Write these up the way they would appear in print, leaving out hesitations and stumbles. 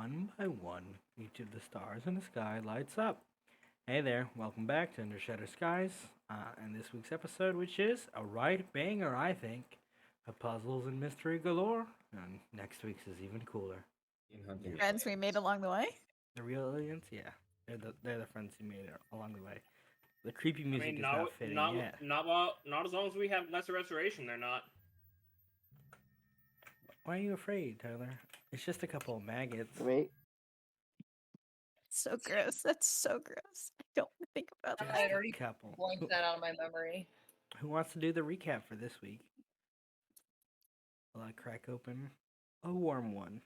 one by one, each of the stars in the sky lights up. Hey there, welcome back to Under Shutter Skies, and this week's episode, which is a right banger, I think, of puzzles and mystery galore. And next week's is even cooler. Friends we made along the way. The real aliens, yeah, they're the friends you made along the way. The creepy music is not, not fitting not, yet. not as long as we have lesser restoration, they're not. Why are you afraid, Tyler? It's just a couple of maggots. Wait. So gross. That's so gross. I don't want to think about Just that. I had already a couple. blanked that out of my memory. Who wants to do the recap for this week? Will I crack open a warm one?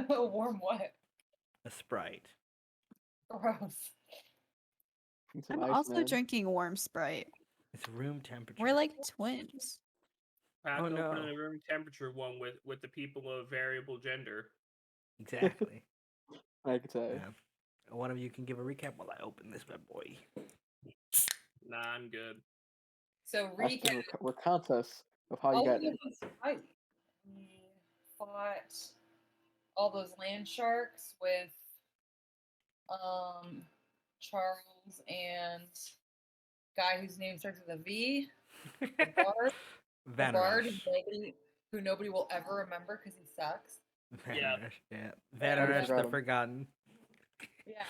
Warm what? A Sprite. Gross. Need some I'm ice, also man. drinking warm Sprite. It's room temperature. We're like twins. I Oh, have to no. open a room temperature one with the people of variable gender. Exactly. I could say. Yeah. One of you can give a recap while I open this bad boy. Nah, I'm good. So Aspen, recap. recount us of how you got We fought all those land sharks with Charles and guy whose name starts with a V. The bard. The bard who nobody will ever remember because he sucks. Vanrush, yeah. Vanrush the Forgotten. Yeah.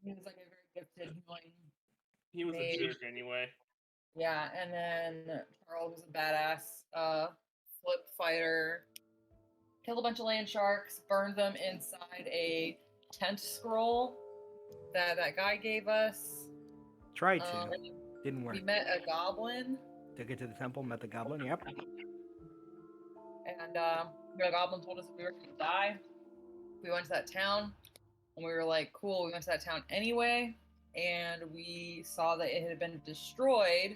He was like a very gifted healing. He was a jerk anyway. Yeah, and then Charles was a badass flip fighter. Killed a bunch of land sharks, burned them inside a tent scroll that guy gave us. Tried to. Didn't work. We met a goblin. Took it to the temple, met the goblin, yep. And the goblin told us we were going to die. We went to that town, and we were like, cool, we went to that town anyway. And we saw that it had been destroyed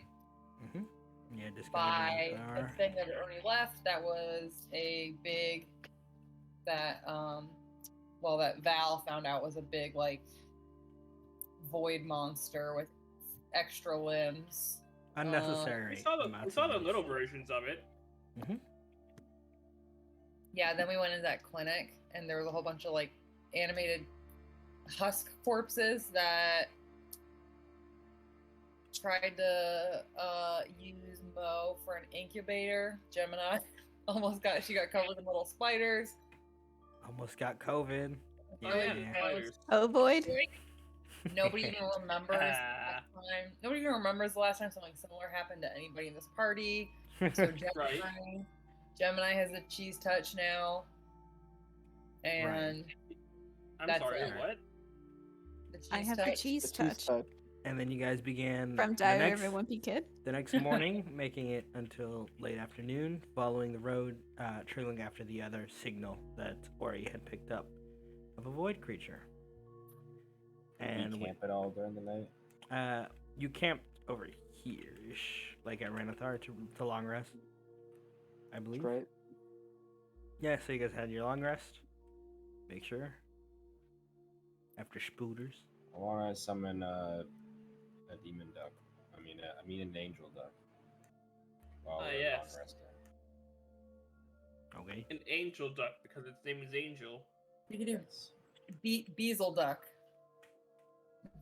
Yeah, by the thing that had already left. That was a big, that Val found out was a big, like, void monster with extra limbs. Unnecessary. We saw the little versions of it. Yeah, then we went into that clinic, and there was a whole bunch of, like, animated husk corpses that tried to use Mo for an incubator. Gemini she got covered in little spiders. Almost got COVID. Oh, void. Nobody even remembers the last time. Nobody even remembers the last time something similar happened to anybody in this party. So Gemini has a cheese touch now, and I'm sorry, what? I have the cheese touch. And then you guys began From Diary of a Wimpy Kid. The next morning, making it until late afternoon, following the road, trailing after the other signal that Ori had picked up of a void creature. And we camp it all during the night? You camped over here-ish, like at Renathar to long rest, I believe. That's right. Yeah, so you guys had your long rest. Make sure. After spooters. I want to summon a demon duck. I mean an angel duck. While we're yes. long resting. Okay. An angel duck because its name is Angel. You can do Beezle duck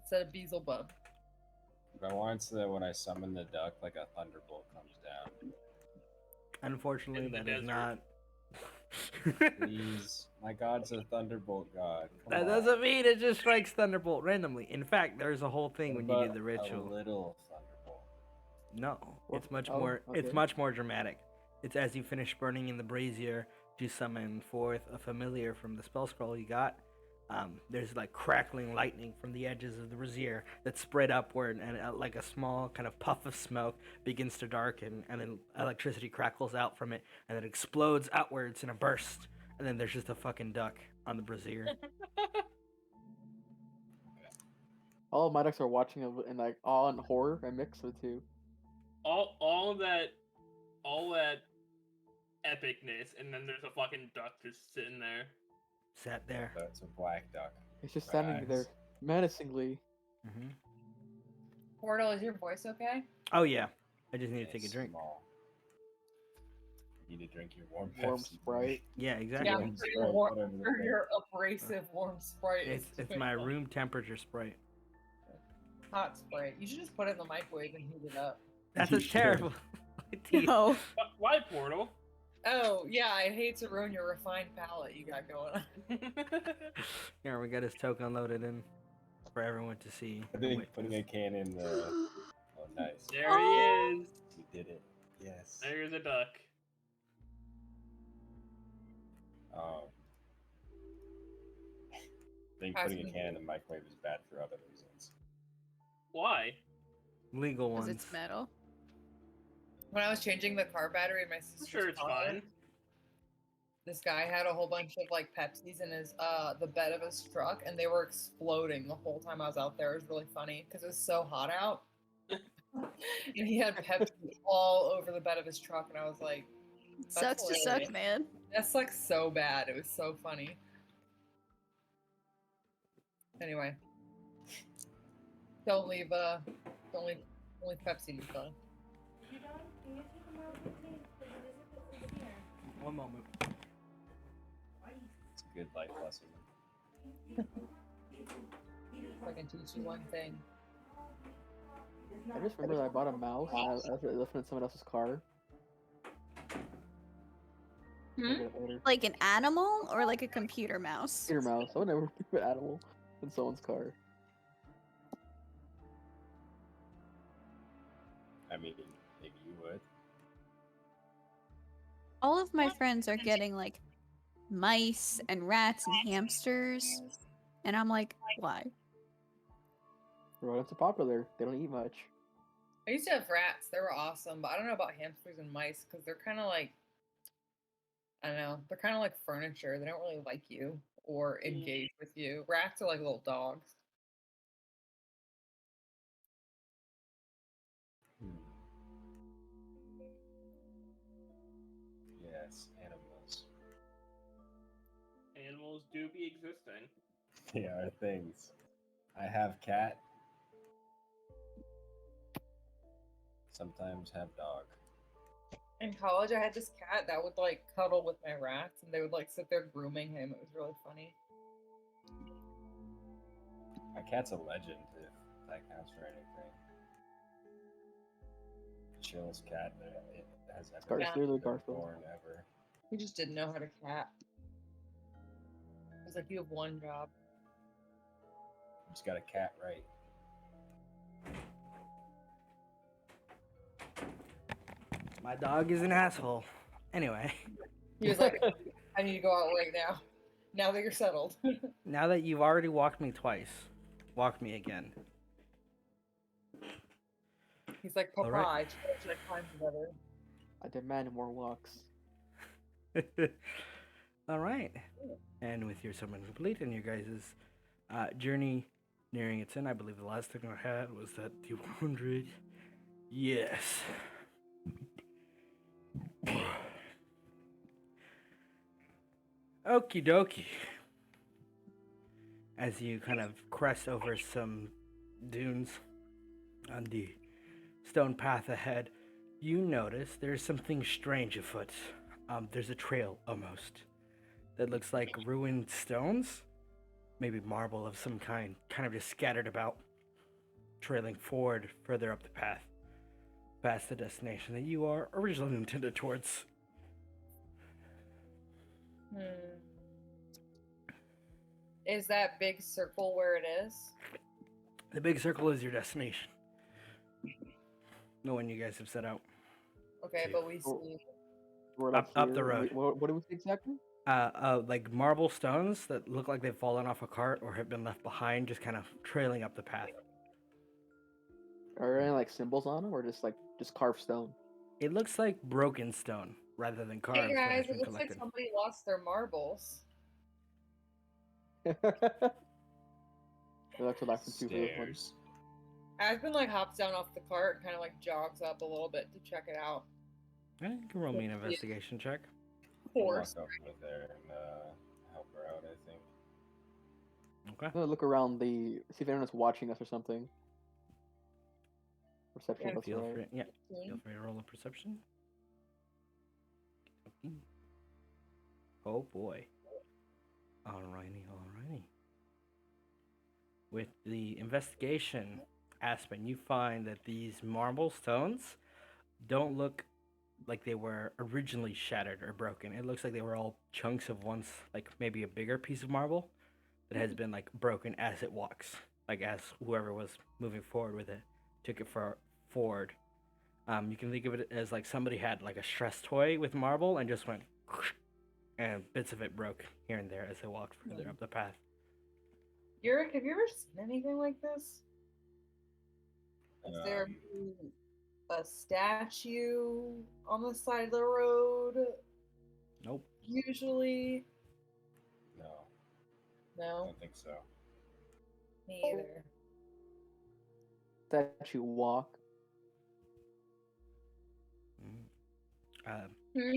instead of Beelzebub. But I want it so that when I summon the duck, like a thunderbolt comes down. Unfortunately, that is not. Please, my god's a thunderbolt god. That doesn't mean it just strikes thunderbolt randomly. In fact, there's a whole thing when you do the A ritual. little thunderbolt. No, it's much Oh, more. okay. It's much more dramatic. It's as you finish burning in the brazier to summon forth a familiar from the spell scroll you got. There's like crackling lightning from the edges of the brazier that spread upward, and like a small kind of puff of smoke begins to darken, and then electricity crackles out from it, and it explodes outwards in a burst, and then there's just a fucking duck on the brazier. All of my ducks are watching it in like awe and horror and mix of the two. All that epicness, and then there's a fucking duck just sitting there. Sat there. That's a black duck. It's just standing there menacingly. Portal, is your voice okay? Oh yeah, I just need to take a drink. Small. You need to drink your warm Warm Pepsi. Sprite. Yeah, exactly. Yeah, Warm for Sprite, your, whatever the for fuck. your abrasive warm Sprite. It's my room temperature Sprite. Hot Sprite. You should just put it in the microwave and heat it up. That's You a should. terrible idea. No. Why Portal? Oh, yeah, I hate to ruin your refined palate you got going on. Here, we got his token loaded in for everyone to see. Putting a can in the. Oh, nice. There he is. We did it. Yes. There's a duck. I think putting a can in the microwave is bad for other reasons. Why? Legal Because ones. it's metal. When I was changing the car battery in my sister's I'm sure it's car, fine. this guy had a whole bunch of like Pepsis in his the bed of his truck, and they were exploding the whole time I was out there. It was really funny because it was so hot out, and he had Pepsi all over the bed of his truck, and I was like, It sucks to hilarious. suck, man. "That's like so bad." It was so funny. Anyway, don't leave Pepsi in the phone. One moment. It's a good life lesson. If I can teach you one thing. I just remember that I bought a mouse and I left it in someone else's car. Hmm? I'll get it later. Like an animal or like a computer mouse? Computer mouse. I would never keep an animal in someone's car. I mean, maybe you would. All of my friends are getting like mice and rats and hamsters. And I'm like, why? Rodents are popular. They don't eat much. I used to have rats. They were awesome, but I don't know about hamsters and mice because they're kind of like, I don't know, they're kind of like furniture. They don't really like you or engage with you. Rats are like little dogs. Yes, animals. Animals do be existing. They are things. I have cat. Sometimes have dog. In college, I had this cat that would like cuddle with my rats, and they would like sit there grooming him. It was really funny. My cat's a legend, if that counts for anything. Chillest cat that it has ever Garfield, literally Garfield. born ever. He just didn't know how to cat. I was like, you have one job. Just got a cat right. My dog is an asshole. Anyway, He was like, I need to go out right now. Now that you're settled. now that you've already walked me twice, walk me again. He's like, All Papa, right. should I climb together? I demand more walks. All right. And with your summon complete and your guys' journey nearing its end, I believe the last thing I had was that the 100. Yes. Okie dokie. As you kind of crest over some dunes on the stone path ahead, you notice there's something strange afoot. There's a trail almost that looks like ruined stones, maybe marble of some kind of just scattered about, trailing forward further up the path, past the destination that you are originally intended towards. Is that big circle where it is? The big circle is your destination. The one you guys have set out. Okay, but we see. We're Up the here. road. What do we see exactly? Like marble stones that look like they've fallen off a cart or have been left behind, just kind of trailing up the path. Are there any like symbols on them, or just carved stone? It looks like broken stone rather than carved. Hey that has guys, been it looks like collected. somebody lost their marbles. They like to laugh into the one. Stairs. Aspen like hops down off the cart and kind of like jogs up a little bit to check it out. You can roll me an investigation check. Of course. Walk over there and help her out, I think. Okay. I'm gonna look around see if anyone's watching us or something. Perception, Yeah, that's Feel right. free. Yeah. Feel free to roll a perception. Oh boy. Alrighty, alrighty. With the investigation, Aspen, you find that these marble stones don't look like they were originally shattered or broken. It looks like they were all chunks of once, like maybe a bigger piece of marble that has been like broken as it walks, like as whoever was moving forward with it took it forward. You can think of it as like somebody had like a stress toy with marble and just went, and bits of it broke here and there as they walked further up the path. Urek, have you ever seen anything like this? Is there Um, a statue on the side of the road? Nope. Usually, no, I no, don't think so. me either. Statue walk. Um, Hmm?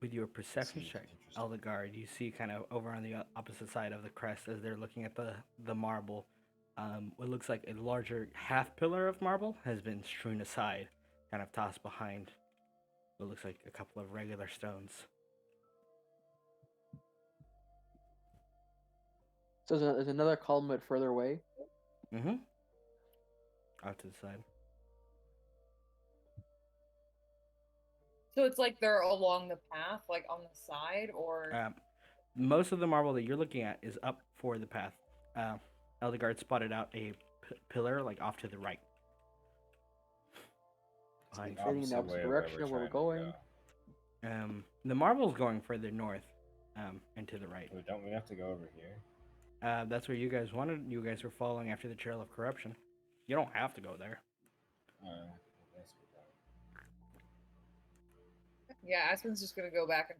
with your perception Seems check, interesting. Eldegard, you see kind of over on the opposite side of the crest as they're looking at the marble. What looks like a larger half pillar of marble has been strewn aside, kind of tossed behind what looks like a couple of regular stones. So there's another column bit further away. Mm-hmm. Out to the side. So it's like they're along the path, like on the side, or Most of the marble that you're looking at is up for the path. Eldegard spotted out a pillar like off to the right. It's Behind. the Heading in the opposite way opposite of where direction we're of where we're trying to going. go. The marble's going further north, and to the right. Wait, don't we have to go over here? That's where you guys wanted. You guys were following after the trail of corruption. You don't have to go there. I guess we don't. yeah, Aspen's just gonna go back and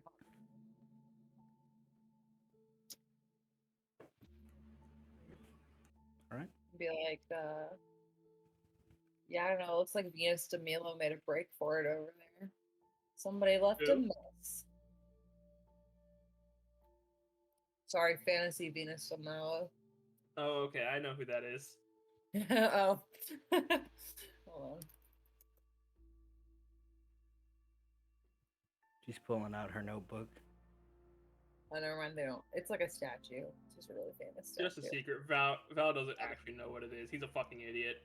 All right. be like, yeah, I don't know. It looks like Venus de Milo made a break for it over there. Somebody left a Who? mess. Sorry, fantasy Venus de Milo. Oh, okay. I know who that is. oh. Hold on. She's pulling out her notebook. Oh, never mind. They don't. It's like a statue. It's just a really famous statue. Just a secret. Val doesn't actually know what it is. He's a fucking idiot.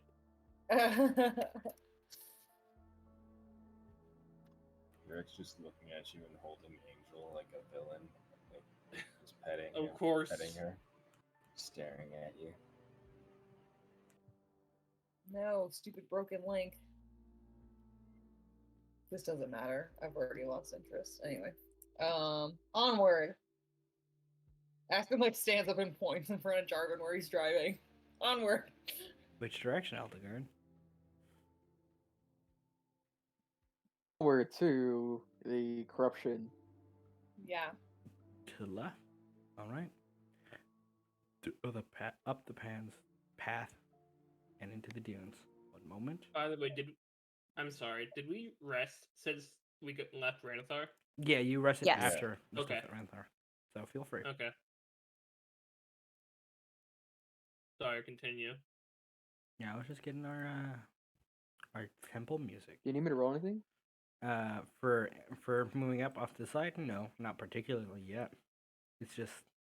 Urek's just looking at you and holding Angel like a villain, like just petting Of you, course. petting her, staring at you. no, stupid broken link. This doesn't matter. I've already lost interest. Anyway. Onward. Aspen like stands up and points in front of Jarvan where he's driving. Onward. Which direction, Eldegard? Where to the corruption. Yeah. To the left. All right. Up the path and into the dunes. One moment. By the way, I'm sorry. Did we rest since we left Ranathar? Yeah, you rested Yes. after the Okay. stuff at Ranthar. So feel free. Okay. Sorry, continue. Yeah, I was just getting our temple music. Do you need me to roll anything? For moving up off to the side, no, not particularly yet. It's just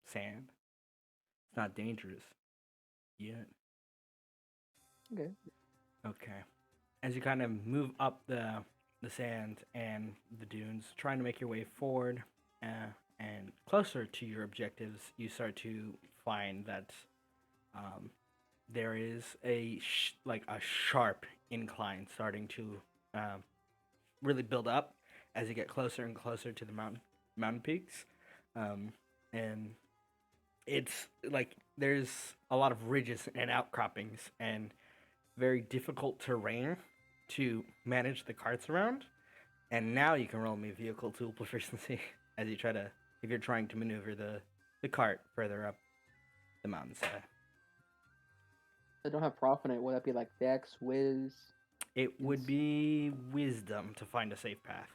sand. It's not dangerous yet. Okay. Okay. As you kind of move up the sand and the dunes, trying to make your way forward and closer to your objectives, you start to find that there is a sharp incline starting to really build up as you get closer and closer to the mountain peaks, and it's like there's a lot of ridges and outcroppings and very difficult terrain to manage the carts around. And now you can roll me vehicle tool proficiency as you if you're trying to maneuver the cart further up the mountainside. I don't have prof in it. Would that be like Dex, Wiz? It would be wisdom to find a safe path.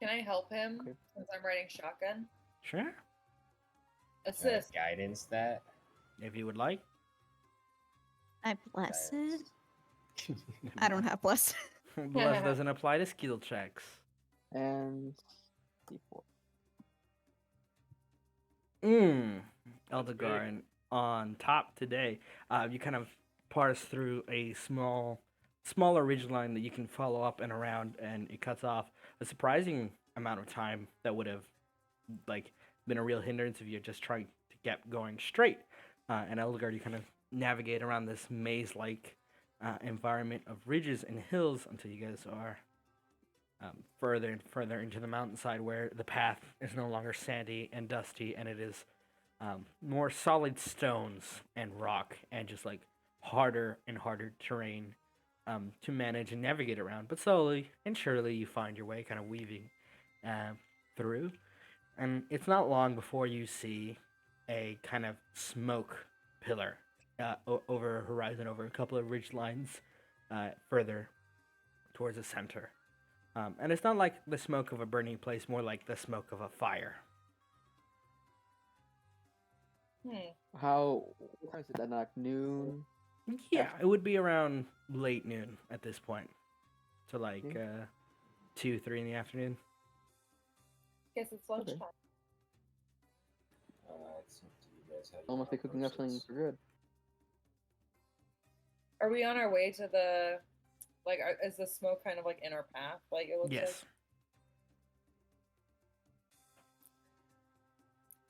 Can I help him Okay. since I'm riding shotgun? Sure, Can I Assist. guidance that. if you would like. I bless it. Guidance. I don't have bless. Bless doesn't apply to skill checks. And D4. That's big. Eldegard on top today. You kind of parse through a smaller ridgeline that you can follow up and around, and it cuts off a surprising amount of time that would have like been a real hindrance if you're just trying to get going straight. And Eldegard, you kind of navigate around this maze-like environment of ridges and hills until you guys are further and further into the mountainside, where the path is no longer sandy and dusty, and it is more solid stones and rock, and just like harder and harder terrain to manage and navigate around. But slowly and surely, you find your way, kind of weaving through. And it's not long before you see a kind of smoke pillar over a horizon, over a couple of ridge lines further towards the center. And it's not like the smoke of a burning place, more like the smoke of a fire. How? What time is it? At like noon? Yeah, it would be around late noon at this point. So like Okay. 2, 3 in the afternoon. Guess it's lunchtime. It's up to you guys how you Almost be want cooking up something versus- for good. Are we on our way to the? Like, is the smoke kind of like in our path? Like it looks Yes. like.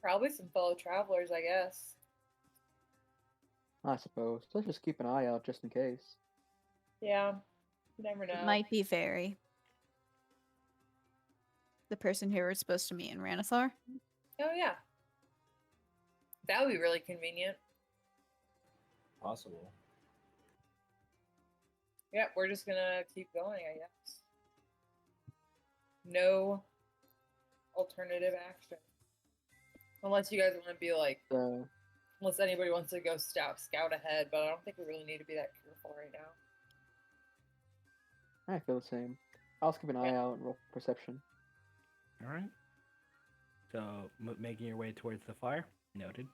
Probably some fellow travelers, I guess. I suppose. Let's just keep an eye out just in case. Yeah, you never know. It might be Fairy. The person who we're supposed to meet in Ranathar. Oh yeah, that would be really convenient. Possible. Yep, we're just gonna keep going, I guess. No alternative action. Unless you guys want to be like, unless anybody wants to go scout ahead, but I don't think we really need to be that careful right now. I feel the same. I'll keep an eye out and roll perception. All right. So making your way towards the fire. Noted.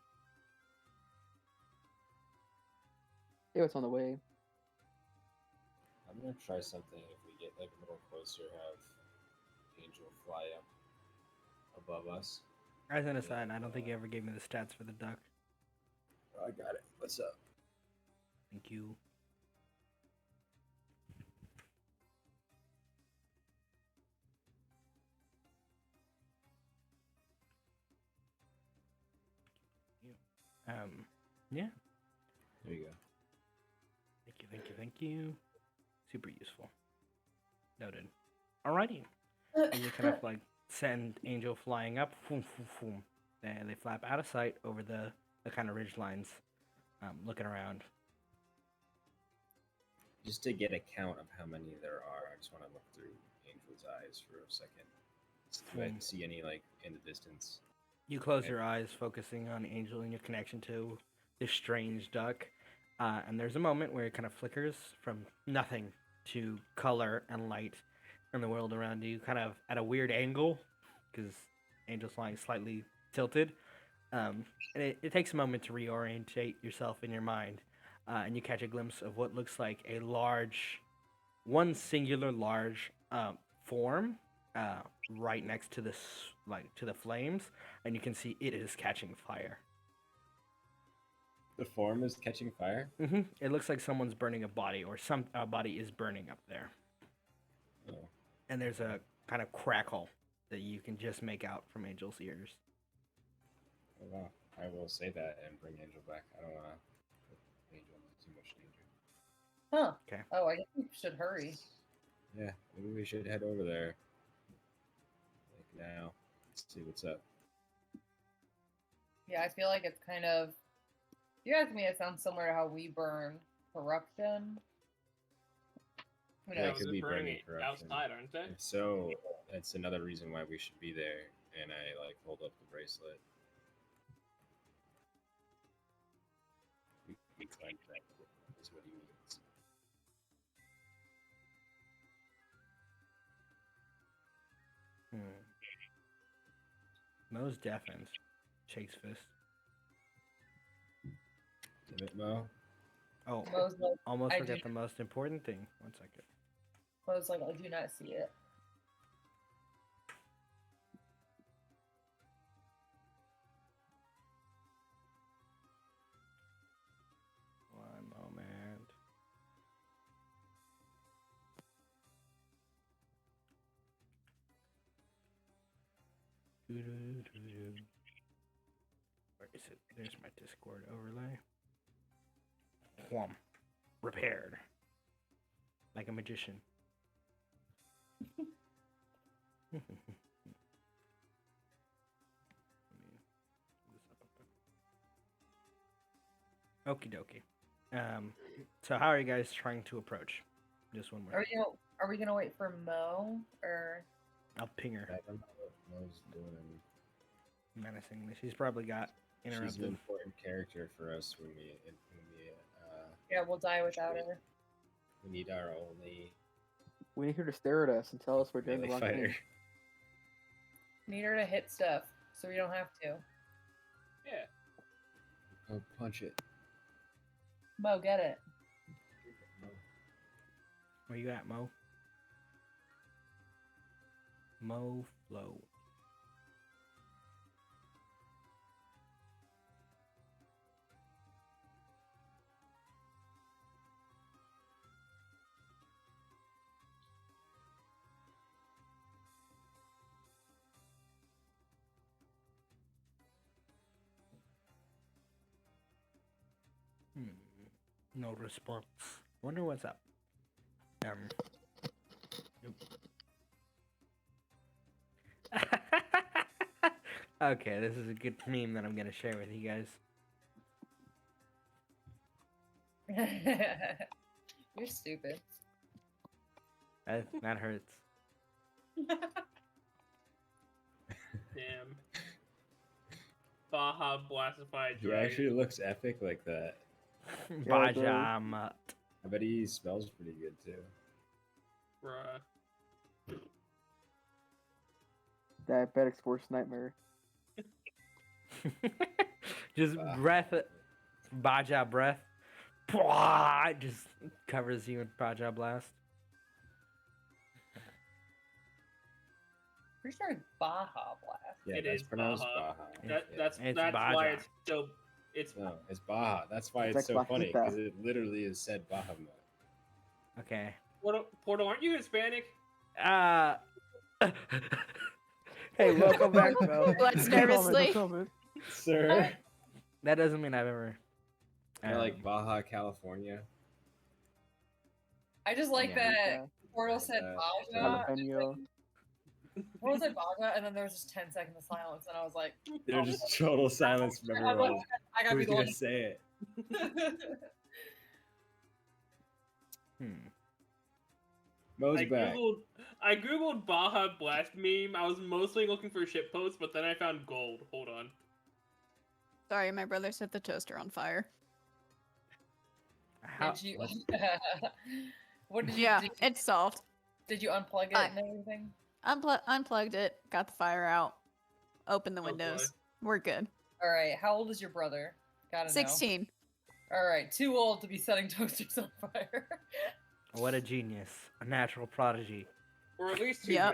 Yeah, it's on the way. I'm gonna try something if we get like a little closer, have Angel fly up above us. As an aside, I don't think you ever gave me the stats for the duck. Oh, I got it. What's up? Thank you. Yeah. There you go. Thank you, thank you, thank you. Super useful. Noted. Alrighty. And you kind of like send Angel flying up. Boom, boom, boom. And they flap out of sight over the kind of ridge lines, looking around. Just to get a count of how many there are, I just want to look through Angel's eyes for a second. Do I see any like in the distance? You close Okay. your eyes, focusing on Angel and your connection to this strange duck. And there's a moment where it kind of flickers from nothing to color and light in the world around you, kind of at a weird angle, because Angel's flying slightly tilted. And it takes a moment to reorientate yourself in your mind. And you catch a glimpse of what looks like one singular large form right next to to the flames, and you can see it is catching fire. The form is catching fire. It looks like someone's burning a body, or a body is burning up there. Oh. And there's a kind of crackle that you can just make out from Angel's ears. Oh, wow. I will say that and bring Angel back. I don't want to put Angel in too much danger. Huh. Okay. Oh, I guess we should hurry. Yeah, maybe we should head over there. Like now. Let's see what's up. Yeah, I feel like it's kind of. You guys made it sound similar to how we burn corruption. Who Yeah, it knows? could they're be burning burning it corruption. outside, aren't they? If so, that's another reason why we should be there. And I like hold up the bracelet. We find that is what he means. Mo's deafens. Shakes fist. Damn it, Mo. Oh, Mo's like, almost I forgot do- the most important thing. 1 second. I do not see it. Doo-doo-doo-doo. Where is it? There's my Discord overlay. Whom. Repaired. Like a magician. Okie dokie. So how are you guys trying to approach? Just one more. Are we gonna wait for Mo or? I'll ping her I don't know what Mo's doing. menacingly. She's probably got She's an interrupted. important character for us when we Yeah, we'll die without her. we need our only We need her to stare at us and tell us we're doing the melee wrong fighter. thing. Need her to hit stuff so we don't have to. Yeah. Oh, punch it. Mo, get it. Where you at, Mo? Mo Flow. No response. Wonder what's up. Okay, this is a good meme that I'm gonna share with you guys. You're stupid. That hurts. Damn. Baja Blastified He Dragon. actually looks epic like that. Yeah, it does. Bajamat. I bet he smells pretty good too. Bruh. Diabetic's worst nightmare. Just breath, Baja breath. Pwah, just covers you in Baja blast. Pretty sure it's Baja Blast. Yeah, It that's is pronounced Baja. Baja. That's It's why Baja. it's so. It's No, it's Baja. That's why It's it's like so funny, Bajita. because it literally is said Bahamut. Okay. Portal. Aren't you Hispanic? Hey, welcome back, bro. Let's No comment, no nervously. comment. Sir. That doesn't mean I've ever. Like Baja, California. I just like Yeah. that Portal said Baja. Jalapeno. Portal said Baja, and then there was just 10 seconds of silence, and I was like, There's just total silence from I everyone. gotta be Who's the gonna one. say it? Mo's back. I googled Baja Blast meme. I was mostly looking for shit posts, but then I found gold. Hold on. Sorry, my brother set the toaster on fire. How? Did you? What did you? Yeah, Did, it's solved. did you unplug it I- and everything? Unplugged it, got the fire out, opened the Oh, boy. windows. We're good. All right. How old is your brother? Gotta know. 16. All right. Too old to be setting toasters on fire. What a genius. A natural prodigy. Or at least too Yep.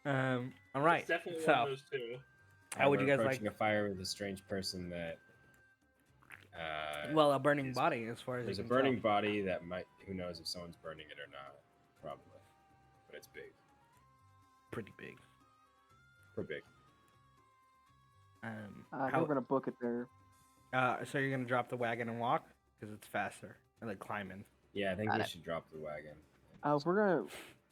young. All right. It's definitely one So, of those two. how would you We're guys like? approaching a fire with a strange person that. Well, a burning body, as far as There's a you can burning tell. body that might. Who knows if someone's burning it or not? Probably, but it's big. Pretty big. Pretty big. We're gonna book it there. So you're gonna drop the wagon and walk because it's faster, and like climbing. Yeah, I think Got we it. should drop the wagon. We're gonna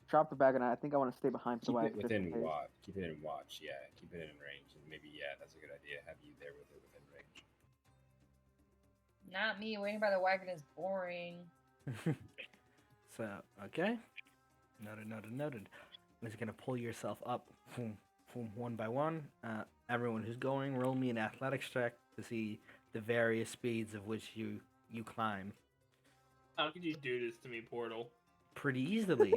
drop the bag, and I think I want to stay behind the Keep wagon. it just in within case. watch. Keep it in watch. Yeah, keep it in range, and maybe that's a good idea. Have you there with it within range. Not me. Waiting by the wagon is boring. So okay, noted. I'm just gonna pull yourself up, boom, boom, one by one. Everyone who's going, roll me an athletics check to see the various speeds of which you climb. How could you do this to me, Portal? Pretty easily.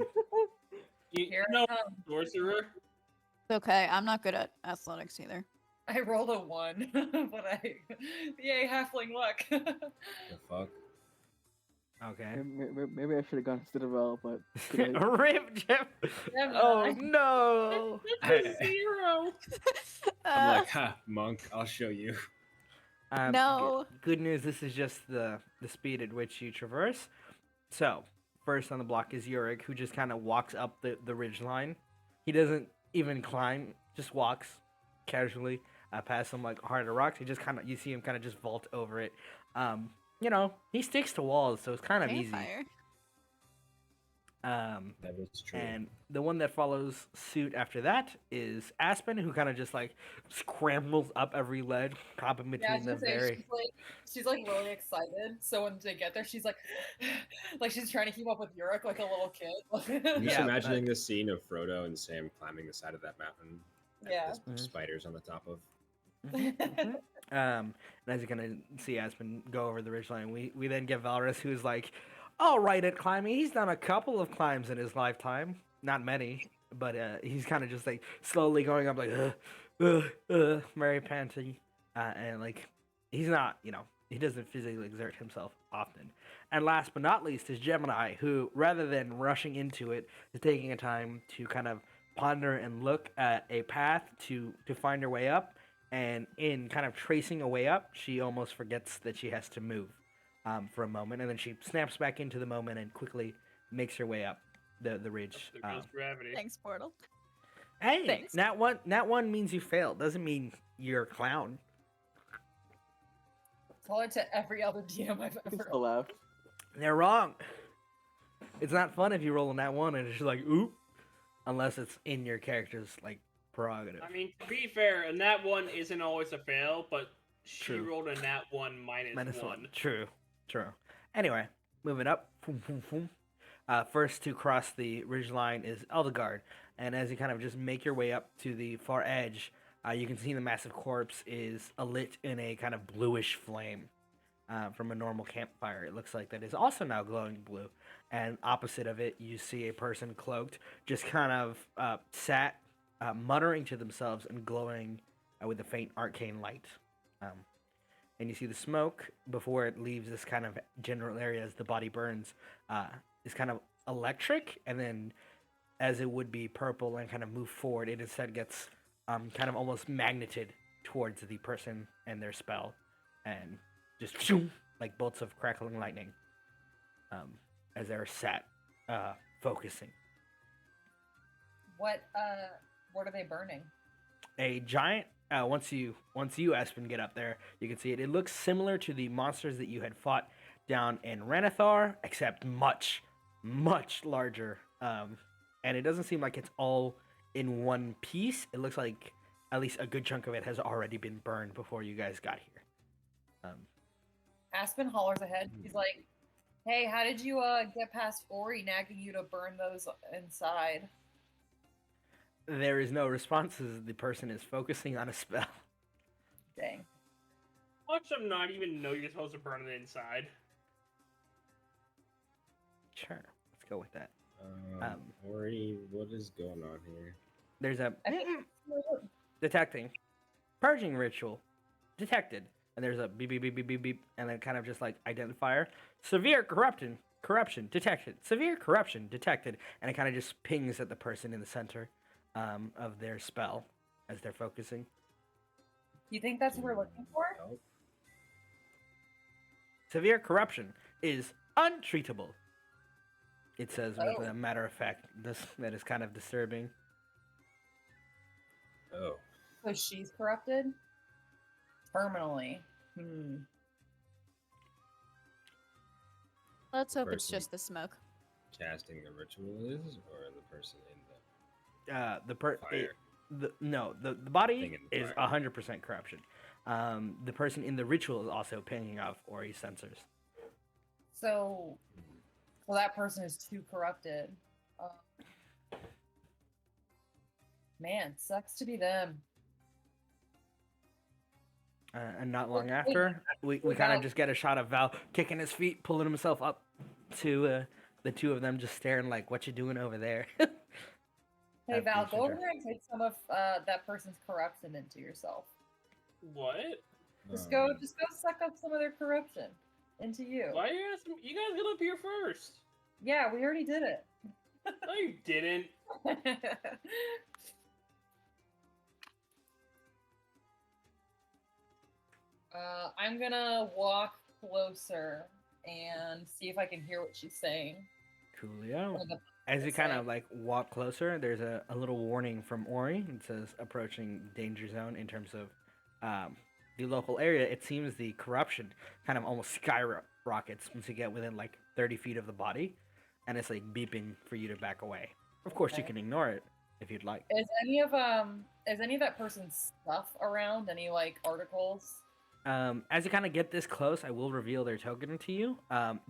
You Here know, I come. sorcerer. It's okay. I'm not good at athletics either. I rolled a 1, but yay, halfling luck. The fuck? Okay. Maybe I should have gone Citadel, but good idea. Rip, Jeff. Yeah, Oh man. no. It's a 0. I'm like, ha, monk. I'll show you. No. Good news. This is just the speed at which you traverse. So first on the block is Urek, who just kind of walks up the ridge line. He even climb. Just walks casually past some like harder rocks. He just kind of, you see him kind of just vault over it. You know, he sticks to walls, so it's kind of easy. Vampire. That is true. And the one that follows suit after that is Aspen, who kind of just like scrambles up every ledge, hopping Yeah, between the very. she's like really excited. So when they get there, she's like, like she's trying to keep up with Urek like a little kid. I'm just Yeah, imagining the scene of Frodo and Sam climbing the side of that mountain. and Yeah. there's spiders on the top of. And as you're gonna see Aspen go over the ridgeline, we then get Valrius, who's like, all right at climbing. He's done a couple of climbs in his lifetime, not many, but he's kind of just like slowly going up, like, very panty, and like he's not, you know, he doesn't physically exert himself often. And last but not least is Gemini, who rather than rushing into it, is taking a time to kind of ponder and look at a path to find her way up. And in kind of tracing a way up, she almost forgets that she has to move for a moment, and then she snaps back into the moment and quickly makes her way up the ridge. There goes gravity. Thanks, Portal. Hey, Thanks. that one means you failed. Doesn't mean you're a clown. Tell it to every other DM I've I can ever. still laugh. They're wrong. It's not fun if you roll in that one and it's just like, oop, unless it's in your character's like prerogative. I mean, to be fair, and that one isn't always a fail, but she True. rolled a nat 1 minus 1. True. Anyway, moving up. Boom, boom, boom. First to cross the ridgeline is Eldegard, and as you kind of just make your way up to the far edge, you can see the massive corpse is alit in a kind of bluish flame from a normal campfire. It looks like that is also now glowing blue, and opposite of it, you see a person cloaked, just kind of sat, muttering to themselves and glowing with a faint arcane light. And you see the smoke before it leaves this kind of general area as the body burns is kind of electric, and then as it would be purple and kind of move forward, it instead gets kind of almost magneted towards the person and their spell, and just shoom, like bolts of crackling lightning as they're sat focusing. What are they burning? A giant. Once you Aspen get up there, you can see it. It looks similar to the monsters that you had fought down in Renathar, except much larger. And it doesn't seem like it's all in one piece. It looks like at least a good chunk of it has already been burned before you guys got here. Aspen hollers ahead. He's like, "Hey, how did you get past Ori nagging you to burn those inside?" There is no response as the person is focusing on a spell. Dang. Watch them not even know you're supposed to burn it inside. Sure, let's go with that. Ori, what is going on here? There's a I think detecting, purging ritual, detected, and there's a beep beep beep beep beep beep, and then kind of just like identifier, severe corruption detected, severe corruption detected, and it kind of just pings at the person in the center of their spell as they're focusing. You think that's what we're looking for? Nope. Severe corruption is untreatable. It says with Oh. a matter of fact. That is kind of disturbing. Oh. So she's corrupted? Terminally. Let's hope it's Person. just the smoke. Casting the ritual is, or the person in the The body Thing in is fire. 100% corruption. The person in the ritual is also pinging off Ori's sensors. So that person is too corrupted. Man, sucks to be them. And not long Wait, after, we kind Val- of just get a shot of Val kicking his feet, pulling himself up to the two of them just staring like, what you doing over there? Hey At Val, each go over other. there and take some of that person's corruption into yourself. What? Just go suck up some of their corruption into you. Why are you asking? You guys get up here first. Yeah, we already did it. No, you didn't. I'm gonna walk closer and see if I can hear what she's saying. Coolio. As you It's kind like- of like walk closer, there's a little warning from Ori. It says approaching danger zone in terms of the local area. It seems the corruption kind of almost skyrockets once you get within like 30 feet of the body, and it's like beeping for you to back away. Of course, you Okay. can ignore it if you'd like. Is any of that person's stuff around? Any like articles? As you kind of get this close, I will reveal their token to you.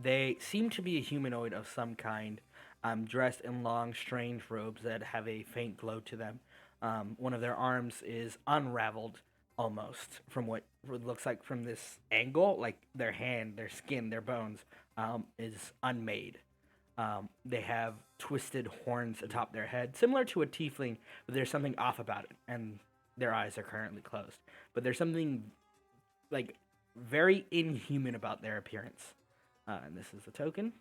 They seem to be a humanoid of some kind, dressed in long, strange robes that have a faint glow to them. One of their arms is unraveled almost from what it looks like from this angle. Like their hand, their skin, their bones is unmade. They have twisted horns atop their head, similar to a tiefling, but there's something off about it, and their eyes are currently closed. But there's something like very inhuman about their appearance. And this is the token.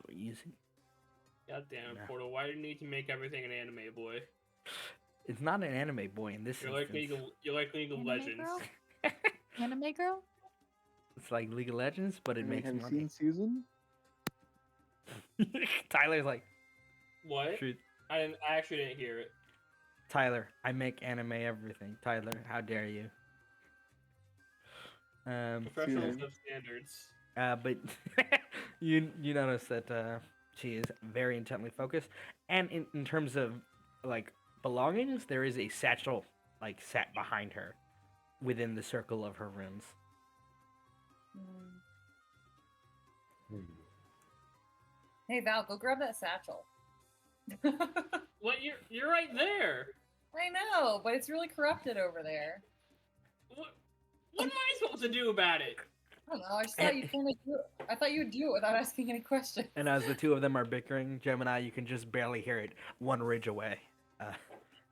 We're using. God damn, No. Portal, why do you need to make everything an anime, boy? It's not an anime boy in this You're like instance. League of Anime Legends. girl? Anime girl? It's like League of Legends, but it makes Have you money. seen Susan? Tyler's like, What? truth. I actually didn't hear it. Tyler, I make anime everything. Tyler, how dare you? Professionals Susan. have standards. But you notice that she is very intently focused, and in terms of like belongings, there is a satchel like sat behind her, within the circle of her runes. Hmm. Hey Val, go grab that satchel. What? You're right there. I know, but it's really corrupted over there. What am I supposed to do about it? I don't know. I just thought you kind of do it. I thought you would do it without asking any questions. And as the two of them are bickering, Gemini, you can just barely hear it one ridge away,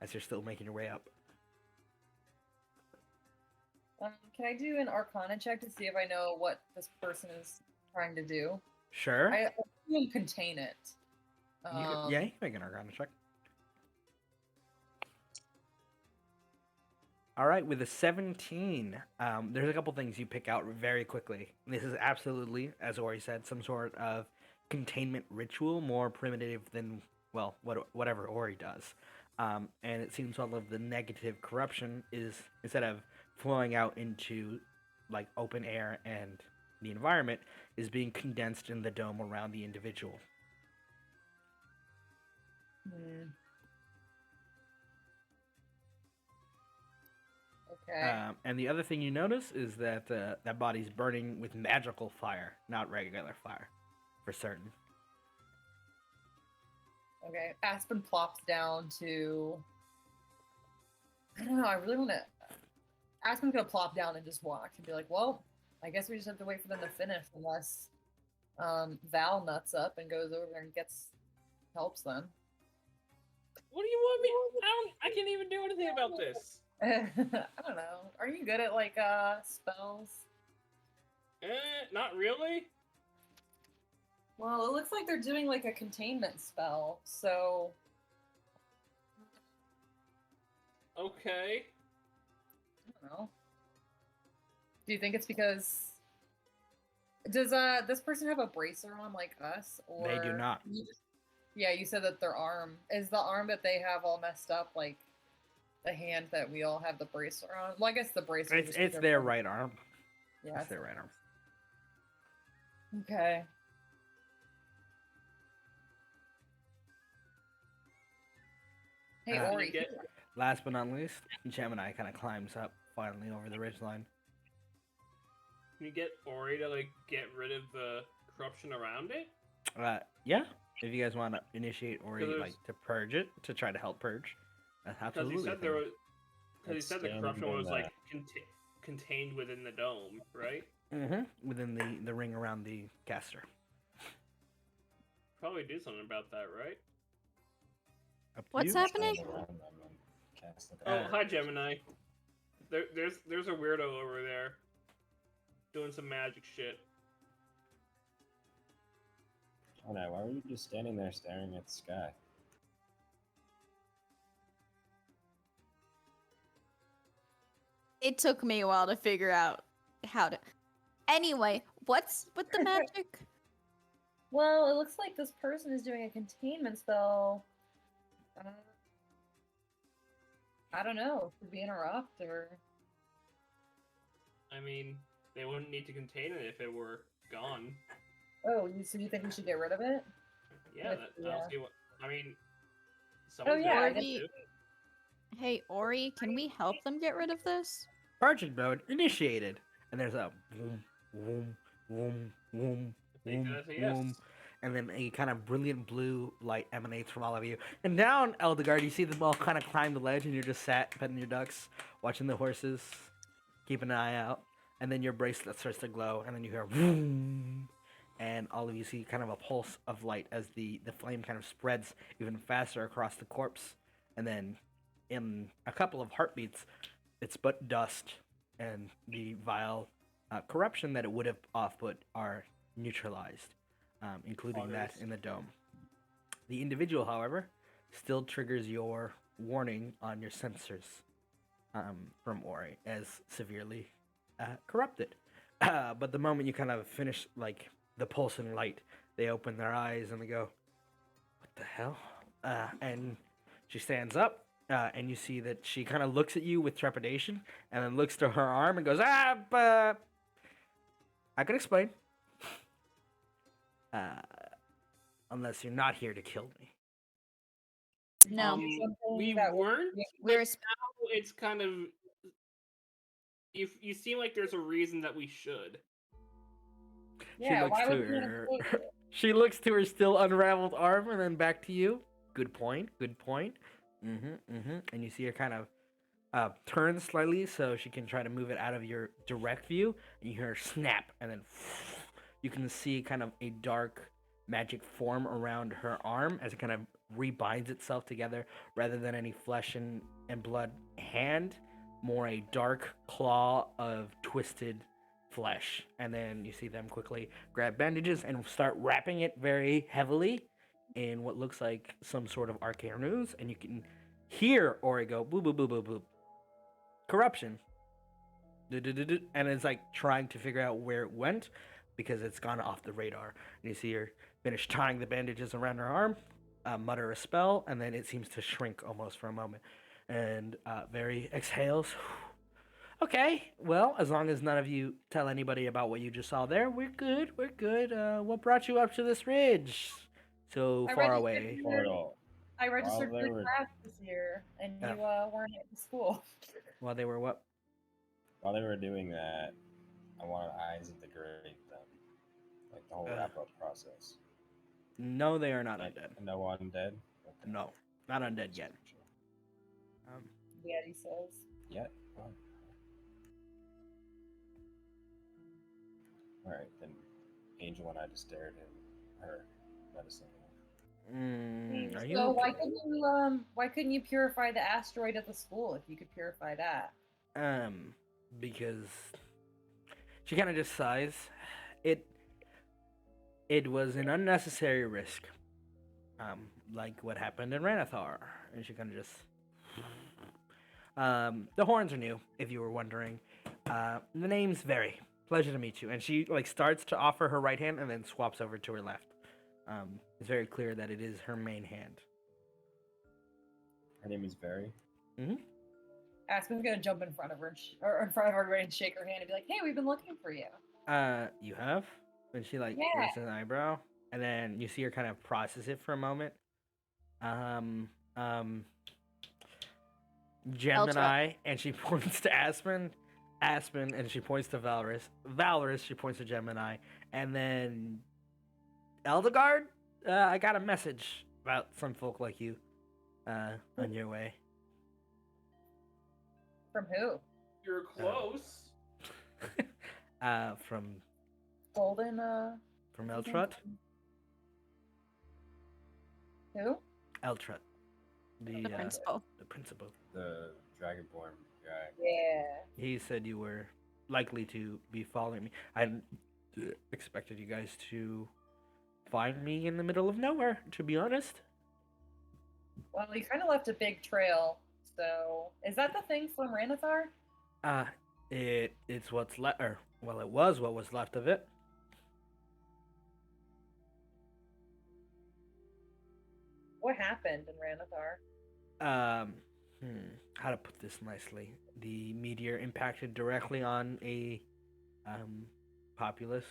as you're still making your way up. Can I do an Arcana check to see if I know what this person is trying to do? Sure. I assume contain it. Yeah, you can make an Arcana check. All right, with a 17, there's a couple things you pick out very quickly. This is absolutely, as Ori said, some sort of containment ritual, more primitive than, well, whatever Ori does. And it seems all of the negative corruption is, instead of flowing out into like open air and the environment, is being condensed in the dome around the individual. Okay. And the other thing you notice is that that body's burning with magical fire, not regular fire, for certain. Okay. Aspen plops down to. I don't know. I really want to. Aspen's gonna plop down and just watch and be like, "Well, I guess we just have to wait for them to finish, unless Val nuts up and goes over there and helps them." What do you want me? I can't even do anything about this. I don't know. Are you good at like spells? Not really. Well, it looks like they're doing like a containment spell, so Okay. I don't know. Do you think it's because does this person have a bracer on like us, or They do not. Yeah, you said that their arm is the arm that they have all messed up, like the hand that we all have the bracer on. Well, I guess the bracer. It's their right arm. Yeah. It's their right arm. Okay. Hey, Uh, Ori. get- Last but not least, Gemini kind of climbs up finally over the ridgeline. Can you get Ori to like get rid of the corruption around it? Yeah, if you guys want to initiate or So there's- like to purge it, to try to help purge, that's Because absolutely. he a said thing. there was. Because he It's said the standing corruption in was the- like contained within the dome, right? Within the ring around the caster. Probably do something about that, right? Up to What's you. happening? Stand around them and cast the Oh, Uh, hi Gemini. There's a weirdo over there doing some magic shit. Oh no, why were you just standing there staring at the sky? It took me a while to figure out how to. Anyway, what's with the magic? Well, it looks like this person is doing a containment spell. I don't know. Could be interrupt or. I mean, they wouldn't need to contain it if it were gone. Oh, so you think we should get rid of it? Yeah, With that, the, I don't see what. I mean, Oh someone's yeah, gonna I have to guess- do it. Hey, Ori, can we help them get rid of this? Project mode initiated, and there's a boom, boom, boom, boom, Take boom, that as a yes. boom, and then a kind of brilliant blue light emanates from all of you. And down Eldegard, you see them all kind of climb the ledge, and you're just sat petting your ducks, watching the horses, keeping an eye out. And then your bracelet starts to glow, and then you hear boom, and all of you see kind of a pulse of light as the flame kind of spreads even faster across the corpse, and then in a couple of heartbeats, it's but dust, and the vile corruption that it would have off-put are neutralized, including that Otters. in the dome. The individual, however, still triggers your warning on your sensors from Ori as severely corrupted. But the moment you kind of finish, like, the pulsing light, they open their eyes and they go, "What the hell?" And she stands up, and you see that she kind of looks at you with trepidation, and then looks to her arm and goes, I can explain. Unless you're not here to kill me. No. Something We that weren't. We're but now it's kind of. You seem like there's a reason that we should. Yeah, looks why to would we her. include it? She looks to her still unraveled arm and then back to you. Good point. Good point. And you see her kind of turn slightly so she can try to move it out of your direct view. And you hear her snap, and then you can see kind of a dark magic form around her arm as it kind of rebinds itself together rather than any flesh and blood hand, more a dark claw of twisted flesh. And then you see them quickly grab bandages and start wrapping it very heavily in what looks like some sort of arcane runes, and you can hear Ori go boop boop boop boop boop. Corruption. And it's like trying to figure out where it went because it's gone off the radar. And you see her finish tying the bandages around her arm, mutter a spell, and then it seems to shrink almost for a moment. And Very exhales. Okay, well, as long as none of you tell anybody about what you just saw there, we're good. We're good. What brought you up to this ridge so I far registered away? for- Portal. I registered While for they were- class this year, and Yeah. you weren't at the school. While they were what? While they were doing that, I wanted eyes at the grave them. Like the whole Ugh. wrap up process. No, they are not Like, undead. no undead? Okay. No, not undead yet. Yeah, he says. Yet? Oh. Alright, then Angel and I just stared at her medicine. Are you So okay? why couldn't you purify the asteroid at the school if you could purify that? Because she kind of just sighs. It was an unnecessary risk. Like what happened in Ranathar. And she kind of just... the horns are new, if you were wondering. The name's Very. Pleasure to meet you. And she like starts to offer her right hand and then swaps over to her left. It's very clear that it is her main hand. Her name is Very. Aspen's gonna jump in front of her or in front of everybody and shake her hand and be like, "Hey, we've been looking for you." You have? And she like Yeah. raises an eyebrow, and then you see her kind of process it for a moment. Gemini, and she points to Aspen, and she points to Valrius, she points to Gemini, and then Eldegard. I got a message about some folk like you, on your way. From who? You're close. Golden. From Eltrut. Who? Eltrut. The principal. The principal. The Dragonborn guy. Yeah. He said you were likely to be following me. I expected you guys to find me in the middle of nowhere, to be honest. Well, you kind of left a big trail. So, is that the thing from Ranathar? It's what's left, or well, it was what was left of it. What happened in Ranathar? How to put this nicely? The meteor impacted directly on a populace,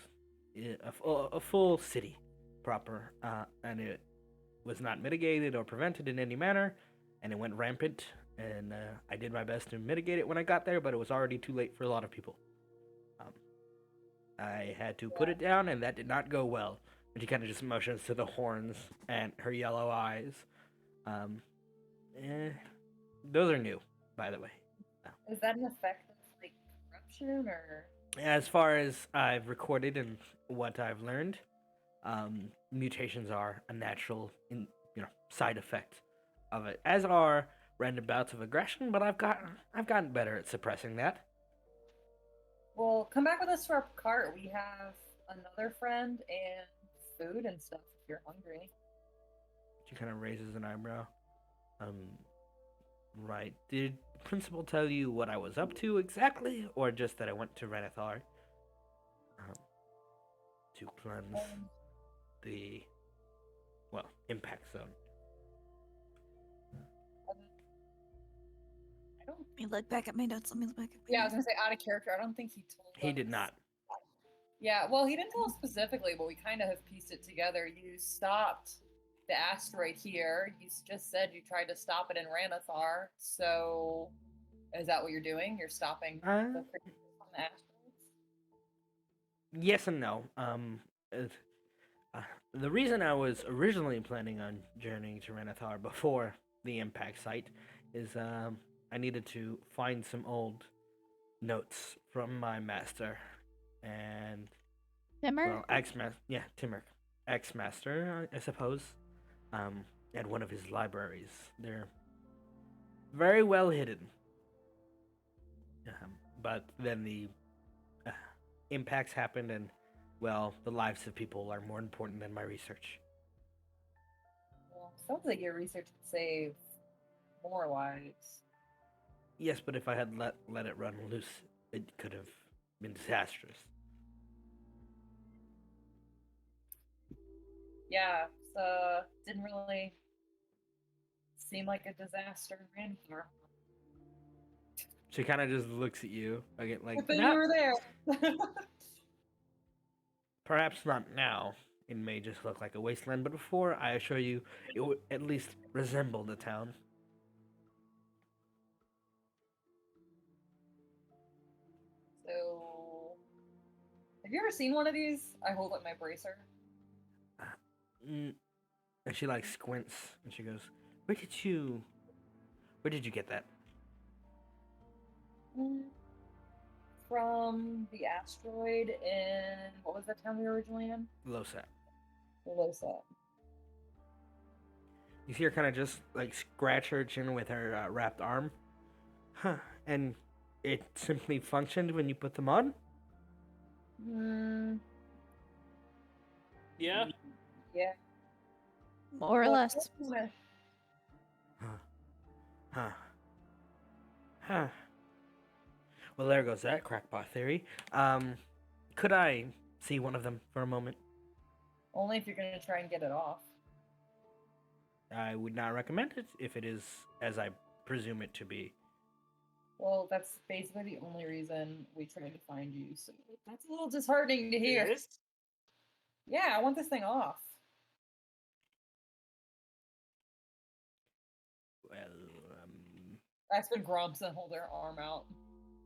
a full city proper, and it was not mitigated or prevented in any manner, and it went rampant. And I did my best to mitigate it when I got there, but it was already too late for a lot of people. I had to put it down, and that did not go well. And she kind of just motions to the horns and her yellow eyes. Those are new, by the way. Is that an effect of like corruption or? As far as I've recorded and what I've learned, mutations are a natural, side effect of it. As are random bouts of aggression, but I've gotten better at suppressing that. Well, come back with us to our cart. We have another friend and food and stuff if you're hungry. She kind of raises an eyebrow. Right. Did the principal tell you what I was up to exactly, or just that I went to Ranathar to cleanse the, impact zone? I don't. Let me look back at my notes. Yeah, I was gonna say out of character. I don't think he told. He did us. not. Yeah, well, he didn't tell us specifically, but we kind of have pieced it together. You stopped the asteroid here. You just said you tried to stop it in Ranathar. So, is that what you're doing? You're stopping the creatures on the asteroids? Yes and no. The reason I was originally planning on journeying to Ranathar before the impact site is I needed to find some old notes from my master and Timur? Timur, ex-master, I suppose, at one of his libraries. They're very well hidden. But then the impacts happened, and the lives of people are more important than my research. Well, sounds like your research could save more lives. Yes, but if I had let it run loose, it could have been disastrous. Yeah, didn't really seem like a disaster in Ranathar. She kind of just looks at you again, like, But then you were there. perhaps not now. It may just look like a wasteland, but before, I assure you, it would at least resemble the town. So, have you ever seen one of these? I hold up my bracer. And she like squints, and she goes, Where did you get that?" From the asteroid in what was that town we were originally in? Losat. Losat. You see her kind of just like scratch her chin with her wrapped arm. Huh. And it simply functioned when you put them on? Yeah. Yeah. More or less. Huh. Well, there goes that crackpot theory. Could I see one of them for a moment? Only if you're gonna try and get it off. I would not recommend it if it is as I presume it to be. Well, that's basically the only reason we tried to find you, so that's a little disheartening to hear. Yes. Yeah, I want this thing off. Well, Aspen grumps and hold her arm out.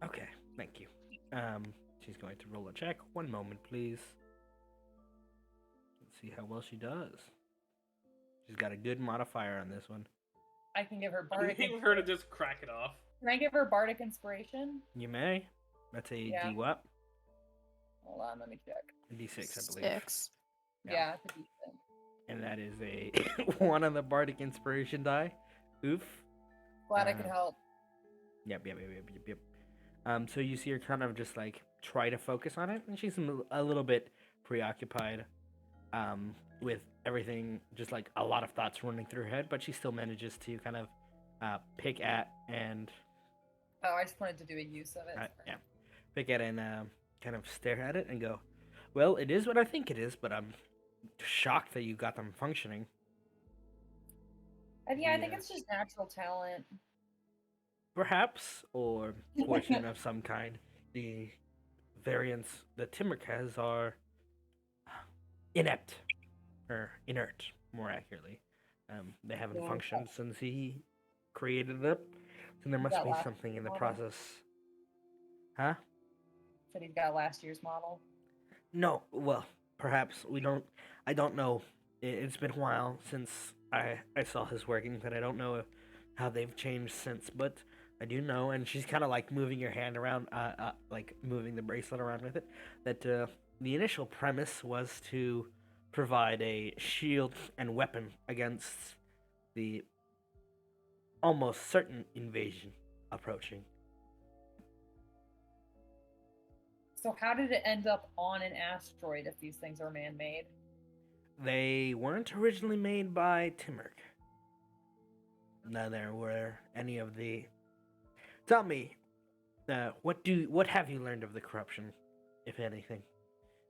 okay, thank you. She's going to roll a check. One moment, please. Let's see how well she does. She's got a good modifier on this one. I can give her I'm bardic. waiting for her to just crack it off. Can I give her bardic inspiration? You may. That's a Yeah. D what? Hold on, let me check. A D6, I believe. 6. Yeah, it's a decent. And that is a 1 on the bardic inspiration die. Oof. Glad I could help. Yep. So you see her kind of just like try to focus on it, and she's a little bit preoccupied with everything, just like a lot of thoughts running through her head, but she still manages to kind of pick at and Oh, I just wanted to do a use of it. pick at and kind of stare at it and go, well, it is what I think it is, but I'm shocked that you got them functioning. And yeah, I think Yeah. it's just natural talent. Perhaps, or fortune of some kind. The variants that Timric has are inept, or inert, more accurately. They haven't Yeah. functioned since he created them, so there He's must got be last something in the model. process. Huh? Said he's got last year's model. No, well, perhaps we don't. I don't know. It's been a while since I saw his workings, and I don't know how they've changed since. But I do know, and she's kind of like moving your hand around, like moving the bracelet around with it. That the initial premise was to provide a shield and weapon against the almost certain invasion approaching. So how did it end up on an asteroid if these things are man-made? They weren't originally made by Timurk. Neither were any of the. Tell me, what have you learned of the corruption, if anything,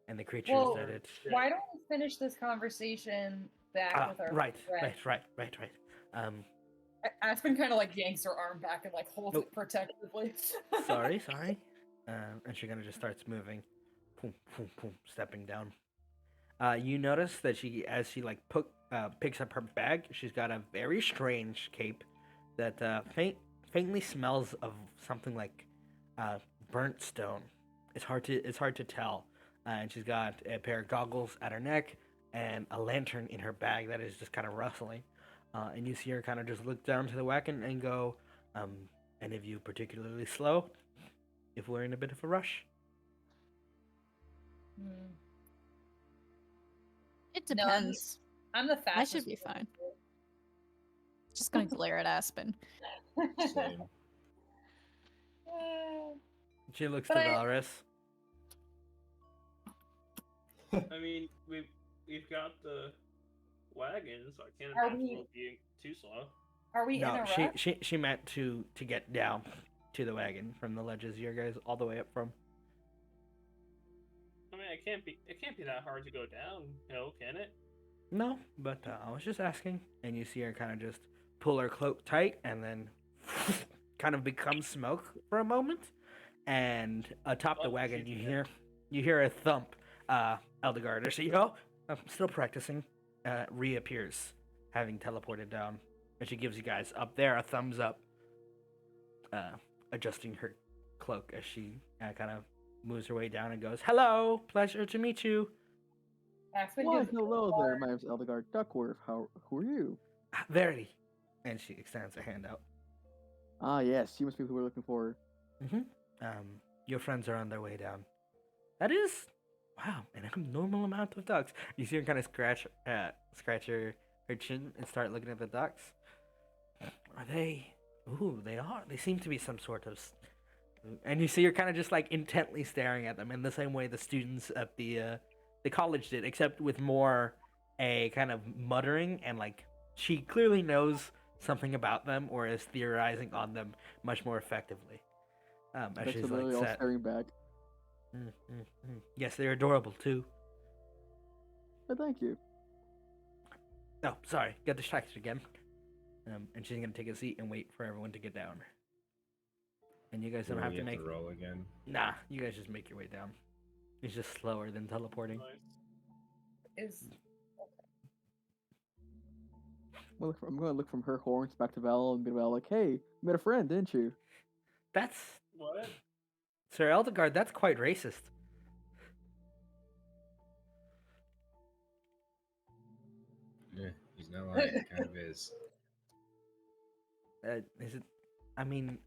and the creatures Well, that it? Why don't we finish this conversation back with our Right. friend? Um, Aspen kind of like yanks her arm back and like holds Nope. it protectively. sorry. And she kind of just starts moving, boom, boom, boom, stepping down. You notice that as she like picks up her bag, she's got a very strange cape that faintly smells of something like burnt stone. It's hard to tell. And she's got a pair of goggles at her neck and a lantern in her bag that is just kind of rustling. And you see her kind of just look down to the wagon and go, "Any of you particularly slow? If we're in a bit of a rush." Hmm. It No, depends. I'm the fastest. I should be fine. Just gonna glare at Aspen. Same. She looks But to I- Valrius. I mean, we've got the wagon, so I can't Are imagine we- it being too slow. Are we in No, a rush? she meant to get down to the wagon from the ledges you guys all the way up from. I mean, it can't be that hard to go downhill, can it? No, but I was just asking. And you see her kind of just pull her cloak tight and then kind of become smoke for a moment. And atop the Oh, wagon, she you did. hear a thump. Eldegard, she, oh, I'm still practicing. Reappears, having teleported down, and she gives you guys up there a thumbs up. Adjusting her cloak as she kind of moves her way down and goes, "Hello, pleasure to meet you." Aspen Why, gives a hello little there. My name's Eldegard Duckworth. Who are you? Verity, and she extends a hand out. Ah, yes. You must be who we're looking for. Your friends are on their way down. That is, wow, an abnormal amount of ducks. You see her kind of scratch her chin and start looking at the ducks. Are they? Ooh, they are. They seem to be some sort of. And you see her kind of just like intently staring at them in the same way the students at the college did, except with more a kind of muttering and like she clearly knows something about them or is theorizing on them much more effectively. As Ducks she's are literally like all set. staring back. Yes, they're adorable too. But thank you. Oh, sorry, got distracted again. And she's gonna take a seat and wait for everyone to get down. And you guys don't Do have we to have make. roll again. Nah, you guys just make your way down. It's just slower than teleporting. Nice. is I'm going to look from her horns back to Val and be Val like, hey, you met a friend, didn't you? That's What? Sir Eldegard. That's quite racist. Yeah, he's not lying. It kind of is. Is it? I mean,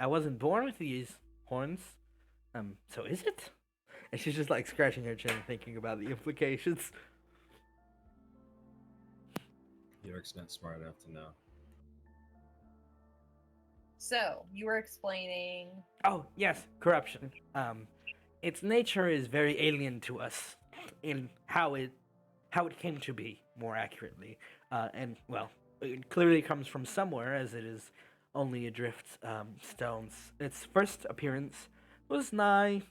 I wasn't born with these horns. So is it? And she's just like scratching her chin, thinking about the implications. York's not smart enough to know. so you were explaining. Oh yes, corruption. Its nature is very alien to us in how it came to be, more accurately. And well, it clearly comes from somewhere, as it is only adrift stones. Its first appearance was nigh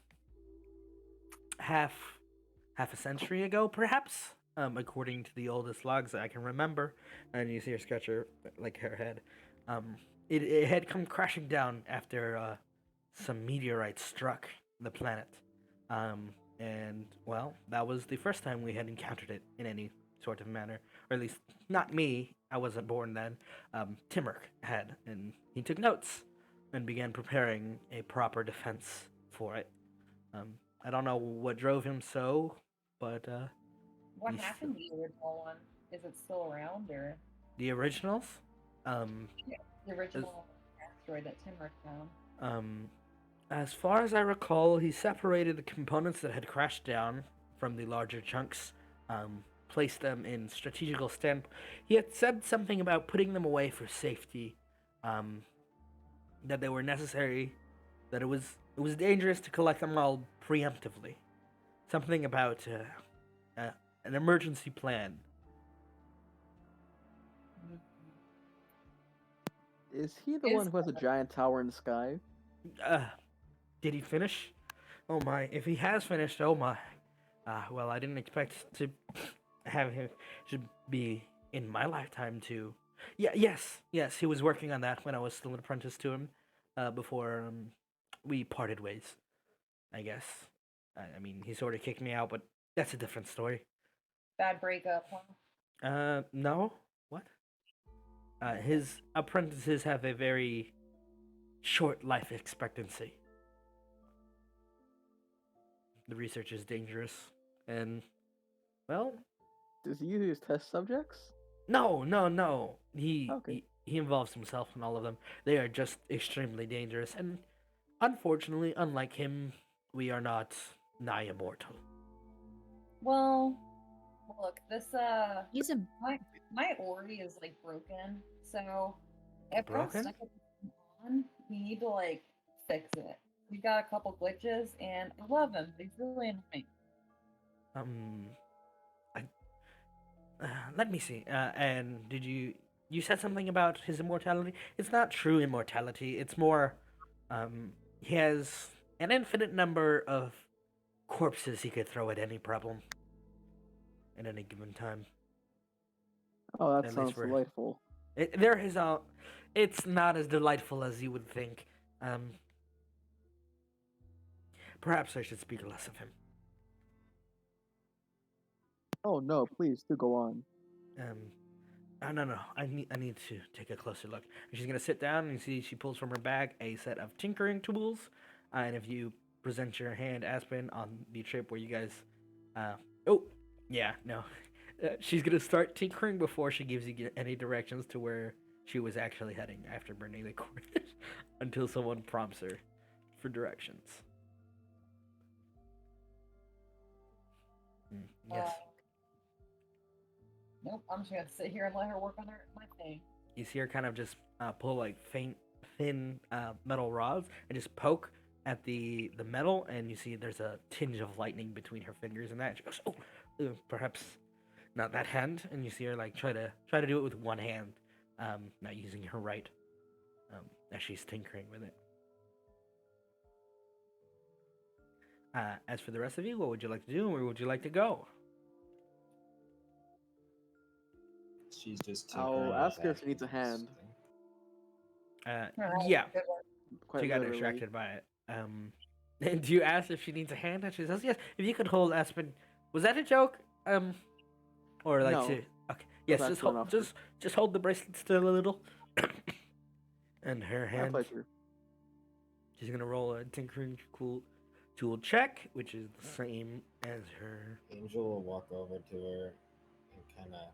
half a century ago, perhaps. according to the oldest logs that I can remember, and you see her scratch her head. It had come crashing down after some meteorite struck the planet, and well, that was the first time we had encountered it in any sort of manner, or at least not me. I wasn't born then. Timurk had, and he took notes and began preparing a proper defense for it. I don't know what drove him so, but What he's- happened to the original one? Is it still around, or the originals, the original asteroid that Timur found? as far as I recall, he separated the components that had crashed down from the larger chunks, placed them in strategical stand. He had said something about putting them away for safety, that they were necessary, that it was dangerous to collect them all preemptively. Something about an emergency plan. Is he the Is- one who has a giant tower in the sky? Did he finish? Oh my! If he has finished, oh my! Well, I didn't expect to have him to be in my lifetime too. Yeah, yes. He was working on that when I was still an apprentice to him, before we parted ways. I guess. I mean, he sort of kicked me out, but that's a different story. Bad breakup, huh? No. What? His apprentices have a very short life expectancy. The research is dangerous, and well, Does he use test subjects? no. Okay. He involves himself in all of them. They are just extremely dangerous, and unfortunately, unlike him, we are not nigh immortal. Well, look, this He's a my Ori is like broken, so if we're Broken? stuck with this on, we need to like fix it. We got a couple glitches, and I love him, but he's really annoying. Let me see. And did you said something about his immortality? It's not true immortality. It's more, he has an infinite number of corpses he could throw at any problem. At any given time. Oh, that At least sounds we're- delightful. There is a. It's not as delightful as you would think. Perhaps I should speak less of him. Oh no, please do go on. No. I need to take a closer look. And she's gonna sit down and you see she pulls from her bag a set of tinkering tools. And if you present your hand, Aspen, on the trip where you guys, she's gonna start tinkering before she gives you any directions to where she was actually heading after burning the coordinates until someone prompts her for directions. Yes. Nope, I'm just gonna sit here and let her work on my thing. You see her kind of just pull like thin metal rods and just poke at the metal, and you see there's a tinge of lightning between her fingers and that. And she goes, "Oh, perhaps not that hand." And you see her like try to do it with one hand, not using her right, as she's tinkering with it. As for the rest of you, what would you like to do? Where would you like to go? She's just. I'll tinkering ask her if back she needs a into hand. Alright, Yeah. good one. Quite She got literally. distracted by it. And do you ask if she needs a hand? And she says, "Yes. If you could hold Aspen." Was that a joke? Or like No. to? Okay. Yes. That's Just one hold. off. Just hold the bracelet still a little. And her My hand. pleasure. She's gonna roll a tinkering tool check, which is the same as her. Angel will walk over to her and kind of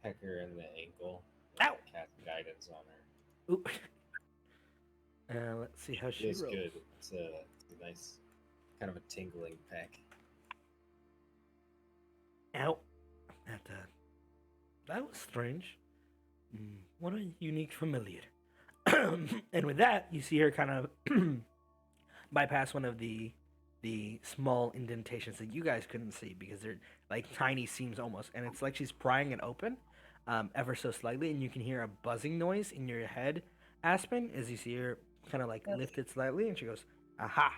peck her in the ankle. Ow! Cast guidance on her. Oop. Let's see how she It's rolls. good. It's a nice, kind of a tingling peck. Ow. That was strange. What a unique familiar. And with that, you see her kind of bypass one of the small indentations that you guys couldn't see because they're like tiny seams almost, and it's like she's prying it open, ever so slightly, and you can hear a buzzing noise in your head, Aspen, as you see her kind of like lift it slightly, and she goes, "Aha!"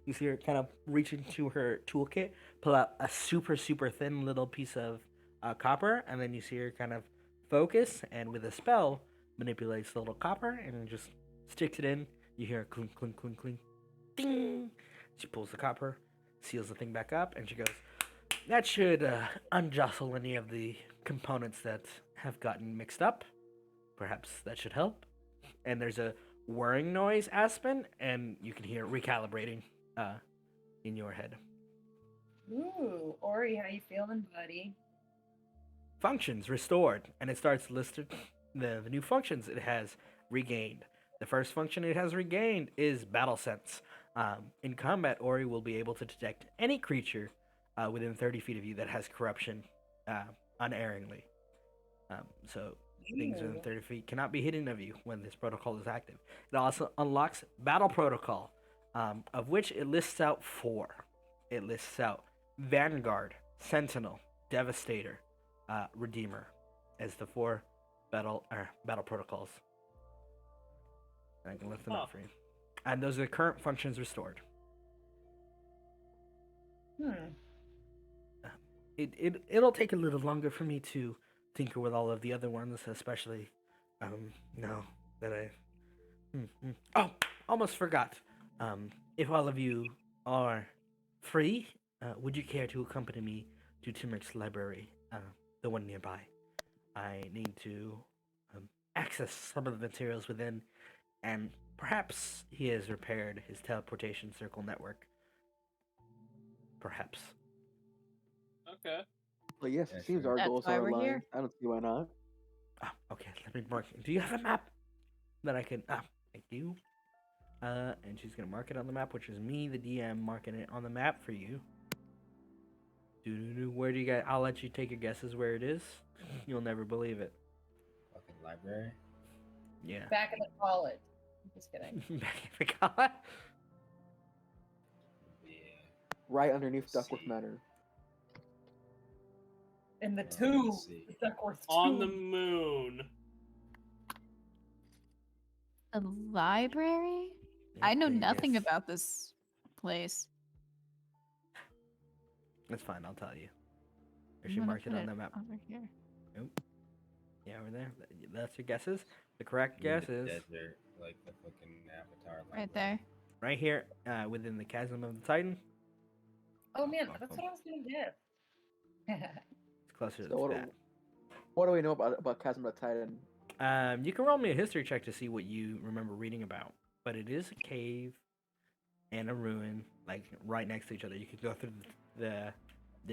You see her kind of reach into her toolkit, pull out a super thin little piece of copper, and then you see her kind of focus, and with a spell, manipulates the little copper and just sticks it in. You hear a clink, clink, clink, clink, ding. She pulls the copper, seals the thing back up, and she goes, that should unjostle any of the components that have gotten mixed up. Perhaps that should help. And there's a whirring noise, Aspen, and you can hear recalibrating in your head. Ooh, Ori, how you feeling, buddy? Functions restored, and it starts listed the new functions it has regained. The first function it has regained is battle sense. In combat, Ori will be able to detect any creature within 30 feet of you that has corruption unerringly. So things within 30 feet cannot be hidden of you when this protocol is active. It also unlocks battle protocol, of which it lists out 4. It lists out Vanguard, Sentinel, Devastator, Redeemer as the 4 battle protocols. And I can lift them up for you. And those are the current functions restored. It'll take a little longer for me to tinker with all of the other ones, especially now that I almost forgot. If all of you are free, would you care to accompany me to Timurk's library, the one nearby? I need to access some of the materials within, and perhaps he has repaired his teleportation circle network. Perhaps. Okay. Well, yes, Yeah, it seems sure. our That's goals why are we're aligned. here. I don't see why not. Okay, let me mark it. Do you have a map that I can... thank you. And she's going to mark it on the map, which is me, the DM, marking it on the map for you. Where do you guys... I'll let you take your guesses where it is. You'll never believe it. Fucking library. Yeah. Back in the college. I'm just kidding. Back in the college. Yeah. Right underneath Duckworth See. Manor. In the Let's tomb. see. The Duckworth On the tomb. moon. A library? I know Okay, nothing yes. about this place. That's fine, I'll tell you. Or I'm she gonna marked it put on the map. over here. Nope. Yeah, over there. That's your guesses. The correct In the guess is desert, like the fucking Avatar. Right library. there. right here, within the chasm of the Titan. Oh man, that's what I was gonna get. It's closer So to that. what do we know about Chasm of the Titan? You can roll me a history check to see what you remember reading about. But it is a cave and a ruin, like right next to each other. You could go through the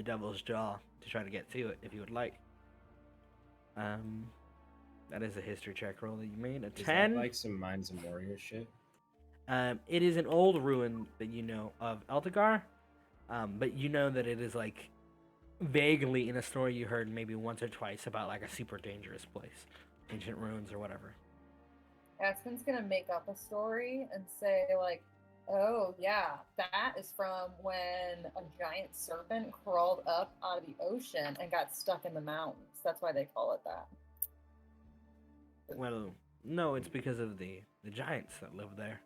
Devil's Jaw to try to get to it if you would like. That is a history check roll that you made. A Is 10. that like some Minds and Warrior shit? It is an old ruin that you know of Eldegard, but you know that it is like vaguely in a story you heard maybe once or twice about like a super dangerous place, ancient ruins or whatever. Aspen's gonna make up a story and say like, oh yeah, that is from when a giant serpent crawled up out of the ocean and got stuck in the mountains. That's why they call it that. Well, no, it's because of the giants that live there.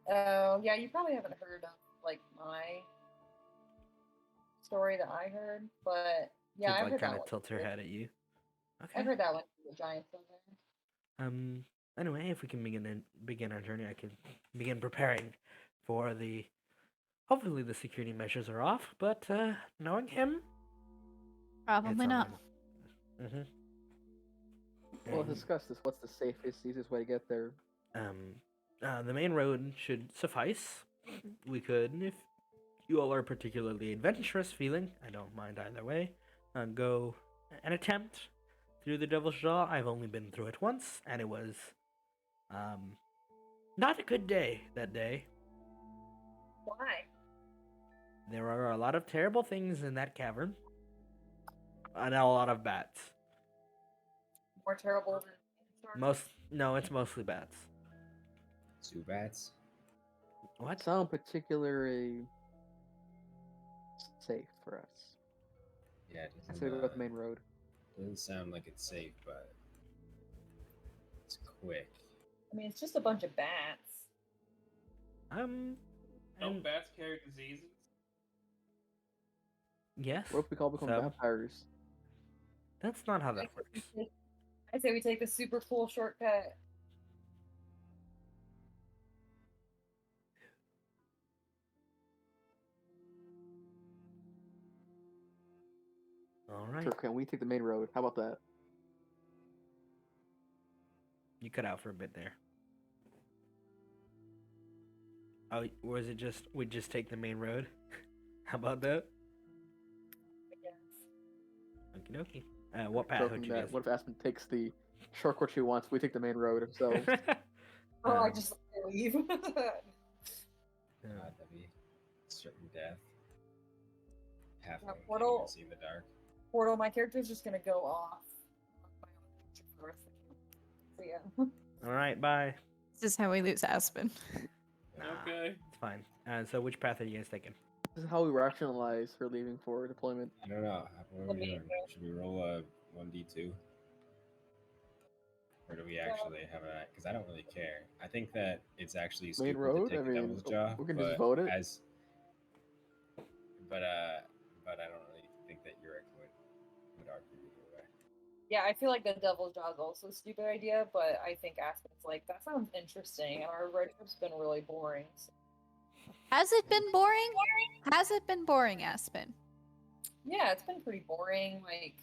Oh yeah, you probably haven't heard of like my story that I heard, but yeah, She'd I've like heard kind that of one. tilts her head at you. Okay. I've heard that one. The giants in there. Anyway, if we can begin our journey, I can begin preparing for the. Hopefully, the security measures are off, but knowing him, Probably not. Mm-hmm. Well, let's discuss this. What's the safest, easiest way to get there? The main road should suffice. We could, if you all are particularly adventurous feeling, I don't mind either way, go and attempt through the Devil's Jaw. I've only been through it once, and it was not a good day that day. Why? There are a lot of terrible things in that cavern, and a lot of bats. More terrible than No, it's mostly bats. Zubats? What? Sound particularly safe for us. Yeah, it Let's doesn't, go with the main road. doesn't sound like it's safe, but it's quick. I mean, it's just a bunch of bats. Don't and- bats carry diseases? yes. What if we all become So- vampires? That's not how that works. I say we take the super cool shortcut. All right. Sure, can we take the main road? How about that? You cut out for a bit there. Oh, was it just we just take the main road? How about that? I guess. Okie dokie. What path would Joking you that. guys? What if Aspen takes the shortcut she wants? We take the main road ourselves. Oh, I Um, just leave. yeah. That'd be certain death. Half Yeah, of portal. can see in the dark. Portal, my character's just gonna go off. My own picture for the rest of the game. So yeah. All right, bye. This is how we lose Aspen. Nah, Okay. it's fine. So which path are you guys taking? This is how we rationalize her leaving for deployment. I don't know. What are we doing? Should we roll a 1d2? Or do we actually have a? Because I don't really care. I think that it's actually stupid road? to take I the mean, devil's jaw. we can but just vote it. But I don't really think that Urek would argue either way. Yeah, I feel like the Devil's Jaw is also a stupid idea, but I think Aspen's like, that sounds interesting, and our road trip's been really boring. So. Has it been boring? Has it been boring, Aspen? Yeah, it's been pretty boring. Like,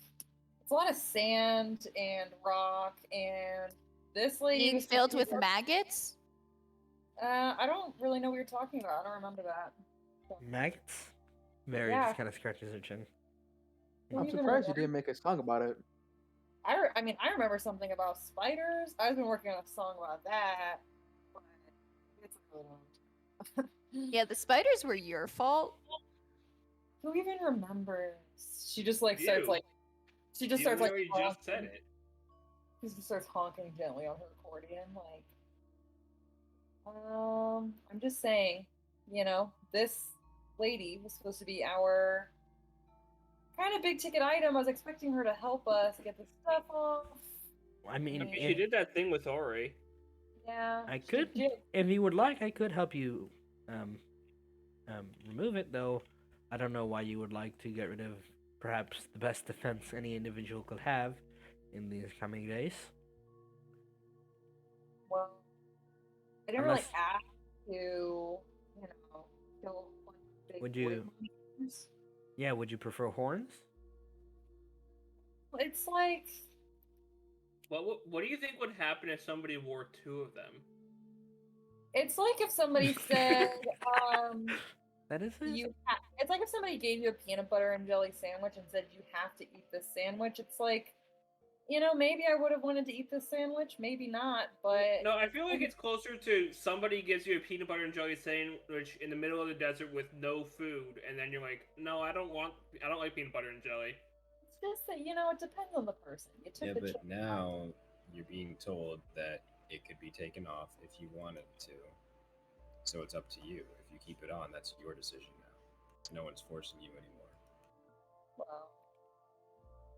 it's a lot of sand and rock, and this lady Being was filled with maggots? I don't really know what you're talking about. I don't remember that. So, Maggots? Mary Yeah. just kind of scratches her chin. don't I'm even surprised you remember. didn't make a song about it. I mean, I remember something about spiders. I've been working on a song about that, but it's a really long time. Yeah, the spiders were your fault. Who even remembers? She just like starts You. like she just Even starts like though you just said honking. it. She just starts honking gently on her accordion, like I'm just saying, this lady was supposed to be our kind of big ticket item. I was expecting her to help us get the stuff off. I mean, I mean, she did that thing with Ori. Yeah. I she could, did. if you would like, I could help you remove it, though. I don't know why you would like to get rid of perhaps the best defense any individual could have in these coming days. Well, I didn't Unless- really ask to, kill one big Would void you- monsters. Yeah, would you prefer horns? It's like What do you think would happen if somebody wore 2 of them? it's like if somebody said, That is it. it's like if somebody gave you a peanut butter and jelly sandwich and said you have to eat this sandwich. It's like, maybe I would have wanted to eat this sandwich, maybe not, but No, I feel like it's closer to somebody gives you a peanut butter and jelly sandwich in the middle of the desert with no food, and then you're like, no, I don't like peanut butter and jelly. it's just that it depends on the person. You took Yeah, the but choice. now you're being told that it could be taken off if you wanted to. So it's up to you. If you keep it on, that's your decision now. No one's forcing you anymore. Well,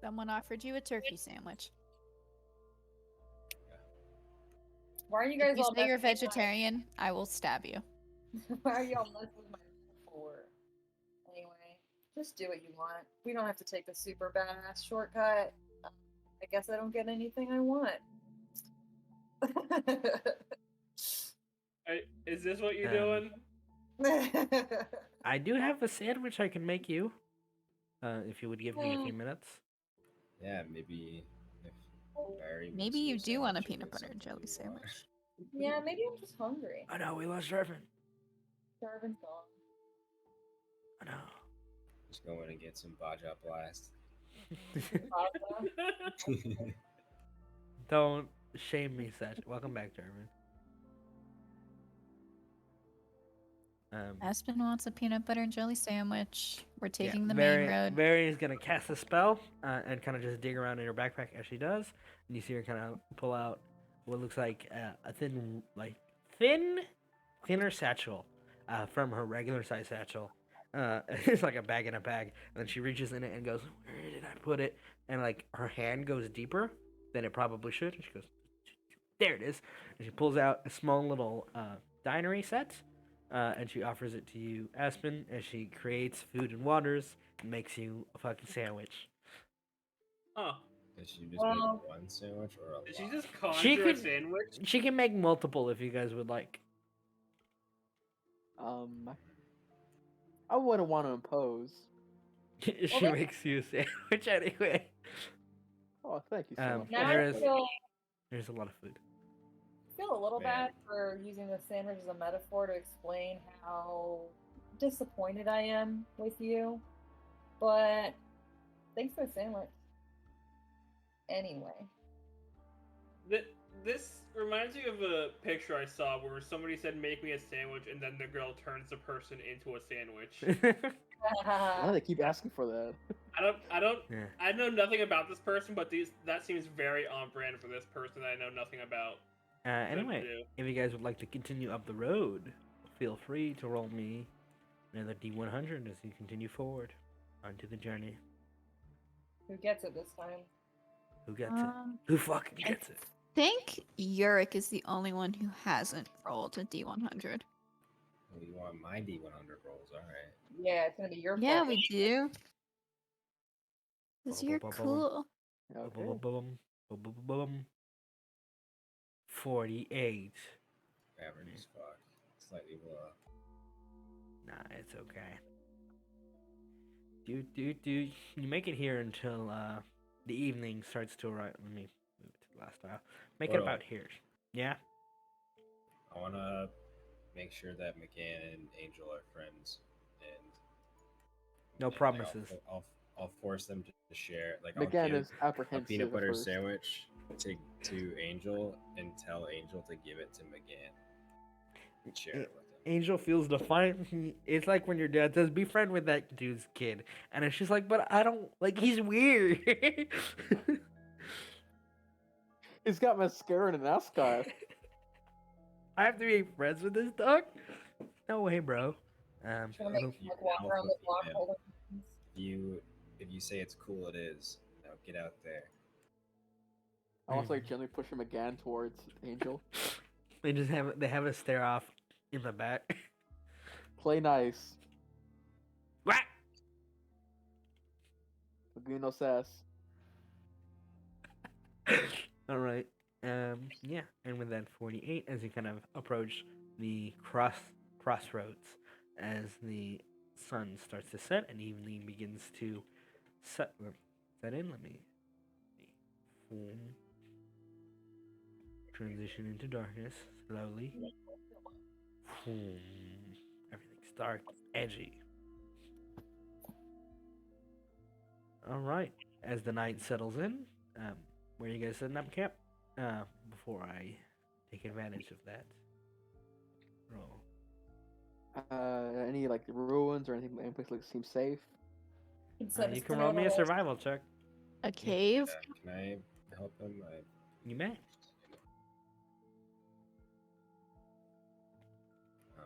Someone offered you a turkey sandwich. why are you If guys you all say you're messing with my- vegetarian, I will stab you. Why are y'all messing with my for? Anyway, just do what you want. We don't have to take the super badass shortcut. I guess I don't get anything I want. Is this what you're Um, doing? I do have a sandwich I can make you. If you would give me a few minutes. Yeah, maybe if Barry makes Maybe you a do want a sandwich, peanut you'll butter and get jelly something you want. sandwich. Yeah, maybe I'm just hungry. Oh no, we lost Jarvin. Jarvin's gone. Oh no. Just go in and get some Baja Blast. Pasta. Don't shame me, Seth. Welcome back, Jarvin. Aspen wants a peanut butter and jelly sandwich. We're Yeah, taking the main road. Mary is gonna cast a spell and kind of just dig around in her backpack as she does, and you see her kind of pull out what looks like a thinner satchel from her regular size satchel. It's like a bag in a bag, and then she reaches in it and goes, "Where did I put it?" And like her hand goes deeper than it probably should, and she goes, "There it is." And she pulls out a small little dinery set. And she offers it to you, Aspen, as she creates food and waters and makes you a fucking sandwich. Huh. Did she just Well, make one sandwich or a Did she lot? just She conjure a could- sandwich? She can make multiple if you guys would like. I wouldn't want to impose. She then- makes you a sandwich anyway. Oh, thank you so Um, much. now there I is- feel, There's a lot of food. feel a little Man. bad for using the sandwich as a metaphor to explain how disappointed I am with you. But thanks for the sandwich. Anyway. This reminds me of a picture I saw where somebody said, "Make me a sandwich," and then the girl turns the person into a sandwich. Why do they keep asking for that? Yeah. I know nothing about this person, but that seems very on brand for this person that I know nothing about. them to Anyway, do. if you guys would like to continue up the road, feel free to roll me another D100 as you continue forward onto the journey. Who gets it this time? Who gets it? Who fucking I gets it? think Urek is the only one who hasn't rolled a D100. Oh, you want my D100 rolls? All right. Yeah, it's gonna be your Yeah, fault. we do. Because you're Ba-ba-ba-ba-bum. cool. Okay. Bum, bum, bum, bum. 48. Average as fuck. Slightly below. Nah, it's okay. You make it here until the evening starts to arrive. Let me move it to the last tile. Make it Hold on. about here. Yeah? I want to make sure that McCann and Angel are friends, and No and, like, promises. I'll force them to share. Like I'll Again, give is a apprehensive. peanut at butter first. sandwich to Angel and tell Angel to give it to McGann and share it with him. Angel feels defiant. It's like when your dad says, "Be friend with that dude's kid," and it's just like, "But I don't like. He's weird." He's got mascara and an ascot. I have to be friends with this dog? No way, bro. Trying to I make don't- him like walk around the block holding hands. If you say it's cool, it is. Now get out there. I almost like gently push him again towards Angel. they have a stare off in the back. Play nice. Whack! Don't give me no sass. All right. Yeah, and with that 48, as you kind of approach the crossroads, as the sun starts to set and evening begins to set in. Let me boom. Transition into darkness slowly. Boom. Everything's dark, edgy. All right. As the night settles in, where are you guys setting up camp? Before I take advantage of that roll. Any like ruins or anything? Any place that seems safe? You can roll me a survival check. A cave? Can I help him? You may. Um,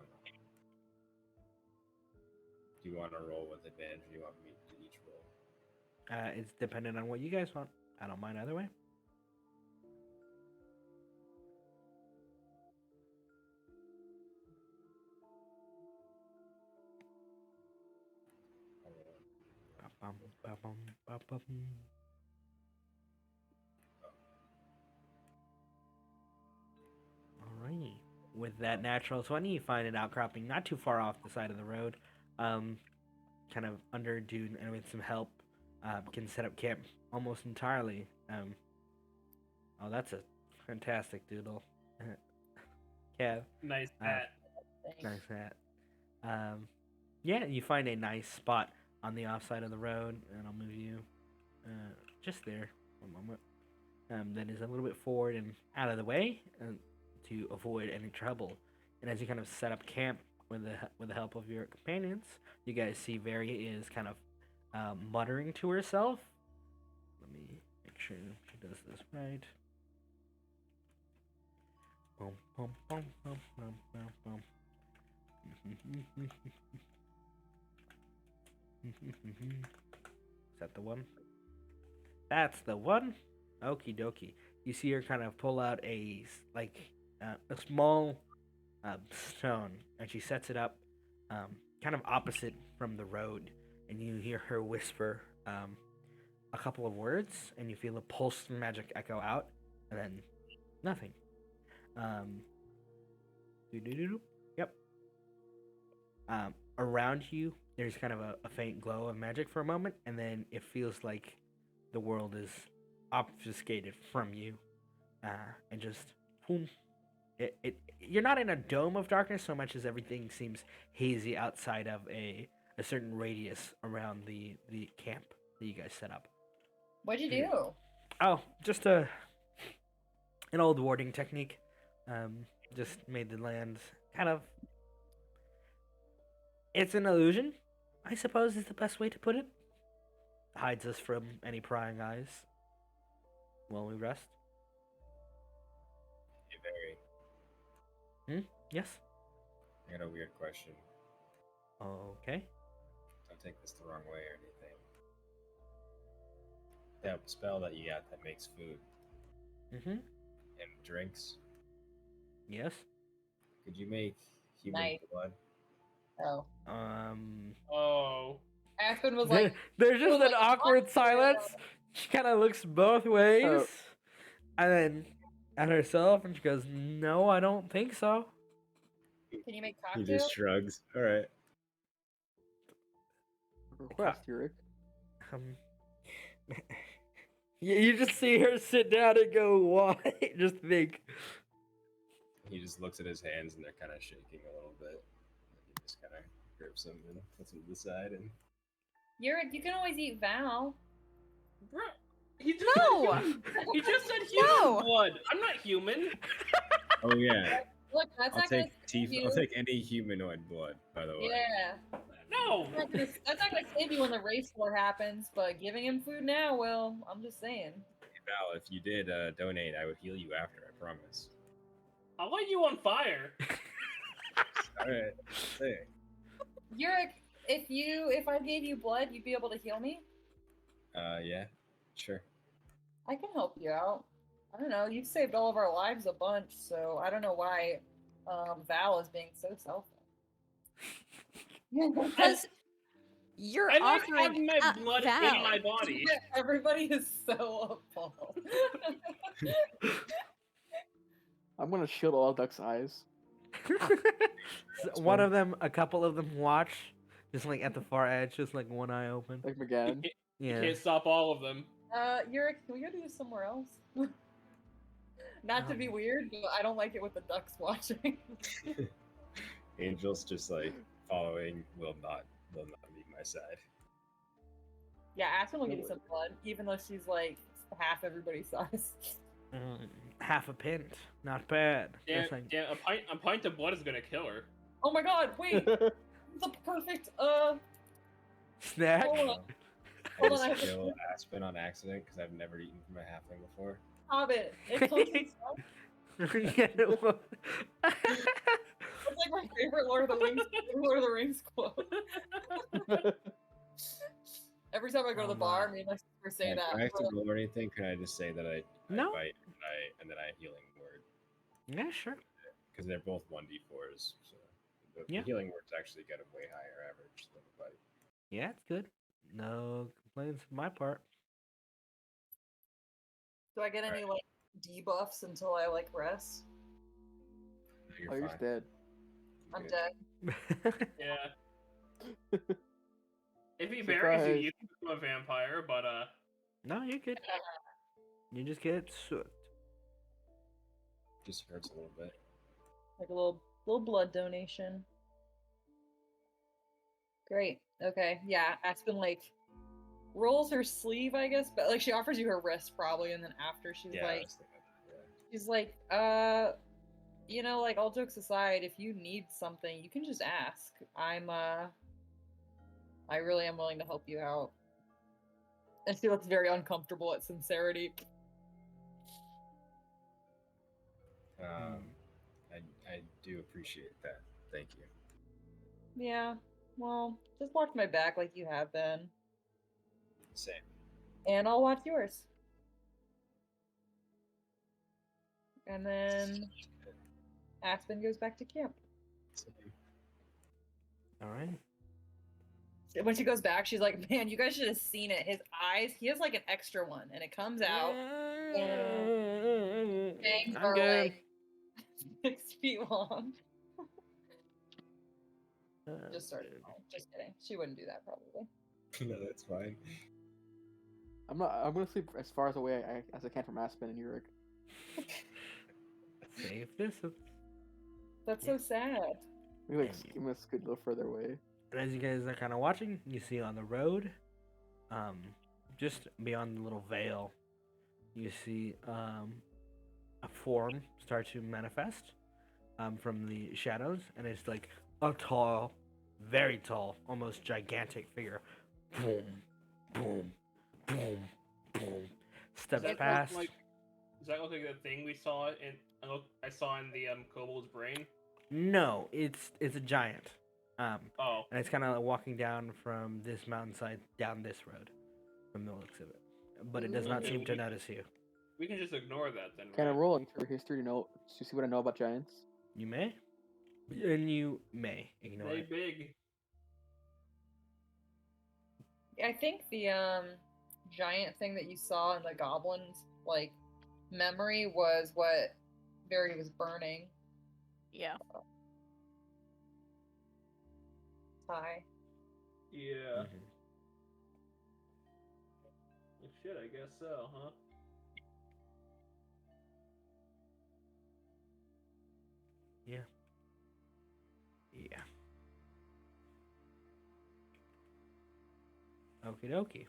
do you want to roll with advantage, or do you want me to each roll? It's dependent on what you guys want. I don't mind either way. I'll roll. Ba-bum, ba-bum, ba-bum. Alrighty. With that natural 20, you find an outcropping not too far off the side of the road. Kind of under dune, and with some help, can set up camp almost entirely. Oh, that's a fantastic doodle. Kev, Nice Uh, hat. nice hat. Yeah, you find a nice spot on the offside of the road, and I'll move you just there. One moment. That is a little bit forward and out of the way to avoid any trouble. And as you kind of set up camp with the help of your companions, you guys see Varia is kind of muttering to herself. Let me make sure she does this right. Bum, bum, bum, bum, bum, bum, bum. Is that the one? That's the one. Okie dokie. You see her kind of pull out a small stone, and she sets it up kind of opposite from the road, and you hear her whisper, a couple of words, and you feel a pulse magic echo out, and then nothing. Doo-doo-doo-doo. Yep. Around you, there's kind of a faint glow of magic for a moment, and then it feels like the world is obfuscated from you, and just boom. You're not in a dome of darkness so much as everything seems hazy outside of a certain radius around the camp that you guys set up. What'd you do? Oh, just an old warding technique. Just made the land kind of. It's an illusion, I suppose is the best way to put it. Hides us from any prying eyes while we rest. Hey, Barry, Yes? I got a weird question. Okay. Don't take this the wrong way or anything. That spell that you got that makes food Mm-hmm. and drinks, Yes? could you make human Nice. blood? Oh. Oh. Aspen was like, There's just was an like, awkward awkward. silence. She kind of looks both ways. Oh. And then at herself, and she goes, "No, I don't think so." can you make He cocktails? just shrugs. All right. Request, Urek. Um, you just see her sit down and go, "What?" Just think. He just looks at his hands and they're kind of shaking a little bit. He just kind of grips them and puts them to the side. And Urek, you can always eat Val. Bro, he just No! said human, he just said human No! blood. I'm not human. oh yeah, Look, that's I'll not gonna take save you. I'll take any humanoid blood. By the way. Yeah. No. That's not gonna save you when the race war happens, but giving him food now will. I'm just saying. Hey, Val, if you did donate, I would heal you after. I promise. I'll light you on fire. All right. Say. Urek, if I gave you blood, you'd be able to heal me? Yeah. Sure. I can help you out. I don't know, you've saved all of our lives a bunch, so I don't know why Val is being so selfish. Because you're I like offering having my blood in Val. my body. Everybody is so appalled. I'm gonna shield all Duck's eyes. One of them, a couple of them watch, just like at the far edge, just like one eye open. Like McGann. You Yeah. can't stop all of them. Urek, can we go do this somewhere else? Not to be weird, but I don't like it with the ducks watching. Angel's just like following. Will not leave my side. Yeah, Aspen will give you some blood, even though she's like half everybody's size. Half a pint, not bad. Damn, Just like- damn, a pint of blood is gonna kill her. Oh my god, wait! The perfect, Snack. hold on. I Hold on, just I have to kill Aspen on accident because I've never eaten from a halfling before. Hobbit. It comes in stuff. It's like my favorite Lord of the Rings quote. Every time I go to the bar, me and my sister say Like, that. do I have to We're like, roll or anything? Can I just say that I No. bite and then I healing word? Yeah, sure. Because they're both 1d4s. So the Yeah. healing words actually get a way higher average than the bite. Yeah, it's good. No complaints on my part. Do I get any like debuffs until I like rest? No, you're Oh, you're fine. dead. I'm Good. dead. Yeah. If he buries you, Surprise. you can become a vampire, but No, you're good. You just get soot. Just hurts a little bit. Like a little blood donation. Great. Okay. Yeah. Aspen like rolls her sleeve, I guess, but like she offers you her wrist probably, and then after she's Yeah, I like, was thinking that, you know, like all jokes aside, if you need something, you can just ask. I really am willing to help you out. And she looks very uncomfortable at sincerity. yeah. I do appreciate that. Thank you. Yeah. Well, just watch my back like you have been, Same. and I'll watch yours. And then Aspen goes back to camp. Same. All right. when she goes back, she's like, "Man, you guys should have seen it. His eyes. He has like an extra one, and it comes out. Fangs I'm are good. like 6 feet long." Just started. Just kidding. She wouldn't do that probably. No, that's fine. I'm gonna sleep as far away as I can from Aspen and Urek. Safe distance. That's so sad. We like I'm gonna scoot a little further away. And as you guys are kind of watching, you see on the road, just beyond the little veil, you see a form start to manifest from the shadows, and it's like a tall, very tall, almost gigantic figure. Boom, boom, boom, boom. Steps Does that past. does that look like the thing we saw I saw in the kobold's brain? No, it's a giant. Oh, And it's kind of walking down from this mountainside down this road, from the looks of it. But it does not Okay, seem to we- notice you. we can just ignore that then. Can I right? roll into history to see what I know about giants? You may, and you may ignore They it. big. I think the giant thing that you saw in the goblins like memory was what Barry was burning. Yeah. Hi. Yeah. Mhm. Well, shit, I guess so, huh? Yeah. Yeah. Okie dokie.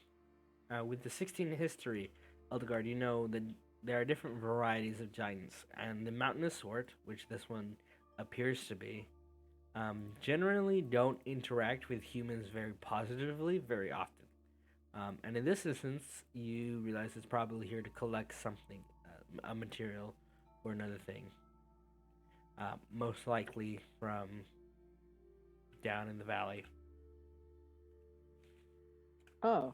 With the 16 history, Eldegard, you know that there are different varieties of giants, and the mountainous sort, which this one appears to be, generally don't interact with humans very positively very often. And in this instance, you realize it's probably here to collect something, a material or another thing. Most likely from down in the valley. Oh,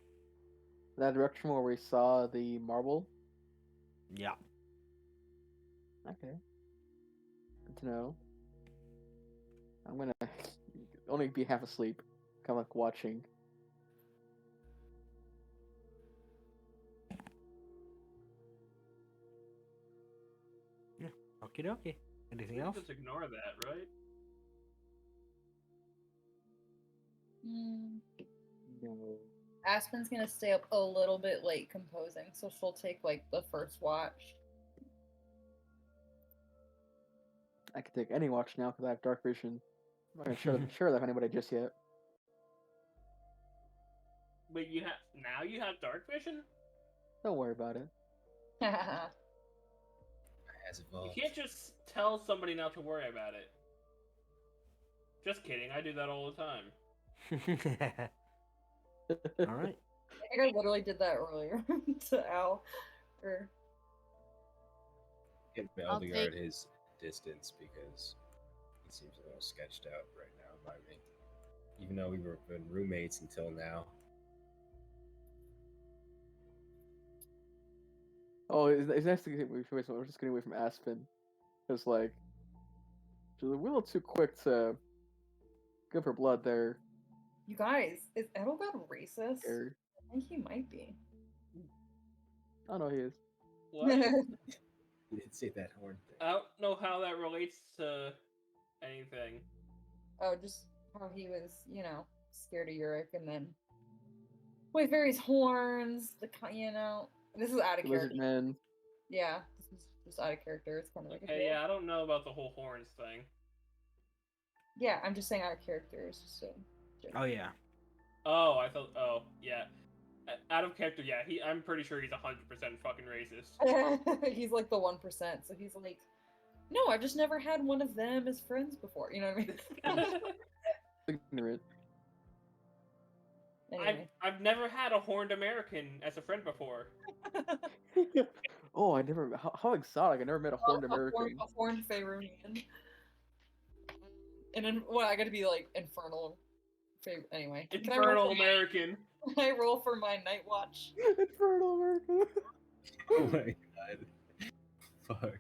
that direction where we saw the marble. Yeah. Okay, good to know. I'm gonna only be half asleep, kind of like watching. Okie dokie. Anything We can else? just ignore that, right? No. Aspen's gonna stay up a little bit late composing, so she'll take like the first watch. I can take any watch now because I have dark vision. I'm not gonna share that with anybody just yet. But you have dark vision? Don't worry about it. Has You evolved. can't just tell somebody not to worry about it. Just kidding, I do that all the time. All right. I think I literally did that earlier to Al. Or Give I'll Eldegard take- his distance because he seems a little sketched out right now by me. Even though we were been roommates until now. Oh, it's nice to get away from. We're just getting away from Aspen. It's like she's a little too quick to give her blood there. you guys, is Edelgard racist? Gary. I think he might be. I know he is. What? He didn't say that horn thing. I don't know how that relates to anything. Oh, just how he was, scared of Urek, and then with various horns, this is out of Lizard character. men. Yeah, this is just out of character. It's kind of like a Okay, joke. yeah, I don't know about the whole horns thing. Yeah, I'm just saying out of character. It's just a joke. Oh yeah. Oh, yeah. Out of character, yeah. I'm pretty sure he's 100% fucking racist. He's like the 1%, so he's like, no, I've just never had one of them as friends before. You know what I mean? Ignorant. Anyway. I've never had a horned American as a friend before. Oh, I never. How exotic! I never met a horned American. A horned Faerunian. And then, I gotta be like infernal. Anyway, can I roll Infernal for American. Can I roll for my night watch? Infernal American. Oh my god. Fuck.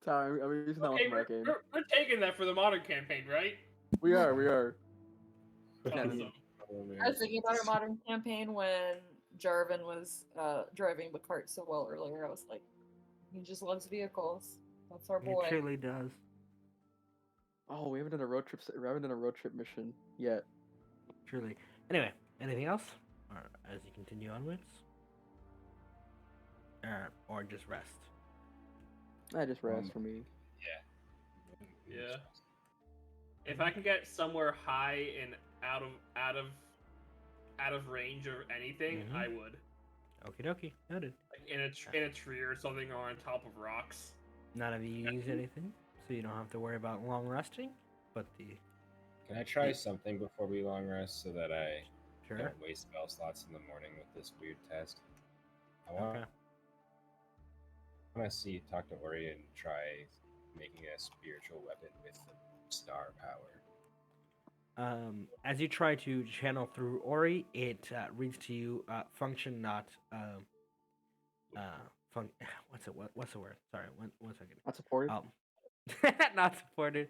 Sorry, I'm using that one Okay, for my game. we're taking that for the modern campaign, right? We are. That's Yeah, awesome. I was thinking about our modern campaign when Jarvan was driving the cart so well earlier. I was like, he just loves vehicles. That's our It boy. truly does. Oh, we haven't done a road trip. We haven't done a road trip mission yet. Truly. Anyway, anything else? Or as you continue onwards? Or just rest? I just rest for me. Yeah. If I can get somewhere high and out of range of anything, Mhm. I would. Okie dokie. Noted. Like in a tree or something, or on top of rocks. None of you use anything, so you don't have to worry about long resting. But Can I try something before we long rest so that I sure. don't waste spell slots in the morning with this weird test? I want Okay. to talk to Ori and try making a spiritual weapon with star power. As you try to channel through Ori, it reads to you function not what's the word? Sorry, one second. Not supported. Not supported.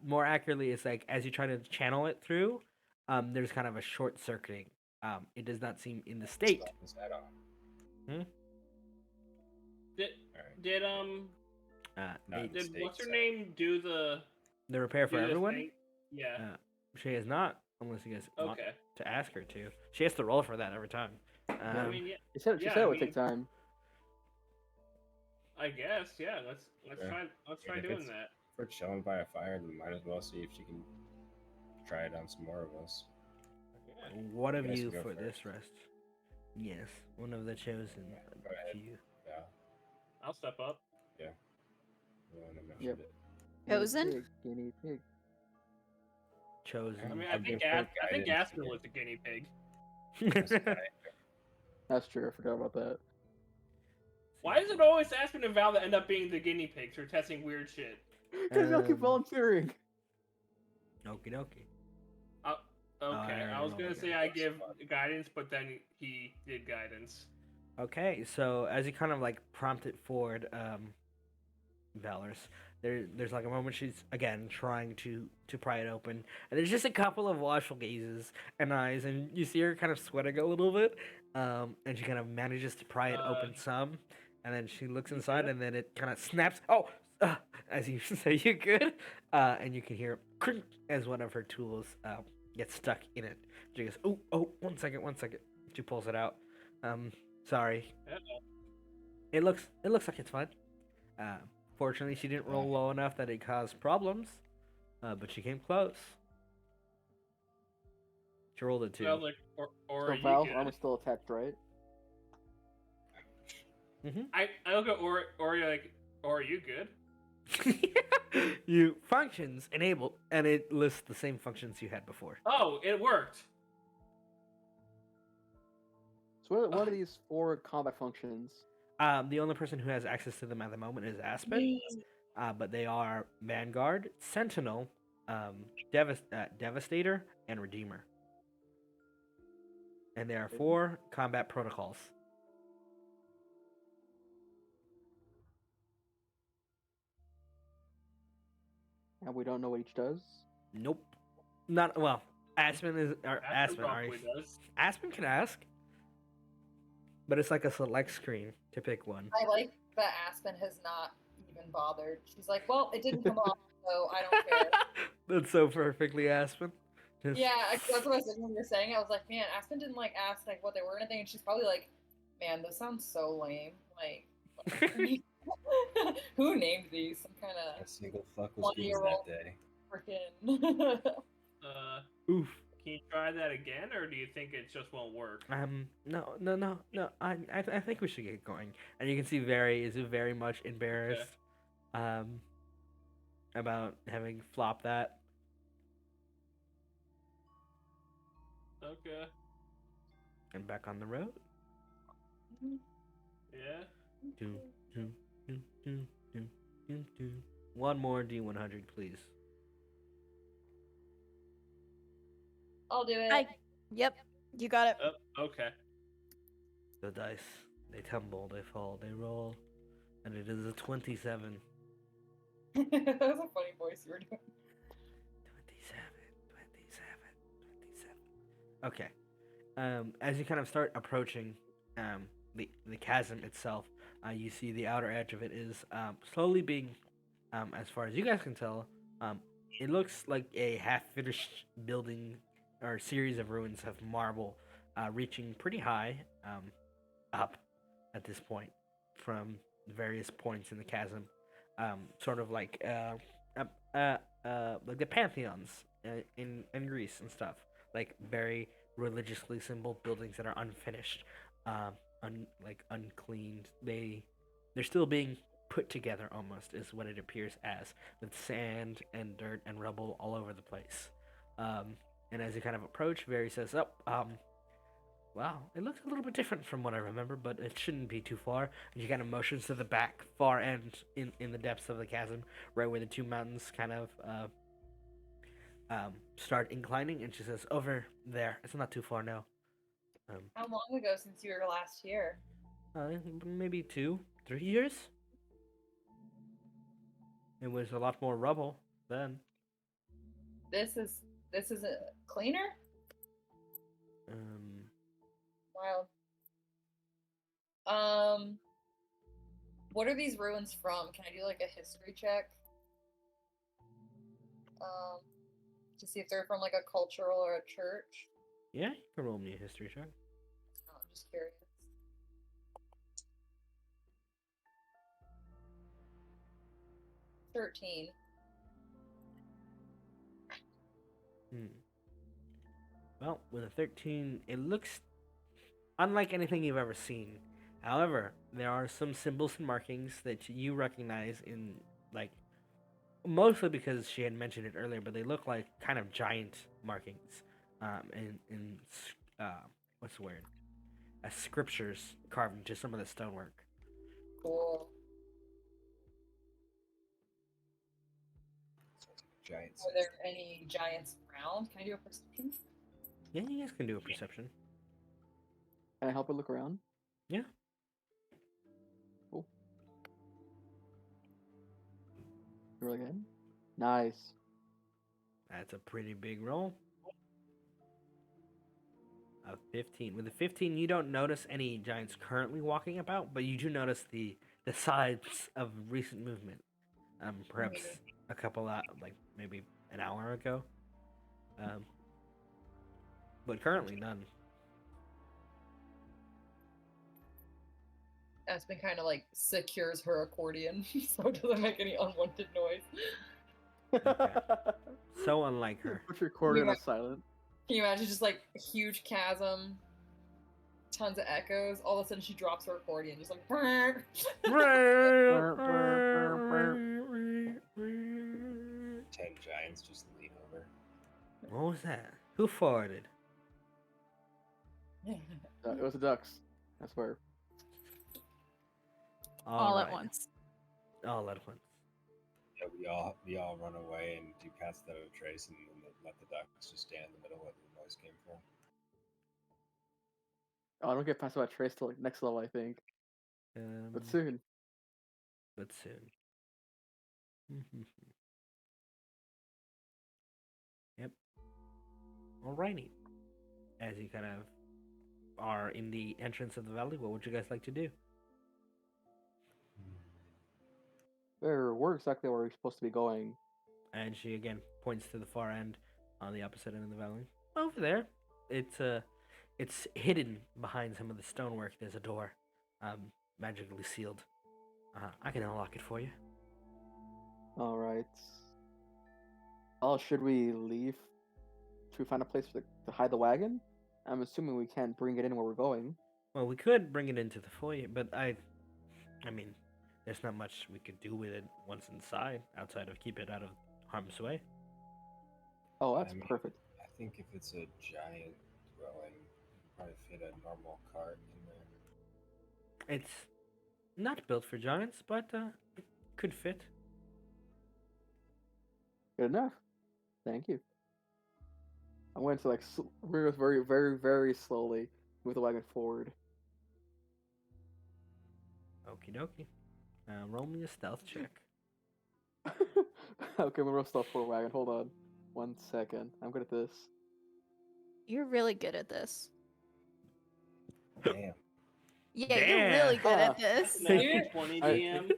More accurately, it's like as you try to channel it through, there's kind of a short circuiting. It does not seem in the state. Is that on? Did Alright. did Not in the did state, what's her so- name do the The repair for do the everyone. thing? Yeah. She is not, unless you guys want Okay. to ask her to. She has to roll for that every time. I mean, yeah. She said yeah, it I would take mean- time. I guess. Yeah. Let's Yeah. try if doing it's- that. If we're chilling by a fire, then might as well see if she can try it on some more of us. One of You guys you can go for this first. rest. Yes, one of the chosen Go ahead. few. Yeah. I'll step up. The one that mentioned Yep. it. Chosen? Guinea pig. Chosen. I mean, I'll give her I think guidance Aspen again. was the guinea pig. That's fine. That's true. I forgot about that. Why is it always Aspen and Val that end up being the guinea pigs for testing weird shit? Because y'all keep Um, volunteering. Okie dokie. Okay, I I was rolled gonna again. say I give guidance, but then he did guidance. Okay, so as you kind of like prompt it forward, Valrius, there's like a moment she's again trying to pry it open, and there's just a couple of watchful gazes and eyes, and you see her kind of sweating a little bit, and she kind of manages to pry it open some, and then she looks inside, good? and then it kind of snaps. Oh, as you say, you good, and you can hear crink as one of her tools gets stuck in it. She goes, oh, 1 second. She pulls it out. Sorry. Uh-oh. It looks like it's fine. Fortunately, she didn't roll low enough that it caused problems, but she came close. She rolled a 2. Well, like, or So are you Val's good? arm is still attached, right? I look at Ori like, or are you good? You functions enabled, and it lists the same functions you had before. Oh, it worked. So what are these 4 combat functions? The only person who has access to them at the moment is Aspen, but they are Vanguard, Sentinel, Devastator, and Redeemer. And there are 4 combat protocols. And we don't know what each does. Nope. Not well. Aspen is or Aspen. probably does. Aspen can ask, but it's like a select screen to pick one. I like that Aspen has not even bothered. She's like, well, it didn't come off, so I don't care. That's so perfectly Aspen. Just- Yeah, that's what I was thinking when you were saying. I was like, man, Aspen didn't like ask like what they were or anything, and she's probably like, man, those sound so lame. Like, who named these? Some kind A of single fuck was beans 1-year-old. that day. freaking. Oof. Can you try that again, or do you think it just won't work? No. I think we should get going. And you can see Very is very much embarrassed, about having flopped that. Okay. And back on the road. Yeah. Do, do, do, do, do, do, do. One more D100, please. I'll do it. Yep, you got it. Oh, okay. The dice. They tumble, they fall, they roll. And it is a 27. That was a funny voice you were doing. 27, 27, Okay. As you kind of start approaching the chasm itself, you see the outer edge of it is slowly being, as far as you guys can tell, it looks like a half-finished building or series of ruins of marble, reaching pretty high up at this point from various points in the chasm, sort of like the pantheons in Greece and stuff, like very religiously symboled buildings that are unfinished, uncleaned. They're still being put together almost is what it appears as, with sand and dirt and rubble all over the place. And as you kind of approach, Very says, "Oh, wow, it looks a little bit different from what I remember, but it shouldn't be too far." And she kind of motions to the back far end in the depths of the chasm, right where the two mountains kind of start inclining, and she says, "Over there. It's not too far now." How long ago since you were last here? Maybe 2, 3 years. It was a lot more rubble then. This is a cleaner? Wild. What are these ruins from? Can I do like a history check? To see if they're from like a cultural or a church. Yeah, you can roll me a history check. Oh, I'm just curious. 13. Well, with a 13, it looks unlike anything you've ever seen. However, there are some symbols and markings that you recognize in, like, mostly because she had mentioned it earlier, but they look like kind of giant markings, what's the word? As scriptures carved into some of the stonework. Cool. Giants. Are there any giants around? Can I do a perception? Yeah, you guys can do a perception. Can I help her look around? Yeah. Cool. Roll again. Nice. That's a pretty big roll. A 15. With a 15, you don't notice any giants currently walking about, but you do notice the signs of recent movement. Perhaps a couple like maybe an hour ago. But currently none. Aspen kind of like secures her accordion so it doesn't make any unwanted noise. So unlike her. Put your accordion on silent. Can you imagine just like a huge chasm, tons of echoes? All of a sudden she drops her accordion, just like. 10 giants just lean over. What was that? Who farted? It was the ducks. I swear. All at once. All at once. Yeah, we all run away and do pass that of trace, and then let the ducks just stand in the middle where the noise came from. Oh, I don't get past that trace till like next level, I think. But soon. But soon. Yep. Alrighty. As you kind of are in the entrance of the valley, what would you guys like to do? Where exactly were we supposed to be going? And she again points to the far end, on the opposite end of the valley. Over there. It's hidden behind some of the stonework. There's a door, magically sealed. I can unlock it for you. All right. Oh, should we leave? Should we find a place to hide the wagon? I'm assuming we can't bring it in where we're going. Well, we could bring it into the foyer, but I mean, there's not much we could do with it once inside, outside of keep it out of harm's way. Oh, that's perfect. I think if it's a giant dwelling, you can probably fit a normal cart in there. It's not built for giants, but it could fit. Good enough. Thank you. I'm going to like very, very, very, very slowly move the wagon forward. Okie dokie. Roll me a stealth check. Okay, we'll roll stealth for a wagon. Hold on. 1 second. I'm good at this. You're really good at this. Damn. Yeah, you're really good Damn. at this. Natural 20 DM.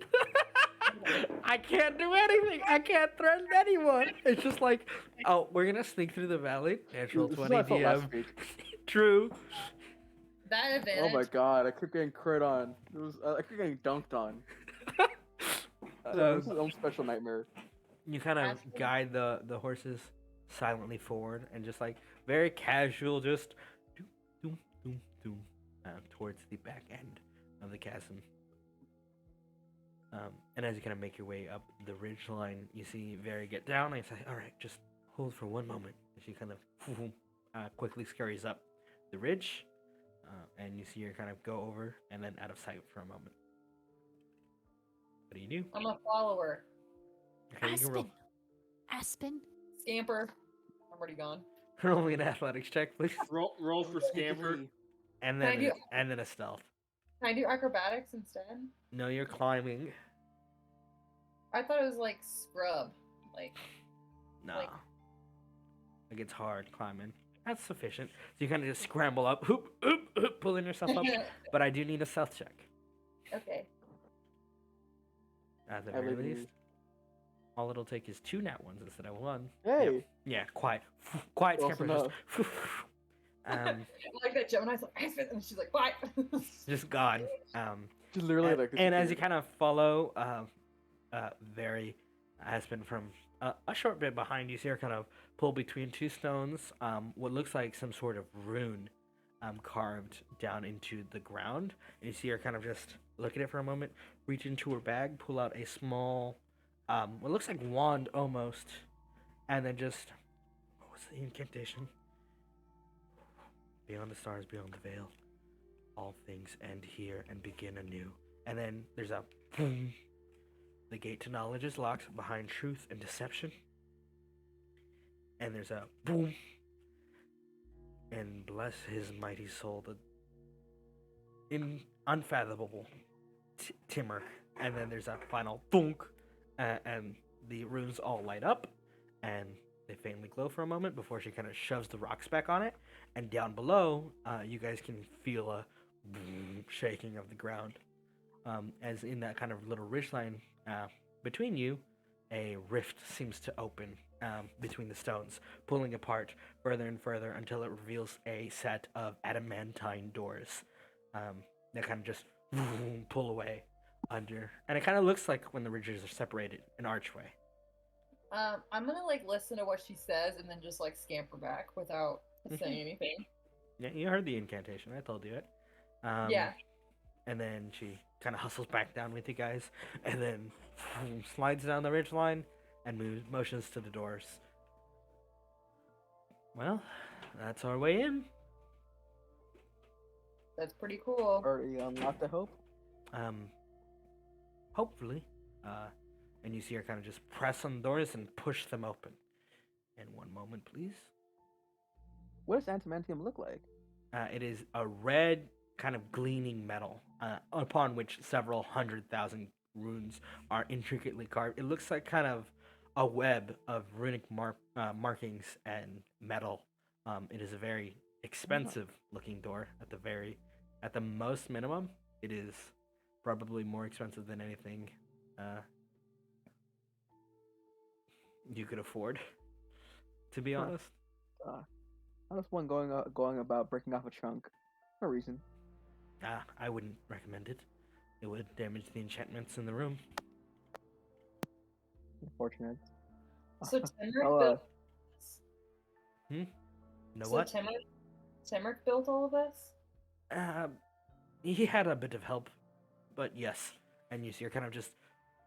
I can't do anything. I can't threaten anyone. It's just like, oh, we're gonna sneak through the valley. Natural This is 20 what I felt last DM. week. True. That advantage. Oh my god, I kept getting crit on. I kept getting dunked on. This is his own special nightmare. You kind of Aspen. guide the horses silently forward and just like very casual, just doom, doom, doom, doom, towards the back end of the chasm. And as you kind of make your way up the ridge line, you see Very get down and say, all right, just hold for one moment. And she kind of quickly scurries up the ridge, and you see her kind of go over and then out of sight for a moment. What do you do? I'm a follower. Okay, you can roll. Aspen. Scamper. I'm already gone. Roll me an athletics check, please. Roll for scamper. And Can I then do- and then a stealth. Can I do acrobatics instead? No, you're climbing. I thought it was like scrub. Like, No. Like- Like it's hard climbing. That's sufficient. So you kind of just scramble up, hoop, hoop, hoop, pulling yourself up. But I do need a stealth check. okay. At the I very believe you. least. All it'll take is 2 nat ones instead of 1. Hey! Yeah, quiet. Quiet Close scamper. Just, I like that Gemini's like, Aspen, and she's like, bye. just gone. Just literally And, like. and as you disappeared. kind of follow, Very Aspen from a short bit behind, you see her kind of pull between 2 stones, what looks like some sort of rune carved down into the ground. And you see her kind of just look at it for a moment, reach into her bag, pull out a small, what looks like wand almost, and then just, what was the incantation? Beyond the stars, beyond the veil, all things end here and begin anew. And then there's a boom. The gate to knowledge is locked behind truth and deception. And there's a boom. And bless his mighty soul, the unfathomable Timmer. And then there's a final thunk. And the runes all light up. And they faintly glow for a moment before she kind of shoves the rocks back on it. And down below, you guys can feel a boom shaking of the ground. As in that kind of little ridgeline between you, a rift seems to open between the stones, pulling apart further and further until it reveals a set of adamantine doors that kind of just pull away under. And it kind of looks like when the ridges are separated, an archway. I'm gonna like listen to what she says and then just like scamper back without saying anything. Yeah, you heard the incantation. I told you it. Yeah. And then she kind of hustles back down with you guys, and then slides down the ridgeline and motions to the doors. Well, that's our way in. That's pretty cool. Already unlocked, I hope. Hopefully. And you see her kind of just press on the doors and push them open. In one moment, please. What does antimantium look like? It is a red, kind of gleaming metal, upon which several 100,000 runes are intricately carved. It looks like kind of a web of runic markings and metal. It is a very expensive looking door at the most minimum. It is probably more expensive than anything you could afford, to be honest. How does one going about breaking off a chunk? No reason. I wouldn't recommend it. It would damage the enchantments in the room. Unfortunate. So Timric I'll, built. Know so what? Timric built all of this. He had a bit of help, but yes. And you see her kind of just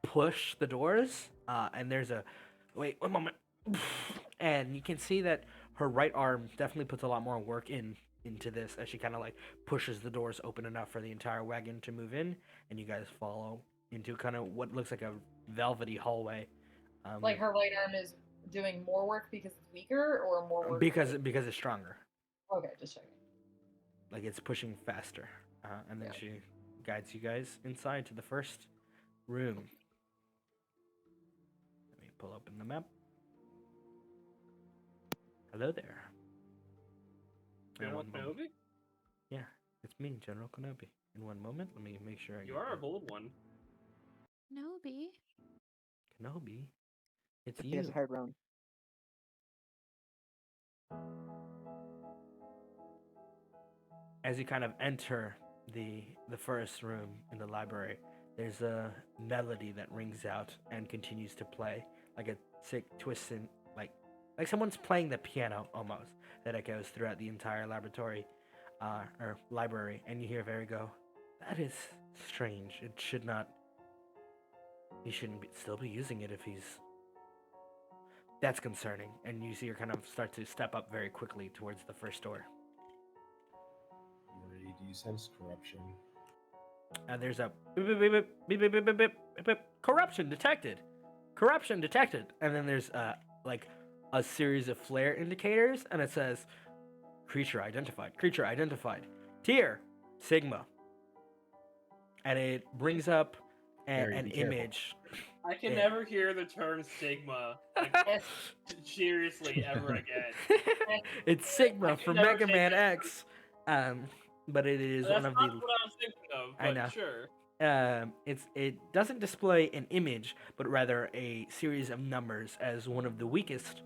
push the doors, and there's a wait one moment, and you can see that her right arm definitely puts a lot more work into this as she kind of like pushes the doors open enough for the entire wagon to move in, and you guys follow into kind of what looks like a velvety hallway. Like her right arm is doing more work because it's weaker, or more work because it's stronger. Okay, just checking. Like it's pushing faster, and then Yeah. she guides you guys inside to the first room. Let me pull open the map. Hello there. In General one moment. Kenobi? Yeah, it's me, General Kenobi. In one moment, let me make sure I You get are a that. bold one. Nobi. Kenobi. It's He has you. a hair brown. As you kind of enter the first room in the library, there's a melody that rings out and continues to play, like a sick twisting, like someone's playing the piano almost, that echoes throughout the entire laboratory, or library, and you hear Very go, "That is strange. It should not. He shouldn't still be using it if he's." That's concerning, and you see her kind of start to step up very quickly towards the first door. Marie, do you sense corruption? There's a beep, beep, beep, beep, beep, beep, beep, beep, beep, beep. Corruption detected. Corruption detected. And then there's like a series of flare indicators, and it says creature identified. Creature identified. Tier Sigma. And it brings up Harry, an be careful. image. I can Yeah. never hear the term Sigma like, seriously ever again. It's Sigma I can from never Mega take Man that X. But it is That's one of not the. what I was thinking of, I but know. sure. It doesn't display an image, but rather a series of numbers as one of the weakest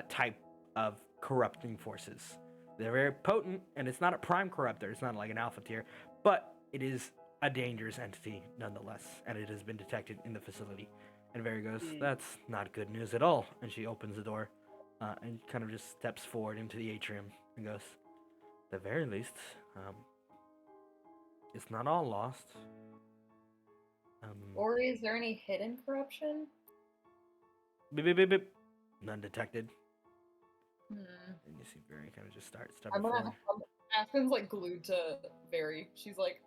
type of corrupting forces. They're very potent, and it's not a prime corruptor. It's not like an alpha tier, but it is a dangerous entity nonetheless, and it has been detected in the facility. And Very goes, "That's not good news at all." And she opens the door and kind of just steps forward into the atrium and goes, "At the very least, it's not all lost." Or is there any hidden corruption? Beep, beep, beep, beep. None detected. Hmm. And you see Very kind of just start I'm stepping gonna. forward. Aspen's like glued to Very. She's like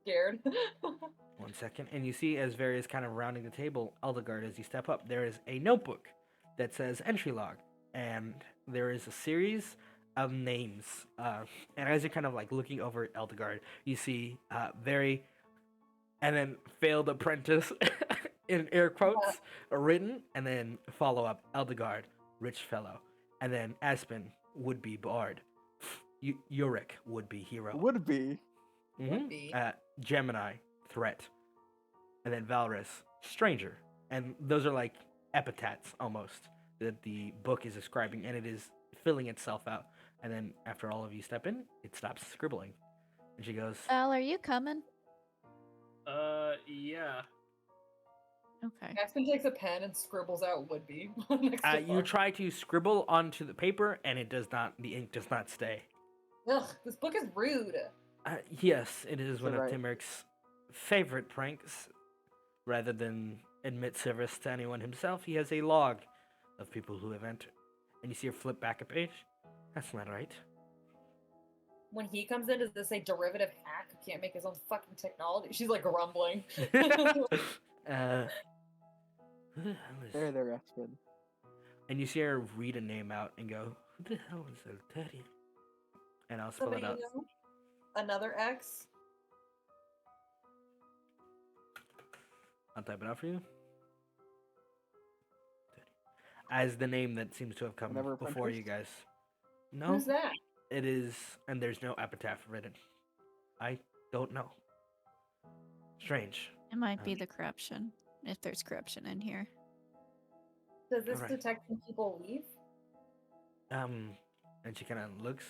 scared. 1 second. And you see as Very is kind of rounding the table, Eldegard, as you step up, there is a notebook that says entry log. And there is a series of names. And as you're kind of like looking over at Eldegard, you see Very and then failed apprentice in air quotes written, and then follow up Eldegard, rich fellow, and then Aspen, would be bard, Urek, would be hero, Would be. Would be. Gemini, threat, and then Valrius, stranger, and those are like epithets almost that the book is describing, and it is filling itself out. And then after all of you step in, it stops scribbling, and she goes, Val, are you coming? Yeah. Okay. Aspen takes a pen and scribbles out would be next to you Bart. try to scribble onto the paper, and it does not. The ink does not stay. Ugh, this book is rude. Yes, it is So one of right. Timeric's favorite pranks. Rather than admit service to anyone himself, he has a log of people who have entered. And you see her flip back a page. That's not right. When he comes in, does this say derivative hack who can't make his own fucking technology? She's like grumbling. Who the hell is... There, Aspen. And you see her read a name out and go, "Who the hell is Eltarian?" And I'll spell Somebody it out. you know? Another X? I'll type it out for you. As the name that seems to have come Never before you apprenticed? guys. No, Who's that? it is, and there's no epitaph written. I don't know. Strange. It might be the corruption, if there's corruption in here. Does this Alright. detect when people leave? And she kind of looks.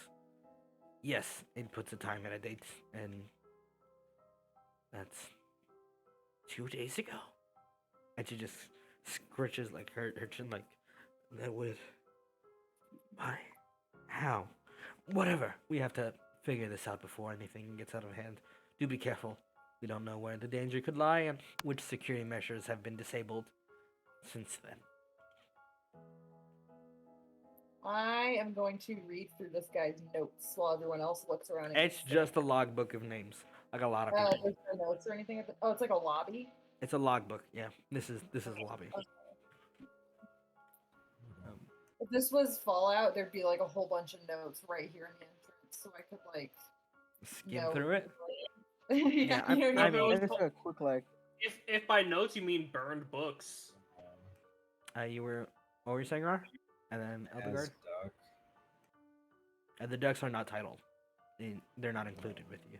Yes, it puts a time and a date, and that's 2 days ago. And she just scritches like her chin, like, that would. Why? How? Whatever. We have to figure this out before anything gets out of hand. Do be careful. We don't know where the danger could lie and which security measures have been disabled since then. I am going to read through this guy's notes while everyone else looks around. And It's just a logbook of names, like a lot of people. There's no notes or anything. Oh, it's like a lobby. It's a logbook. Yeah, this is a lobby. If this was Fallout, there'd be like a whole bunch of notes right here in the entrance, so I could like Skim know through it. yeah, I- you know I what I mean? mean- Just a quick like. If by notes you mean burned books. You were, what were you saying, Rar? And then As Eldegard? Duck, And the ducks are not titled. They're not included with you.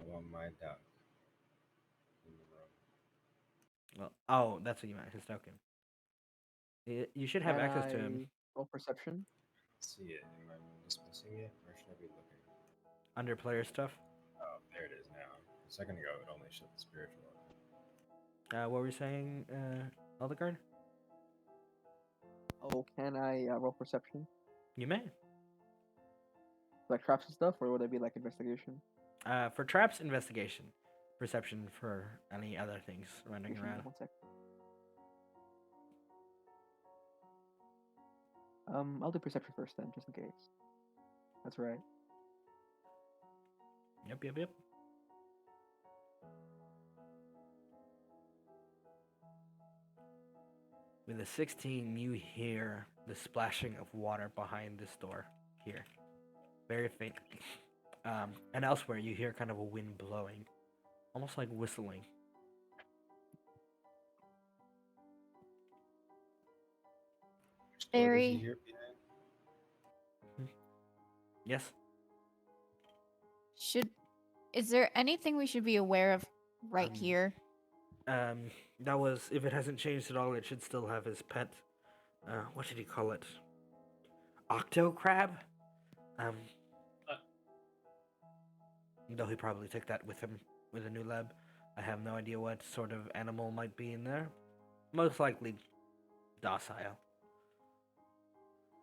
I want my duck in the room. Well, oh, that's what you meant. His token. You should have Can access to him. I roll perception? See it? Am I just missing it, or should I be looking? Under player stuff. Oh, there it is now. A second ago, it only showed the spiritual. What were you saying, Eldegard? Oh, can I roll perception? You may. Like traps and stuff, or would it be like investigation? For traps, investigation. Perception for any other things running Investigation, around. 1 sec. I'll do perception first then, just in case. That's right. Yep. With a 16, you hear the splashing of water behind this door here. Very faint. And elsewhere, you hear kind of a wind blowing. Almost like whistling. Which door does Very- he hear behind? Yes? Is there anything we should be aware of right Um, here? That was, if it hasn't changed at all, it should still have his pet. What did he call it? Octo crab? Though he probably took that with him with a new lab. I have no idea what sort of animal might be in there. Most likely docile.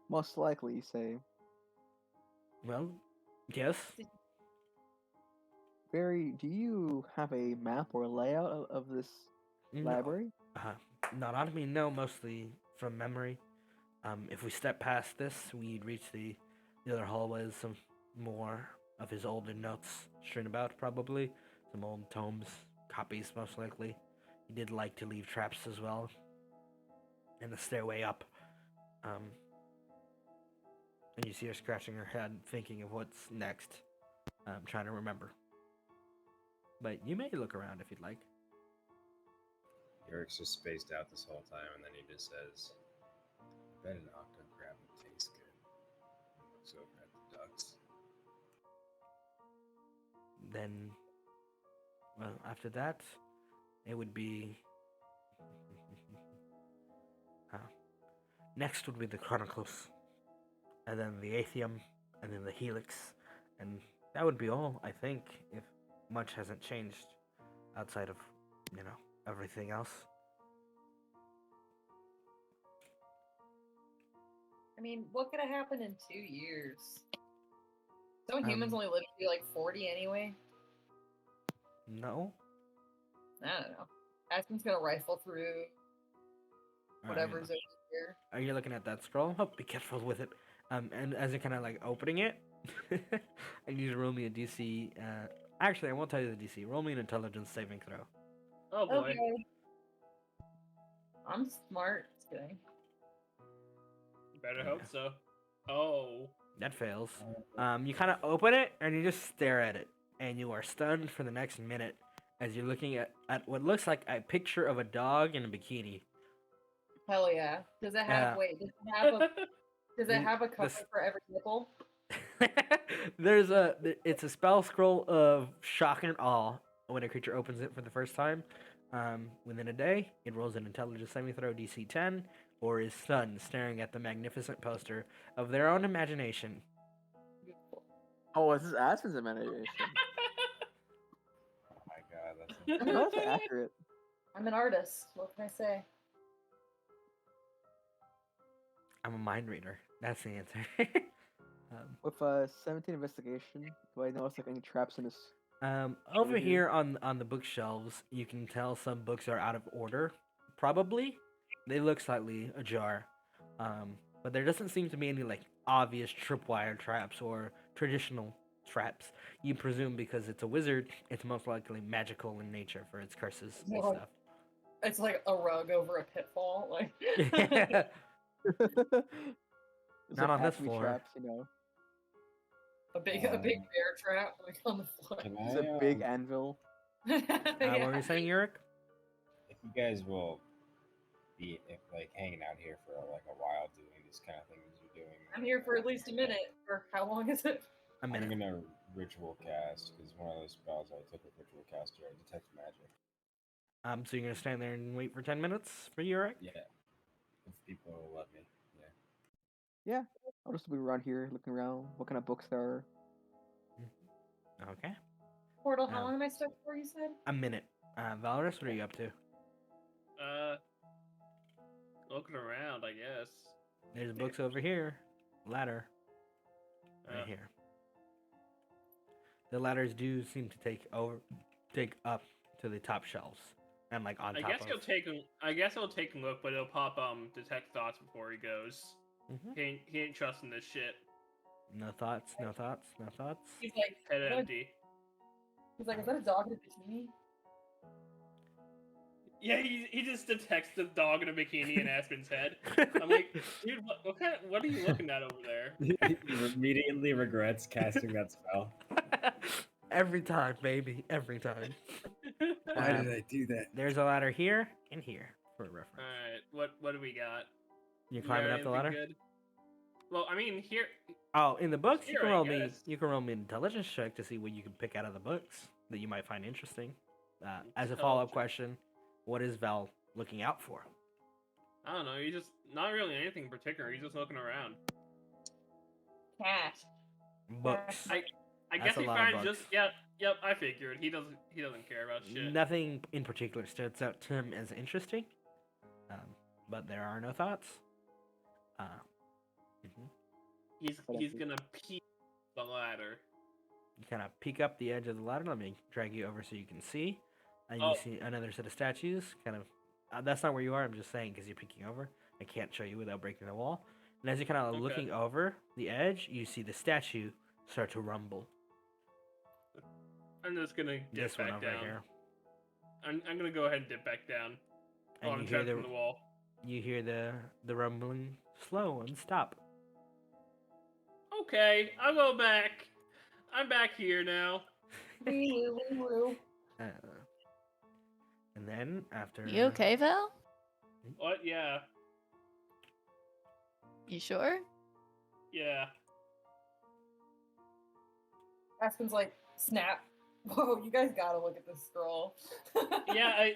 Most likely, you say. Well, yes. Barry, do you have a map or layout of this No. library? Not on me, no, mostly from memory. If we step past this, we'd reach the other hallways, some more of his older notes strewn about, probably. Some old tomes, copies, most likely. He did like to leave traps as well. And the stairway up. And you see her scratching her head, thinking of what's next. Trying to remember. But you may look around if you'd like. Urek's just spaced out this whole time, and then he just says, "Bet an octo crab would taste good." And looks over at the ducks. Then, well, after that, it would be. Next would be the Chronicles, and then the Atheum, and then the Helix, and that would be all, I think, if much hasn't changed outside of, everything else. I mean, what could have happened in 2 years? Don't humans only live to be like 40 anyway? No? I don't know. Aspen's gonna rifle through whatever's over here. Are you looking at that scroll? Oh, be careful with it. And as you're kind of like opening it, I need to roll me a DC. Actually, I won't tell you the DC. Roll me an intelligence saving throw. Oh boy. Okay. I'm smart. Just kidding. Better hope so. Oh. That fails. You kind of open it and you just stare at it, and you are stunned for the next minute as you're looking at what looks like a picture of a dog in a bikini. Hell yeah. Does it have Yeah. wait, does it have a cover This- for every nipple? It's a spell scroll of shock and awe when a creature opens it for the first time. Within a day, it rolls an intelligence saving throw DC 10, or is stunned, staring at the magnificent poster of their own imagination. Oh, this is Aspen's imagination. Oh my god, that's That's accurate. I'm an artist. What can I say? I'm a mind reader. That's the answer. With 17 investigation, do I notice like any traps in this? Over Over here on the bookshelves, you can tell some books are out of order. Probably, they look slightly ajar. But there doesn't seem to be any like obvious tripwire traps or traditional traps. You presume because it's a wizard, it's most likely magical in nature for its curses and Well, stuff. It's like a rug over a pitfall. Like There's, Not on this acme floor. Traps, you know. a big bear trap like on the floor. Can There's a big I, anvil. What were you saying, Urek? if you guys will be like hanging out here for like a while doing these kind of things you're doing, I'm here for at least a minute. Or how long is it? A I'm minute. gonna ritual cast because one of those spells I took with ritual caster, I detect magic. So you're gonna stand there and wait for 10 minutes for Urek? Yeah, if people will let me. Yeah. Yeah, I'll just be around here looking around. What kind of books there are? Okay. Portal, how Um, long am I stuck for, you said? A minute. Valrius, what are you up to? Looking around, I guess. There's books over here. Ladder. Right Uh, here. The ladders do seem to take up to the top shelves. And like on I top guess of. he'll take a look, but he'll pop detect thoughts before he goes. Mhm. He ain't trusting this shit. No thoughts, no thoughts, no thoughts. He's like, Head "Is that a-" empty. he's like, is that a dog in a bikini? Yeah, he just detects the dog in a bikini in Aspen's head. I'm like, dude, what are you looking at over there? He immediately regrets casting that spell. Every time, baby. Every time. Why did I do that? There's a ladder here and here for reference. Alright, what do we got? You You climbing got up the anything ladder? good? Well, I mean, here. Oh, in the books, Here, I guess. you can roll me an intelligence check to see what you can pick out of the books that you might find interesting. As a follow-up Intelligence. question, what is Val looking out for? I don't know. He's just not really anything in particular. He's just looking around. Cash. Books. I That's guess a he lot of finds just bucks. yep. I figured he doesn't care about shit. Nothing in particular stands out to him as interesting, but there are no thoughts. Mhm. He's gonna peek the ladder. You kind of peek up the edge of the ladder. Let me drag you over so you can see. And Oh. you see another set of statues. Kind of. That's not where you are. I'm just saying because you're peeking over. I can't show you without breaking the wall. And as you're kind of Okay. looking over the edge, you see the statue start to rumble. I'm just gonna dip This one back over down. here. I'm gonna go ahead and dip back down. And I'm you hear from the wall. you hear the rumbling slow and stop. Okay, I'll go back. I'm back here now. Wee woo, wee woo. And then after You okay, Val? What? Yeah. You sure? Yeah. Aspen's like, snap. Whoa, you guys gotta look at this scroll. Yeah,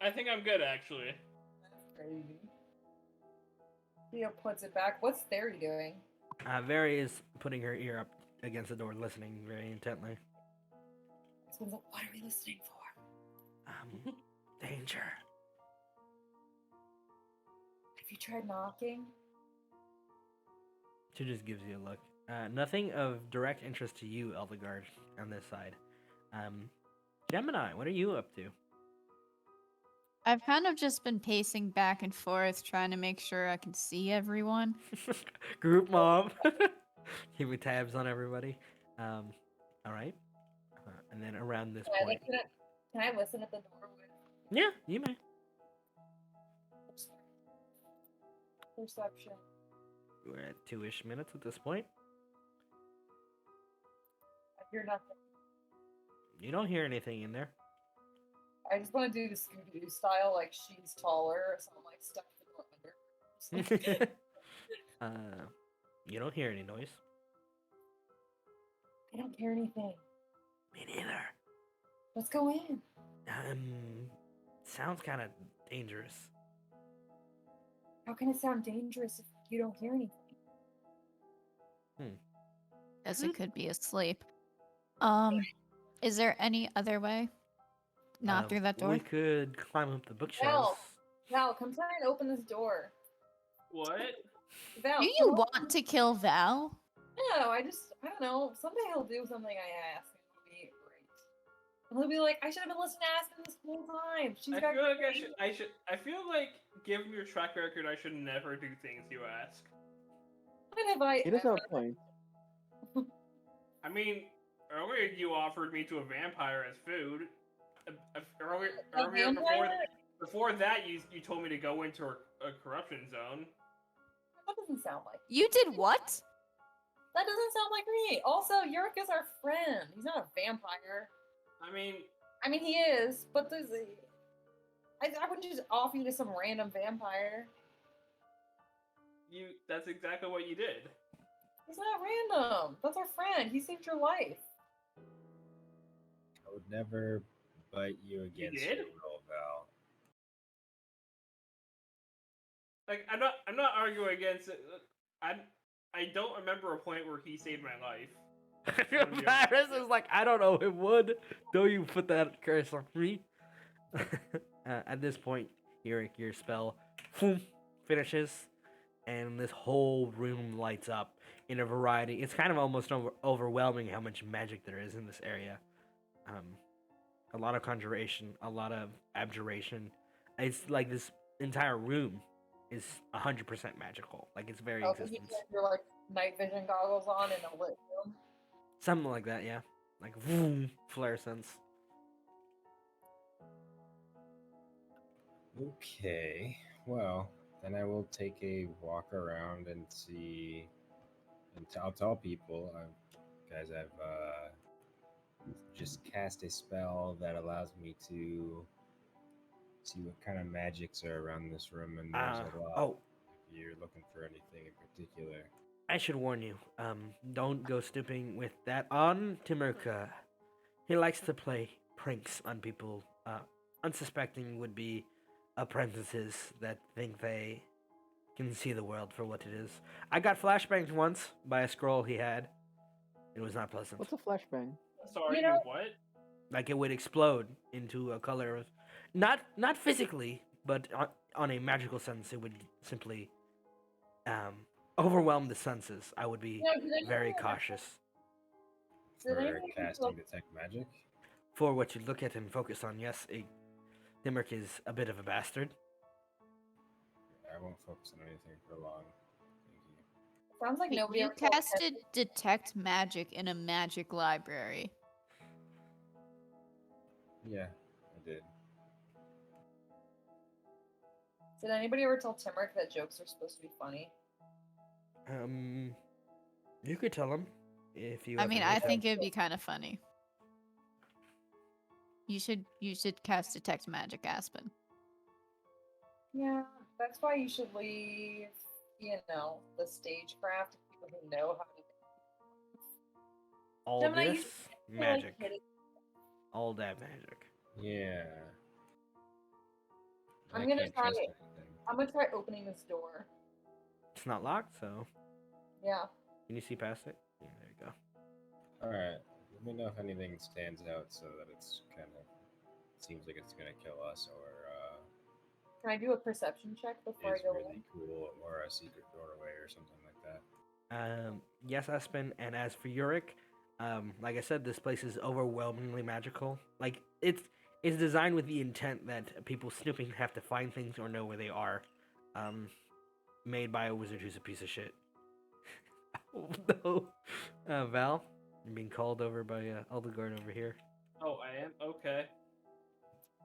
I think I'm good actually. That's crazy. Theo puts it back. What's Theory doing? Very is putting her ear up against the door, listening very intently. Aspen's like, what are we listening for? Danger. Have you tried knocking? She just gives you a look. Nothing of direct interest to you, Eldegard, on this side. Gemini, what are you up to? I've kind of just been pacing back and forth, trying to make sure I can see everyone. Group mom. Keeping tabs on everybody. All right. And then around this point. Can I listen at the door with Yeah, you may. perception? We're at 2-ish minutes at this point. I hear nothing. You don't hear anything in there. I just want to do the Scooby-Doo style, like she's taller, so I'm like stuck the door under. You don't hear any noise. I don't hear anything. Me neither. Let's go in. Sounds kind of dangerous. How can it sound dangerous if you don't hear anything? As it could be asleep. Is there any other way? Not through that door? We could climb up the bookshelves. Val, come try and open this door. What? Val, Do you come on. want to kill Val? No, I don't know. Someday he'll do something I ask, and it'll be great. And he'll be like, I should have been listening to Aspen this whole time. She's I got feel like great- I feel like, given your track record, I should never do things you ask. When have I He does have ever- a point. I mean, earlier you offered me to a vampire as food. Earlier vampire? before that, you told me to go into a corruption zone. That doesn't sound like You did what? That doesn't sound like me. Also, Urek is our friend. He's not a vampire. I mean, He is, but there's I wouldn't just offer you to some random vampire. That's exactly what you did. It's not random. That's our friend. He saved your life. I would never bite you against did? your will, Val. Like I'm not arguing against it. I don't remember a point where he saved my life. Valrius is like, I don't know, it would. Don't you put that curse on me. At this point, Urek, your spell finishes, and this whole room lights up in a variety. It's kind of almost overwhelming how much magic there is in this area. A lot of conjuration, a lot of abjuration. It's like this entire room is 100% magical. Like its very Oh, so you existence. have your like night vision goggles on in a lit room. Something like that, yeah. Like vroom, fluorescence. Okay, well, then I will take a walk around and see, and I'll tell people, guys, I've just cast a spell that allows me to see what kind of magics are around this room, and there's a lot. Oh, If you're looking for anything in particular. I should warn you. Don't go snooping with that on Timurka. He likes to play pranks on people, unsuspecting would-be apprentices that think they can see the world for what it is. I got flashbanged once by a scroll he had. It was not pleasant. What's a flashbang? Sorry, You know- what? Like it would explode into a color of, not physically, but on a magical sense, it would simply overwhelm the senses. I would be very cautious Did For anyone casting detect magic? for what you look at and focus on. Yes, Dimmerk is a bit of a bastard. I won't focus on anything for long. Thank you. Sounds like nobody You ever told casted detect magic in a magic library. Yeah, I did. Did anybody ever tell Timrick that jokes are supposed to be funny? You could tell him if you. I ever mean, need I to. think it'd be kind of funny. You should cast detect magic, Aspen. Yeah, that's why you should leave, the stagecraft to people who know how to. all Gemini, you this feel like magic, hitting- all that magic. Yeah. I'm I gonna can't try trust it. anything. I'm gonna try opening this door. It's not locked, so Yeah. can you see past it? Yeah, there you go. Alright, let me know if anything stands out so that it's kind of seems like it's gonna kill us, or Can I do a perception check before is I go really in? cool, or a secret doorway or something like that. Yes, Aspen. And as for Urek, like I said, this place is overwhelmingly magical. Like it's designed with the intent that people snooping have to find things or know where they are. Made by a wizard who's a piece of shit. Oh, no. Val, you're being called over by Eldegard over here. Oh, I am? Okay.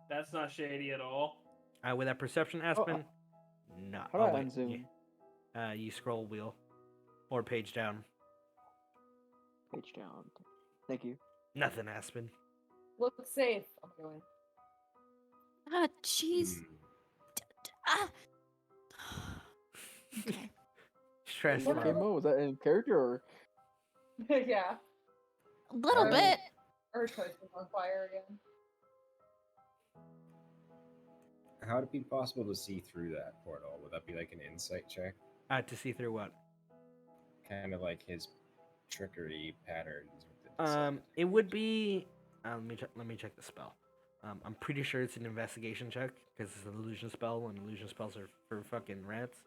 That's not shady at all. With that perception, Aspen, no. How do I wait, unzoom? you scroll wheel or page down. Page down. Thank you. Nothing, Aspen. Look safe. I'm going. Ah, jeez. Hmm. Ah. Okay. Stress Okay, level. Mo, was that in character or? Yeah. A little Alright. bit. Her toast is on fire again. How would it be possible to see through that portal? Would that be like an insight check? To see through what? Kind of like his trickery patterns. With the It would be. Let me check the spell. I'm pretty sure it's an investigation check because it's an illusion spell, and illusion spells are for fucking rats.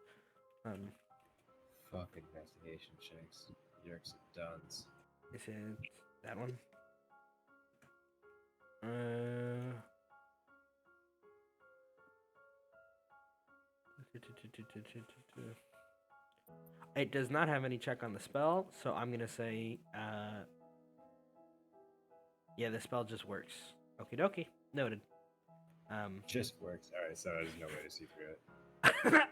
Fuck investigation checks. Yurek's a dunce. Is it that one? It does not have any check on the spell, so I'm gonna say, yeah, the spell just works. Okie dokie, noted. Just works. Alright, so there's no way to see through it.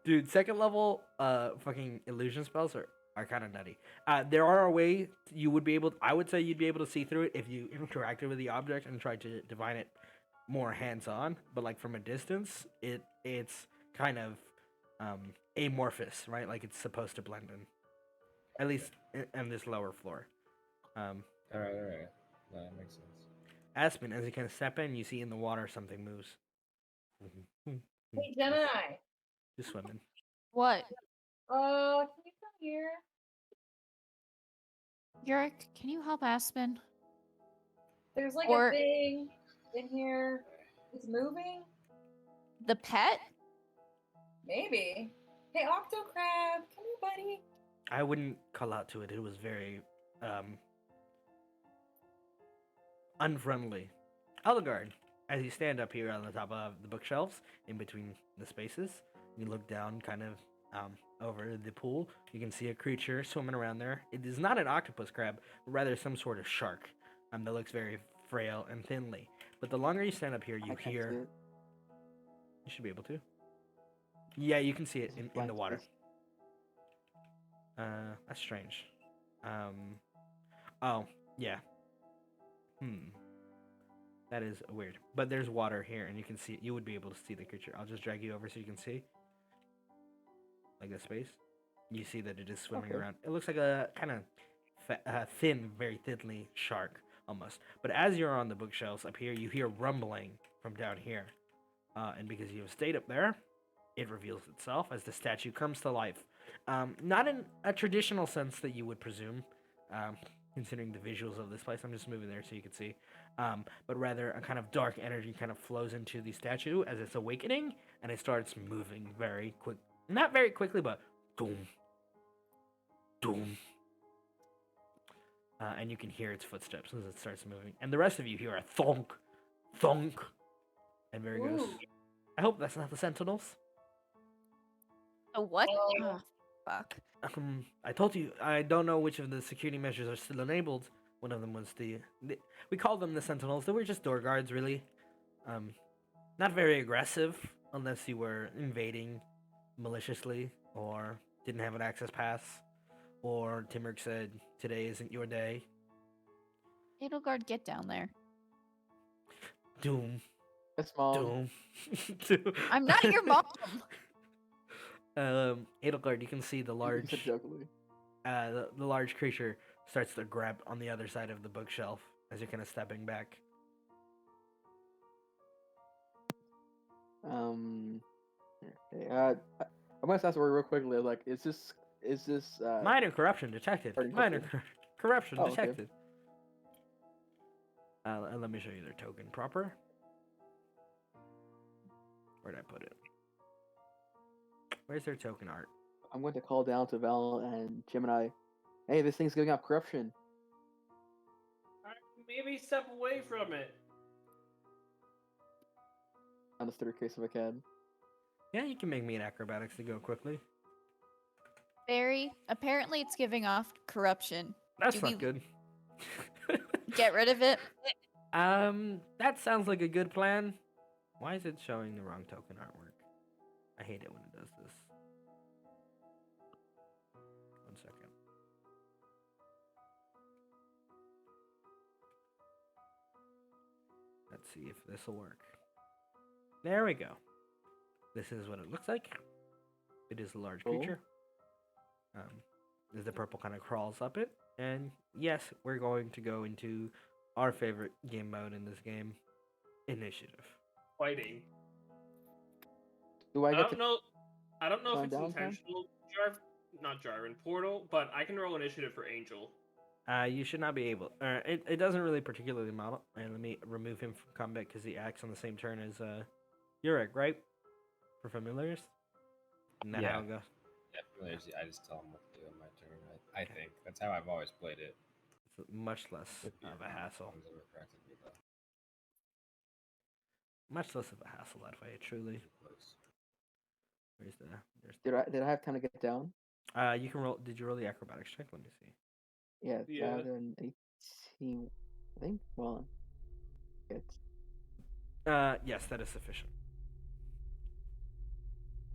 Dude, second level, fucking illusion spells are kind of nutty. There are a way you would be able. I would say you'd be able to see through it if you interacted with the object and tried to divine it more hands-on. But like from a distance, it's kind of amorphous, right? Like it's supposed to blend in, at least in this lower floor. All right. That makes sense. Aspen, as you kind of step in, you see in the water something moves. Hey, Gemini. Just swimming. What? Can you come here? Urek, can you help Aspen? There's like Or- a thing in here. It's moving? The pet? Maybe. Hey, Octo Crab, come here, buddy. I wouldn't call out to it. It was very unfriendly. Eldegard, as you stand up here on the top of the bookshelves, in between the spaces, you look down kind of over the pool. You can see a creature swimming around there. It is not an octopus crab, but rather some sort of shark that looks very frail and thinly. But the longer you stand up here, you I can't see hear... it. You should be able to. Yeah, you can see it It's in the blank water. space. That's strange. Oh, yeah. That is weird. But there's water here, and you can see it. You would be able to see the creature. I'll just drag you over so you can see. Like a space. You see that it is swimming Okay. around. It looks like a kind of thin, very thinly shark, almost. But as you're on the bookshelves up here, you hear rumbling from down here. And because you have stayed up there, it reveals itself as the statue comes to life. Not in a traditional sense that you would presume, considering the visuals of this place. I'm just moving there so you can see. But rather a kind of dark energy kind of flows into the statue as it's awakening, and it starts moving very quick. Not very quickly, but doom, doom. And you can hear its footsteps as it starts moving. And the rest of you hear a thunk, thunk. And there it goes. Ooh. I hope that's not the Sentinels. A what? Oh. Oh, fuck. I told you, I don't know which of the security measures are still enabled. One of them was we called them the Sentinels. They were just door guards, really. Not very aggressive, unless you were invading maliciously, or didn't have an access pass, or Timurk said, today isn't your day. Edelgard, get down there. Doom. Yes, Mom. Doom. I'm not your mom. Edelgard, you can see the You large... said jokingly. the large creature starts to grab on the other side of the bookshelf as you're kind of stepping back. Okay. I'm gonna ask real quickly. Like, is this Minor corruption detected. Pardon, Minor okay. corruption Oh, okay. detected. And let me show you their token proper. Where'd I put it? Where's their token art? I'm going to call down to Val and Gemini. Hey, this thing's giving off corruption. Maybe step away from it. On the staircase if I can. Yeah, you can make me an acrobatics to go quickly. Barry, apparently it's giving off corruption. That's Do not good. Get rid of it. That sounds like a good plan. Why is it showing the wrong token artwork? I hate it when it does this. 1 second. Let's see if this will work. There we go. This is what it looks like. It is a large Cool. creature. As the purple kind of crawls up it. And yes, we're going to go into our favorite game mode in this game, initiative. Fighting. Do I I get don't to? know. I don't know if climb it's down, Tom? intentional. Not Jarvan, Portal, but I can roll initiative for Angel. You should not be able. It doesn't really particularly model. And let me remove him from combat because he acts on the same turn as Urek, right? For familiars. Isn't that how it goes? Yeah, familiars, I just tell them what to do in my turn. I think that's how I've always played it. It's much less Could be of a hassle. ones that were corrected me, though. Much less of a hassle that way, truly. Close. Where's the? There's. Did I have time to get down? You can roll. Did you roll the acrobatics check? Let me see. Yeah, Yeah. got an 18. I think. Well, it's Yes, that is sufficient.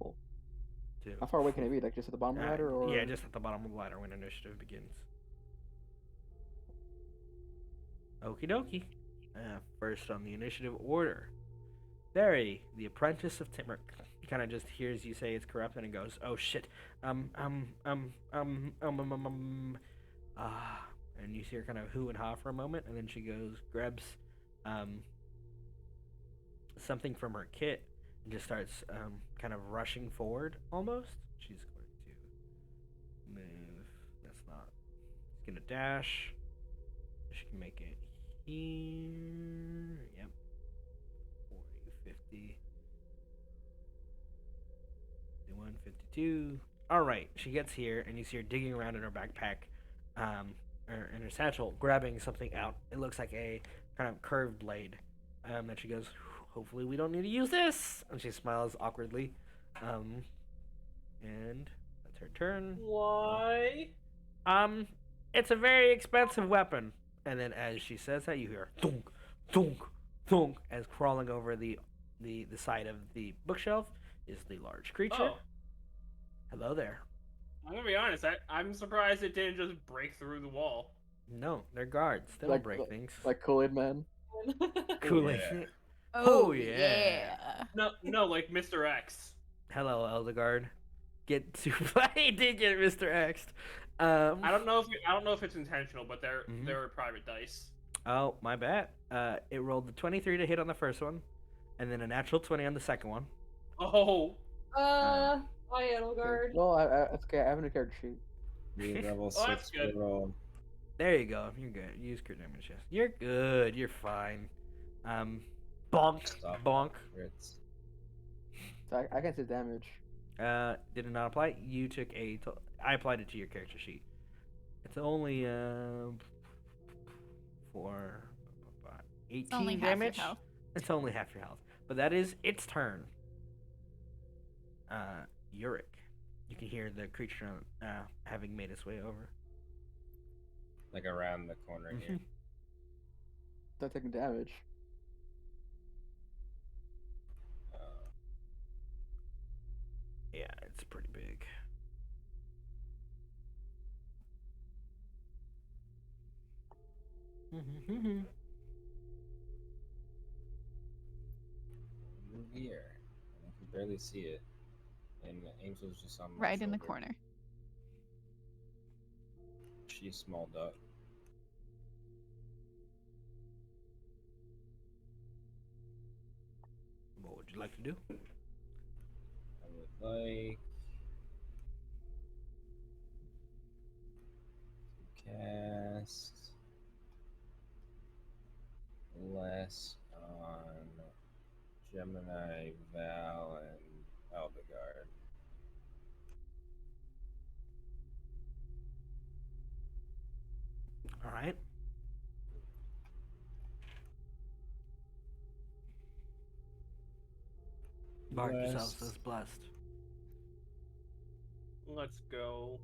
Cool. To- how far away can it be? Like just at the bottom of the ladder, or Yeah, just at the bottom of the ladder when initiative begins. Okie dokie. First on the initiative order, Barry, the apprentice of Timurk. kind of just hears you say it's corrupted and goes, "Oh shit, and you see her kind of hoo and ha for a moment, and then she grabs, something from her kit and just starts, kind of rushing forward almost. She's going to move. That's not. She's gonna dash. She can make it here. Yep. 40, 50. 51, 52. Alright, she gets here, and you see her digging around in her backpack, or in her satchel, grabbing something out. It looks like a kind of curved blade. That she goes, hopefully we don't need to use this! And she smiles awkwardly. And that's her turn. Why? It's a very expensive weapon. And then as she says that, you hear thunk, thunk, thunk, as crawling over the side of the bookshelf is the large creature. Oh. Hello there. I'm gonna be honest. I'm surprised it didn't just break through the wall. No, they're guards. They don't break things. Like Kool-Aid Man. Kool-Aid. Yeah. Oh, yeah. No, like Mr. X. Hello, Eldegard. Get to He did get Mr. X. I don't know if it's intentional, but they're private dice. Oh, my bad. It rolled the 23 to hit on the first one, and then a natural 20 on the second one. Oh. Hi, Eldegard. Well, it's okay. I have a character sheet. Be level Oh, that's 6 good. roll. There you go. You're good. Use crit damage. Yes. You're good. You're fine. Bonk. Stop. Bonk. Crits. So I can say damage. Did it not apply? You took I applied it to your character sheet. It's only for 18 It's only half your damage. health. It's only half your health. But that is its turn. Urek. You can hear the creature having made its way over. Like around the corner here. Not taking damage. Yeah, it's pretty big. Move here. I can barely see it. And the angel's just on my Right in the shoulder. corner. She's small duck. What would you like to do? I would like to cast less on Gemini, Val, and Eldegard. All right. Mark yourselves Blessed. as blessed. Let's go.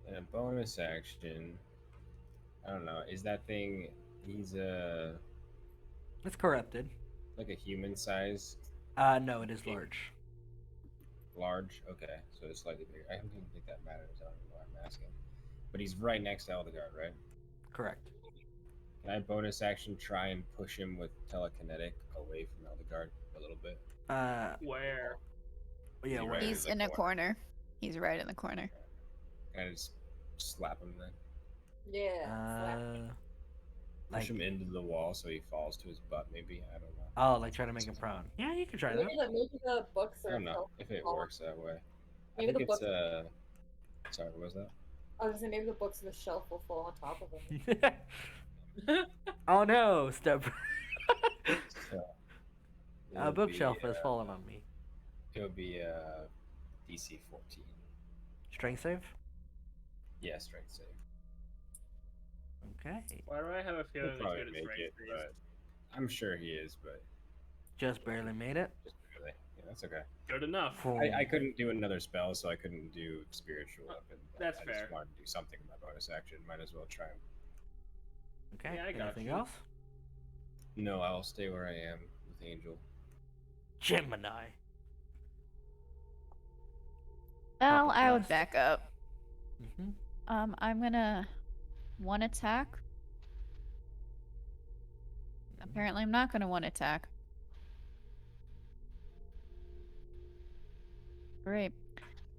And a bonus action. I don't know. Is that thing? He's It's corrupted. like a human size, No, it is large. large. Okay, so it's slightly bigger. I don't even think that matters. I don't know why I'm asking. But he's right next to Eldegard, right? Correct. Can I bonus action try and push him with telekinetic away from Eldegard a little bit? Where? Yeah, Right. where? He's in a corner. He's right in the corner. Can I just slap him then? Yeah. Push Like, him into the wall so he falls to his butt, maybe? I don't know. oh, like trying to make him prone. Yeah, you can try that. Maybe the books I are. don't know if it works that way. Maybe I think the it's book- Sorry, what was that? I was gonna say maybe the books on the shelf will fall on top of him. Oh no, step. So, A it'll bookshelf be, has fallen on me. It'll be DC 14. Strength save? Yeah, strength save. Okay. Why do I have a He'll feeling it's probably good at make strength it, based? but I'm sure he is, but Just barely made it. just really. Yeah, that's okay. Good enough. I couldn't do another spell, so I couldn't do spiritual weapon. but That's I fair. just wanted to do something in my bonus action. Might as well try. Okay. Yeah, I got Anything you. else? No, I'll stay where I am with Angel. Gemini. Well, Papa I would blast. back up. Mm-hmm. I'm gonna one attack. Apparently, I'm not gonna one attack. Great.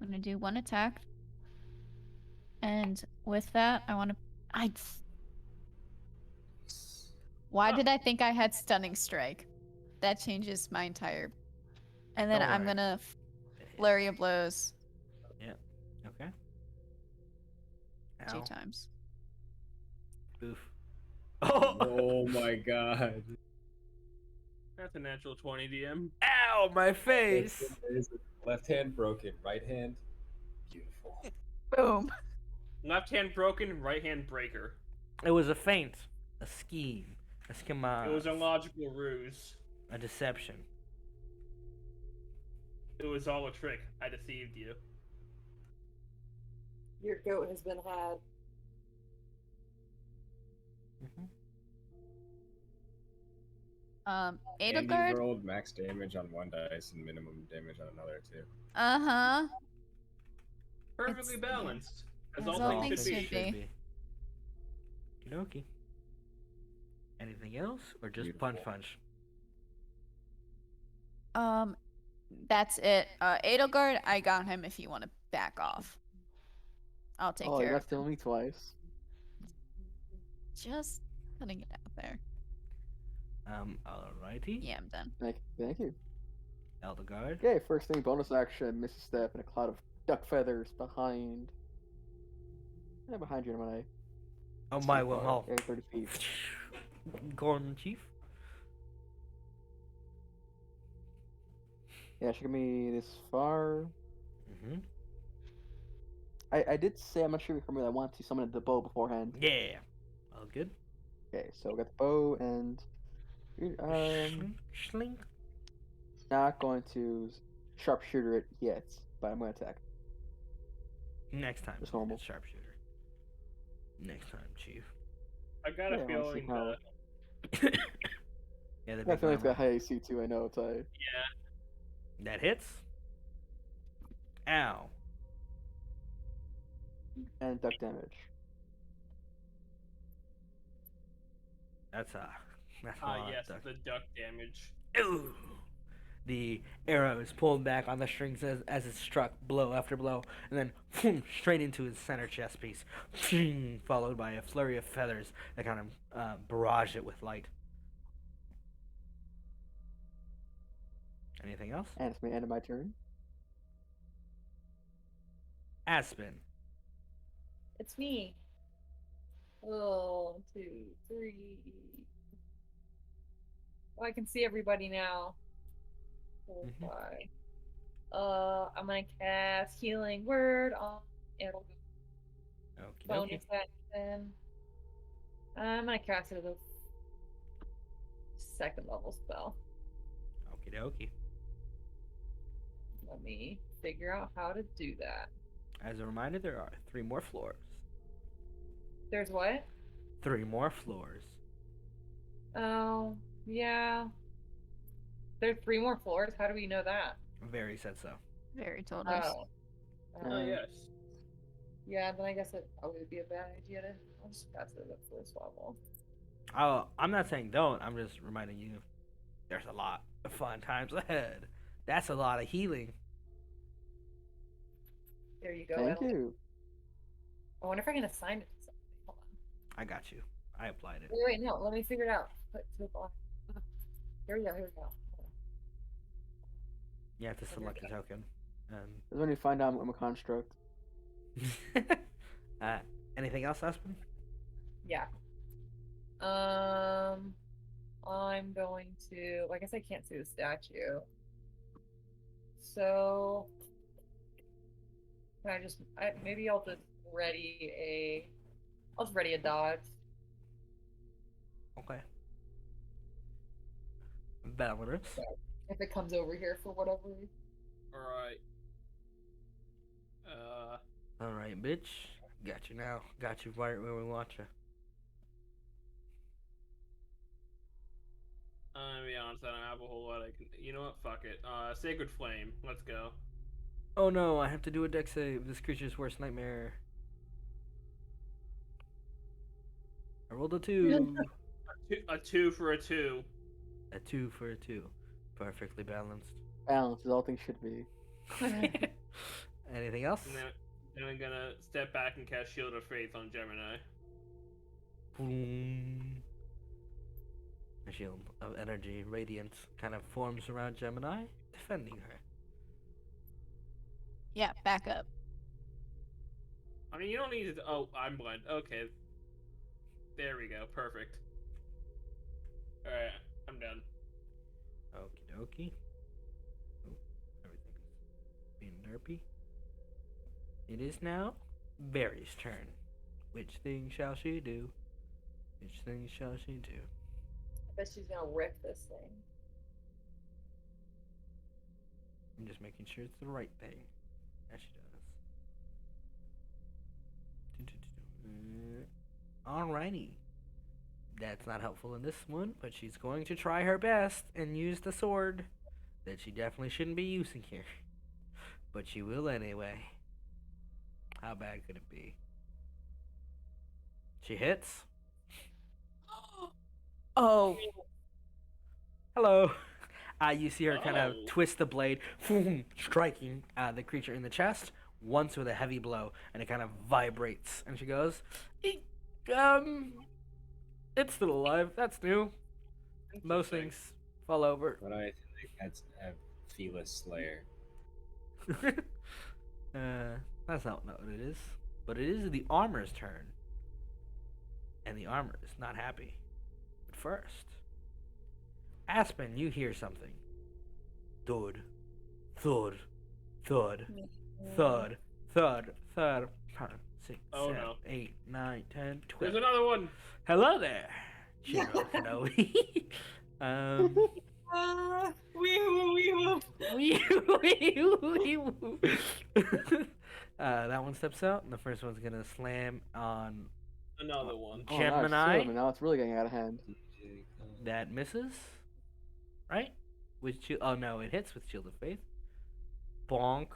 I'm gonna do one attack. And with that, I want to. Why did I think I had stunning strike? That changes my entire. And then Don't I'm worry. gonna It hits. flurry of blows Okay. 2 Ow. times. Oof. Oh my god. That's a natural 20, DM. Ow, my face. Left hand broken, right hand beautiful. Boom. Left hand broken, right hand breaker. It was a feint, a scheme, a schema, It was a logical ruse. a deception. It was all a trick. I deceived you. Your goat has been had. And you Eldegard. rolled max damage on one dice and minimum damage on another too. Uh-huh. Perfectly It's- balanced. As As all all things things should be. should be. Okey-dokey. Anything else, or just punch Beautiful. punch? That's it. Eldegard, I got him if you want to back off. I'll take Oh, care you're of not stealing me twice. Just putting it out there. Alrighty. Yeah, I'm done. Thank you. Eldegard. Okay, first thing, bonus action, miss a step, and a cloud of duck feathers behind. Yeah, behind you, Gemini. Oh my will. Oh. Yeah, 30 feet. Gordon Chief. Yeah, she got me this far. Mm-hmm. I did say, I'm not sure if you remember, I wanted to summon the bow beforehand. Yeah. All good. Okay, so we got the bow, and Schlink, schlink. not going to sharpshooter it yet, but I'm going to attack. Next time. Just normal. it's sharpshooter. Next time, Chief. I got a Yeah, I wanna see feeling how- that. Yeah, the I big feel like it's got mama. high AC too, I know, it's high. That hits. Ow. And duck damage. That's a lot Yes, of duck. the duck damage. Ooh. The arrow is pulled back on the strings as it struck blow after blow, and then straight into his center chest piece, followed by a flurry of feathers that kind of barrage it with light. Anything else? And it's the end of my turn. Aspen. It's me. 1, 2, 3. Oh, I can see everybody now. 4, Mhm. 5. I'm gonna cast Healing Word on Eldegard. Okie dokie. Bonus action. I'm gonna cast it as a 2nd level spell. Okie dokie. Let me figure out how to do that. As a reminder, there are 3 more floors. There's what? 3 more floors. Oh, yeah. There's 3 more floors. How do we know that? Very said so. Very told us. Oh. Oh, yes. Yeah, then I guess it probably would be a bad idea to. I'll just pass it at 1st level. I'm not saying don't. I'm just reminding you. There's a lot of fun times ahead. That's a lot of healing. There you go. Thank Eldegard. you. I wonder if I can assign it to something. Hold on. I got you. I applied it. Wait, no. Let me figure it out. Put to the block. Here we go. Here we go. Hold on. You have to select a token. That's when you find out I'm a construct. Anything else, Aspen? Yeah. I'm going to. I guess I can't see the statue. So, can I just? Maybe I'll just ready a. I'll just ready a dodge. Okay. Valrius. If it comes over here for whatever reason. Alright. Alright, bitch. Got you now. Got you right where we want you. I'm gonna be honest, I don't have a whole lot I can. You know what? Fuck it. Sacred Flame. Let's go. Oh no, I have to do a deck save. This creature's worst nightmare. I rolled a 2. A 2 for a 2. A 2 for a 2. Perfectly balanced. Balance is all things should be. Anything else? And then I'm gonna step back and cast Shield of Faith on Gemini. Boom. A shield of energy, radiance, kind of forms around Gemini, defending her. Yeah, back up. I mean, you don't need to. Oh, I'm blind. Okay. There we go. Perfect. Alright, I'm done. Okie dokie. Oh, everything's being derpy. It is now Barry's turn. Which thing shall she do? Which thing shall she do? I bet she's gonna rip this thing. I'm just making sure it's the right thing. As she does. Alrighty. That's not helpful in this one, but she's going to try her best and use the sword that she definitely shouldn't be using here. But she will anyway. How bad could it be? She hits. Oh. Hello. You see her kind of Oh. twist the blade, striking the creature in the chest once with a heavy blow, and it kind of vibrates. And she goes, it's still alive. That's new. Most Interesting. things fall over. But I think that's a Felis Slayer. That's not what it is. But it is the armor's turn. And the armor is not happy. But first, Aspen, you hear something. Thud. Thud. Thud. Thud. Thud. Thud. 6, Oh, 7, no. 8, 9, 10, 12. There's another one. Hello there, Shirokanoe. That one steps out, and the first one's gonna slam on Another one. Oh, Gemini. Now, now it's really getting out of hand. that misses, right? With shield. Oh no, it hits with Shield of Faith. Bonk.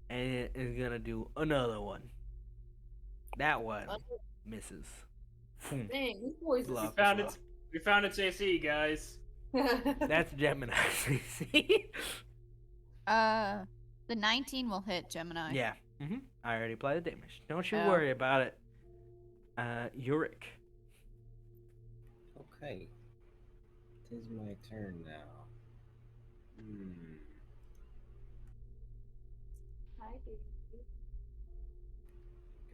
And it is gonna do another one. That one misses. Phoom. Dang, these boys. Bluff. We found its AC, guys. That's Gemini. The 19 will hit Gemini. Yeah. I already applied the damage. Don't you Oh. worry about it. Urek. Okay. It is my turn now. Hi, baby.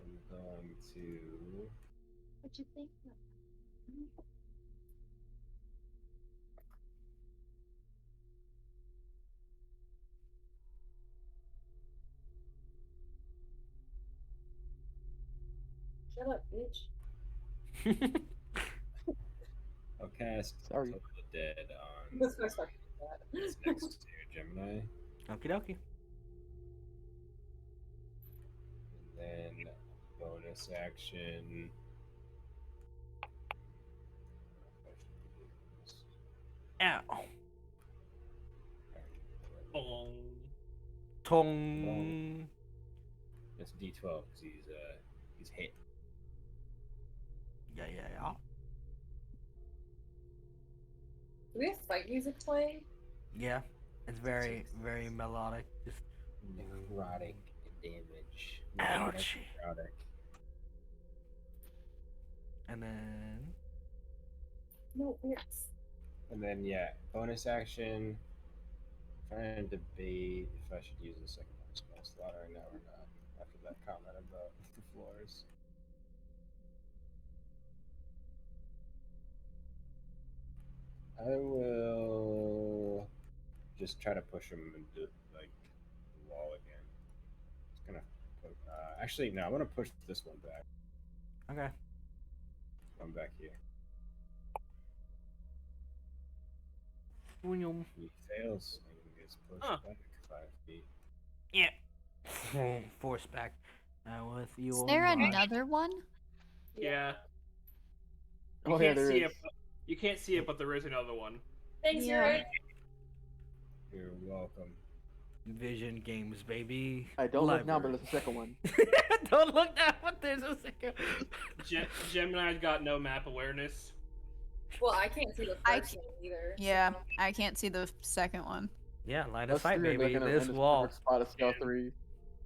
I'm going to. What you think? Shut up, bitch. I'll cast Sorry. Toll the Dead on. That's what I started with It's that. next to Gemini. Okie dokie. And then bonus action. Ow. Bong. Tong. It's D12 because he's hit. Yeah. Do we have fight music playing? Yeah. It's very, very melodic. Just Necrotic damage. Ouch. Necrotic. and then No, yes. And then bonus action. Trying to debate if I should use the second spell slot right now or not. After that comment about the floors. I will just try to push him into like the wall again. It's gonna put, actually no, I'm gonna push this one back. okay. Come back here. Boom. He fails and gets pushed Huh. back 5 feet. Yeah. Force back. With you. Is there another one? Yeah. Oh, yeah, there see is. it. You can't see it, but there is another one. Thanks, Yeah. Urek. You're welcome. Vision games, baby. I don't look now, but Library. there's a second one. Don't look now, but there's a second. Gemini's got no map awareness. Well, I can't see the I first one either. Yeah, so- I can't see the second one. Yeah, line of Us sight, three are, baby. like, This in wall. perfect spot of scout Yeah. 3.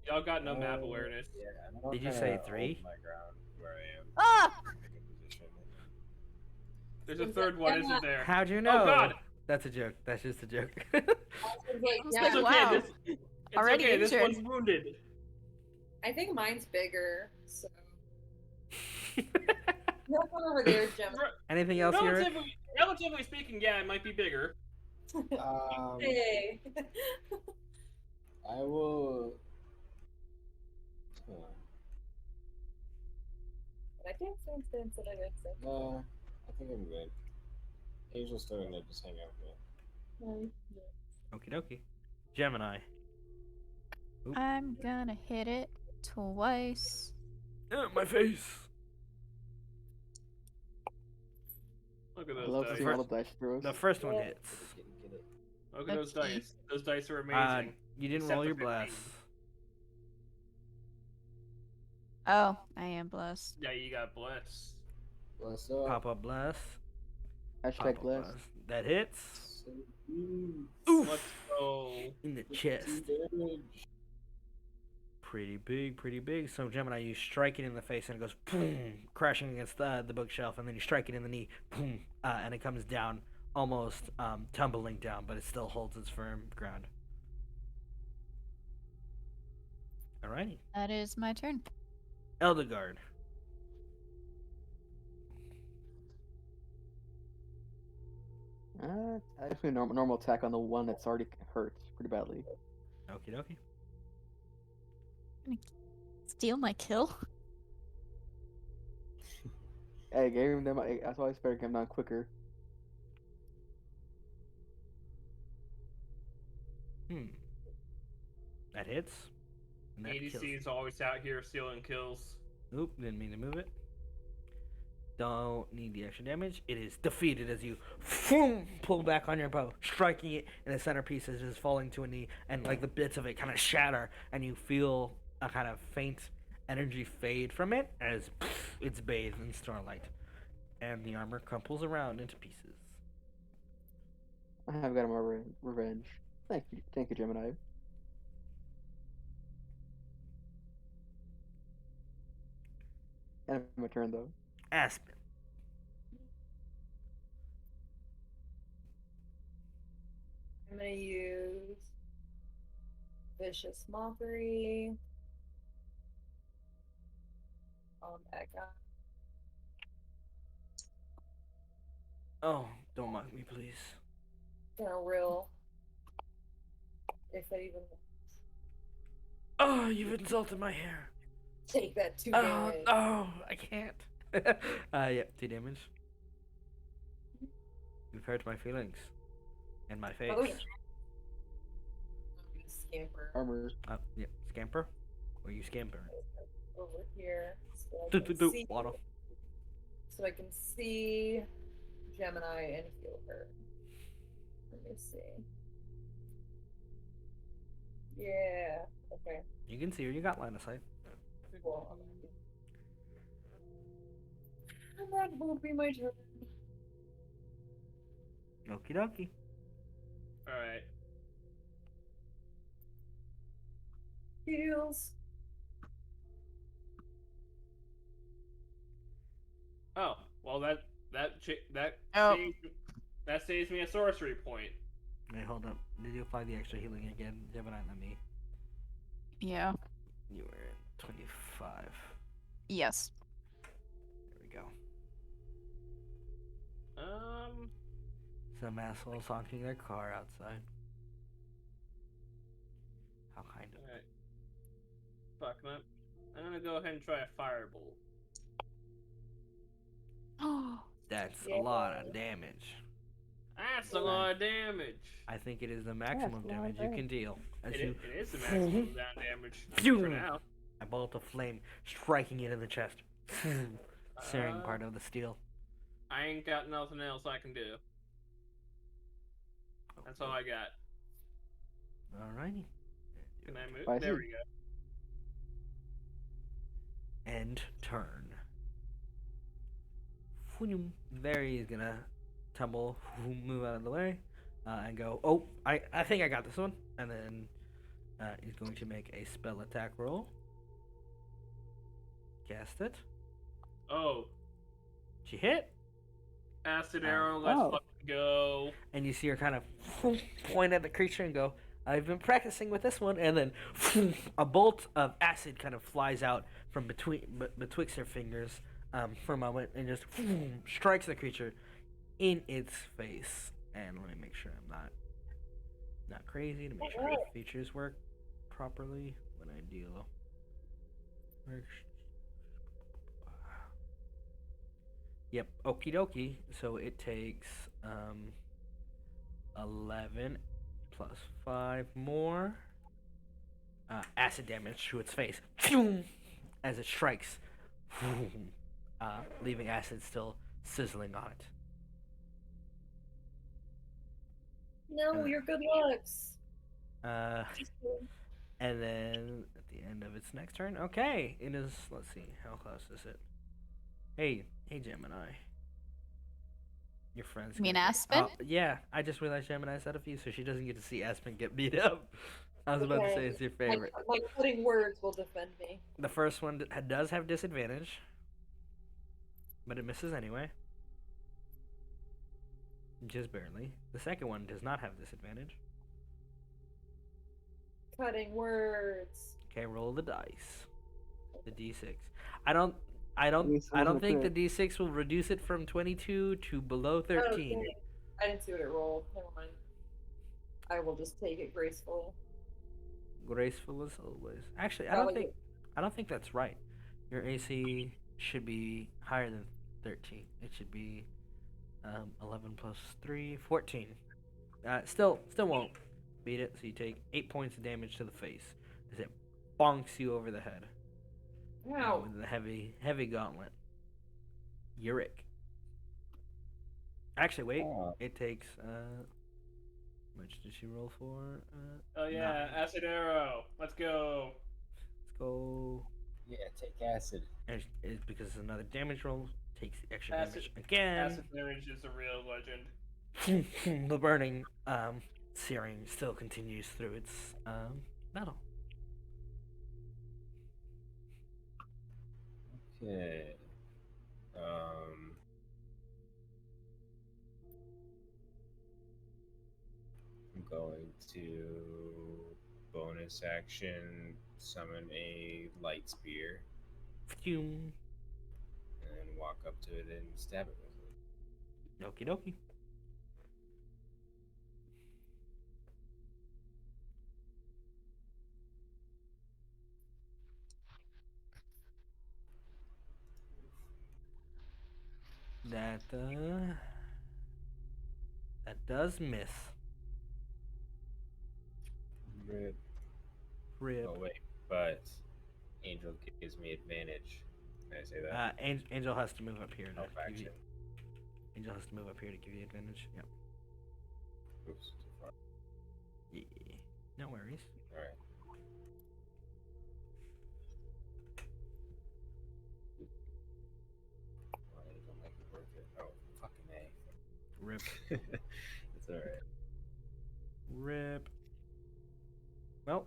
Y'all got no map awareness. Yeah, and I'll Did you kinda say hold 3? my ground where I am. Ah! Take a position. There's a third one, isn't there? How'd you know? Oh God! That's a joke. That's just a joke. I was like, I was yeah, like, It's okay. wow. It's Already okay. This injured. one's wounded. I think mine's bigger. So that one over there is Gemini. Anything else, Urek? Relatively speaking, yeah, it might be bigger. Hey. I will. Huh. I didn't sense that I didn't sense. No, I think I'm good. Angel's still gonna just hang out with me. Okie dokie. Gemini. Oop. I'm gonna hit it twice. My face. Look at I those love dice. seeing all the dice throws. The first one Yeah. hits. Get it. Look at those Okay. dice. Those dice are amazing. You didn't Except roll for your 15. blast. Oh, I am blessed. Yeah, you got bless. Bless up. Pop up blast. Hashtag Pop up bless. blast. That hits. Ooh, Oof. Let's go. In the chest. damage. Pretty big, pretty big. So Gemini, you strike it in the face and it goes boom, crashing against the bookshelf, and then you strike it in the knee, boom, and it comes down, almost tumbling down, but it still holds its firm ground. Alrighty, That is my turn. Eldegard. Actually, normal attack on the one that's already hurt pretty badly. Okie dokie. Steal my kill? Hey, gave him them. That's why I better come down quicker. That hits. And that kills. ADC is always out here stealing kills. Oop, didn't mean to move it. Don't need the extra damage. It is defeated as you pull back on your bow, striking it, and the centerpiece is just falling to a knee, and like the bits of it kind of shatter, and you feel a kind of faint energy fade from it as it's bathed in starlight, and the armor crumples around into pieces. I have got my revenge. Thank you, Gemini. And my turn though. Aspen. I'm gonna use vicious mockery on that guy. Oh, don't mock me, please. Gonna rill. If I even Oh, you've insulted my hair. take that 2 Oh, damage. oh, I can't. Yep, 2 damage. You've hurt my feelings. And my face. Oh, yeah. I'm gonna scamper Armor. Yep, scamper? Or you scamper? over here so I can see. Water. So I can see Gemini and heal her. Let me see. Yeah. Okay. You can see her, you got line of sight. Cool. And that will be my turn. Okie dokie. Alright. Heals. Oh, well that Oh. saves me a sorcery point. Wait, hold up. Did you apply the extra healing again? Gemini, let me. Yeah. You were at 25. Yes. There we go. Um, Some assholes honking their car outside. How kind of. alright. Fuck, I'm gonna go ahead and try a firebolt. Oh. That's a lot of damage. That's a lot of damage. I think it is the maximum a lot of damage you can deal. As It you, is the maximum down damage Phew. for now. a bolt of flame striking it in the chest, searing part of the steel. I ain't got nothing else I can do. That's all I got. Alrighty. Can I move? I There see. we go. End turn. There he's gonna tumble, move out of the way. and go, oh, I think I got this one. And then he's going to make a spell attack roll. Cast it. Oh, She hit. acid arrow, let's Oh. fucking go. And you see her kind of point at the creature and go, I've been practicing with this one. And then a bolt of acid kind of flies out from betwixt her fingers for a moment and just strikes the creature in its face. And let me make sure I'm not crazy, to make sure the features work properly when I deal. Yep, okie dokie. So it takes 11 plus 5 more acid damage to its face as it strikes, leaving acid still sizzling on it. No, your good looks. And then at the end of its next turn, okay, it is. Let's see, how close is it? Hey, Gemini. Your friends. You mean gonna get- Aspen? Yeah, I just realized Gemini's out of you, so she doesn't get to see Aspen get beat up. I was about to say Okay. it's your favorite. My cutting words will defend me. The first one does have disadvantage, but it misses anyway. Just barely. The second one does not have disadvantage. Cutting words. Okay, roll the dice. The d6. I don't least it I don't wasn't a think the crit. d6 will reduce it from 22 to below 13. Okay. I didn't see what it rolled. Never mind. I will just take it gracefully. Graceful as always. Actually, Probably I don't think that's right. Your AC should be higher than 13. It should be 11 plus 3, 14. Still won't beat it. So you take 8 points of damage to the face as it bonks you over the head Wow. with the heavy gauntlet. Urek. Actually, wait. Oh. It takes which did she roll for? Oh yeah, 9. acid arrow. Let's go. Let's go. Yeah, take acid. And it's because it's another damage roll. Takes the extra Acid- damage again. Acid damage is a real legend. The burning, searing still continues through its metal. Okay. I'm going to bonus action summon a light spear Phew. and walk up to it and stab it with it. Okie dokie. That does miss. Rip. Rip. Oh wait, but Angel gives me advantage. Can I say that? Angel has to move up here. To Help give you, action. Angel has to move up here to give you advantage. Yep. Oops, too far. Yeah. No worries. All right. Well, Angel might be worth it. Oh, fucking A. Rip. It's alright. Rip. Well,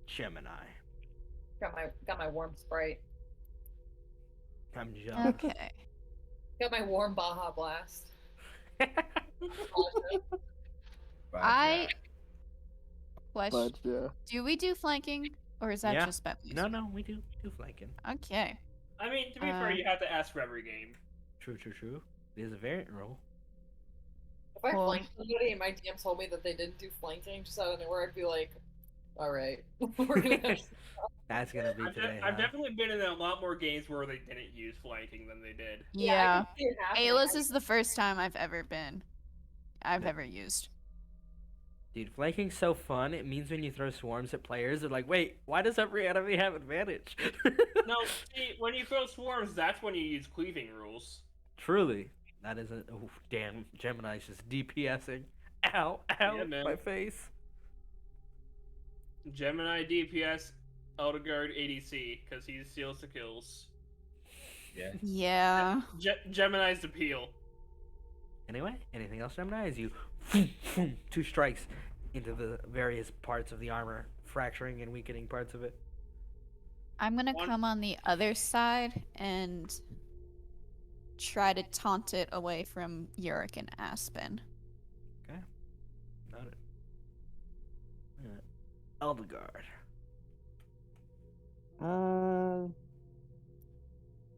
Gemini. Got my warm Sprite. I'm jealous. Okay. Got my warm Baja Blast. I question. But yeah. Do we do flanking, or is that Yeah. just Bentley's? No, we do flanking. Okay. I mean, to be fair, you have to ask for every game. True. It is a variant roll. If I Cool. flanked somebody and my DM told me that they didn't do flanking just out of nowhere, I'd be like, alright. We're gonna have That's gonna be today. I've huh? definitely been in a lot more games where they didn't use flanking than they did. Yeah. I can see it happening. Ayla's is the first time I've ever used. Dude, flanking's so fun. It means when you throw swarms at players, they're like, wait, why does every enemy have advantage? No, see, when you throw swarms, that's when you use cleaving rules. Truly. That isn't. Oh, damn. Gemini's just DPSing. Ow, Yeah, man. my face. Gemini DPS, Eldegard ADC, because he steals the kills. Yeah. Yeah. Gemini's appeal. Anyway, anything else, Gemini? As you 2 strikes into the various parts of the armor, fracturing and weakening parts of it. I'm gonna One- come on the other side and try to taunt it away from Urek and Aspen. Okay. Noted. Eldegard.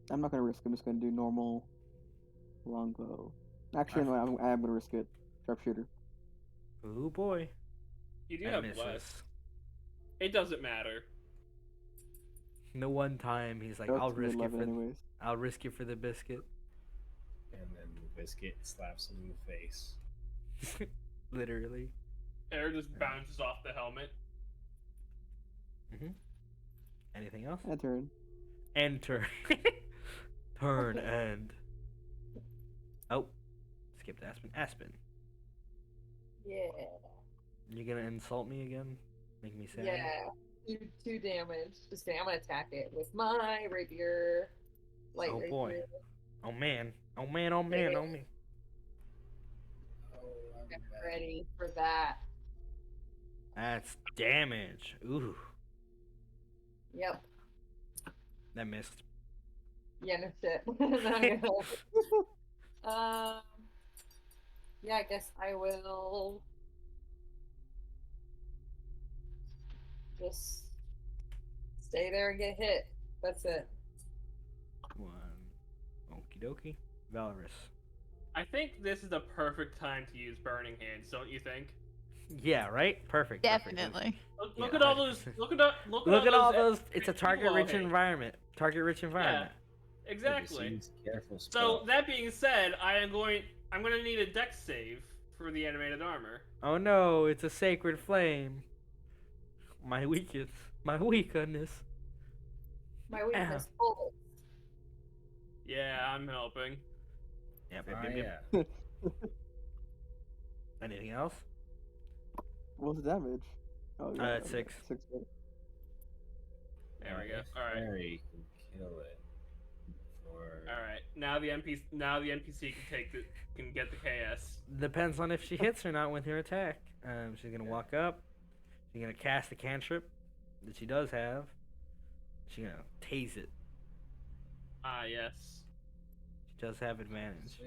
I'm not gonna risk. I'm just gonna do normal longbow. Actually, no, I am gonna risk it. Sharpshooter. Oh boy. You do That have misses. less. It doesn't matter. The one time he's like, That's I'll gonna be risk it 11 for anyways. I'll risk it for the biscuit. And then the biscuit slaps him in the face. Literally. Air just bounces off the helmet. Anything else? And turn. Enter. Turn and. Oh. Skipped Aspen. Aspen. Yeah. You gonna insult me again? Make me sad? Yeah. 2 damage. Just kidding. I'm gonna attack it with my rapier. Light Oh rapier. boy. Oh man. Oh man. Oh man. Oh man. Oh, I'm Get back. ready for that. That's damage. Ooh. Yep. That missed. Yeah, no shit. Yeah, I guess I will just stay there and get hit. That's it. One. Okie dokie. Valrius. I think this is the perfect time to use Burning Hands, don't you think? Yeah, right? Perfect. perfect. Definitely. Look Yeah, at all those. 100%. Look Look at all those. those. It's a people target-rich hitting. environment. Target-rich environment. Exactly. Proceeds, careful So spell. that being said, I'm gonna need a dex save for the animated armor. Oh no! It's a sacred flame. My weakness. My weakness. My weakness bullets. Yeah, I'm helping. Yep. Ah, yep, yep, yeah. yep. Anything else? What's the damage? Oh, It's 6. 6. There we go. If All right. Harry can kill it. For... All right. Now the NPC can get the KS. Depends on if she hits or not with her attack. She's gonna walk up. She's gonna cast a cantrip that she does have. She's gonna tase it. Ah, yes. She does have advantage. Shit,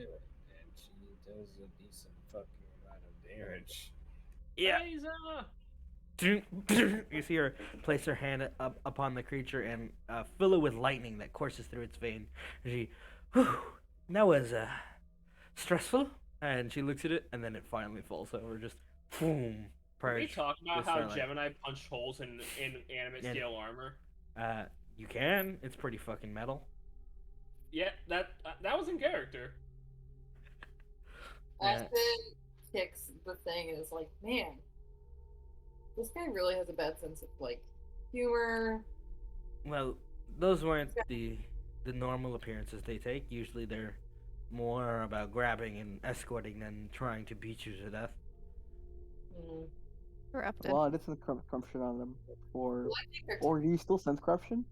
and she does a decent fucking amount of damage. Yeah. Taser! You see her place her hand up upon the creature and fill it with lightning that courses through its vein. And she, whew, that was stressful. And she looks at it, and then it finally falls over. Just boom. Can we Purge. talk about with how starlight. Gemini punched holes in animate Yeah. scale armor? You can. It's pretty fucking metal. Yeah, that was in character. Aspen kicks the thing and is like, man, this guy really has a bad sense of like humor. Well, those weren't the normal appearances they take. Usually they're more about grabbing and escorting than trying to beat you to death. Hmm. Corrupted. Well, I did sense corruption on them. Or Well, I think they're do you still sense corruption?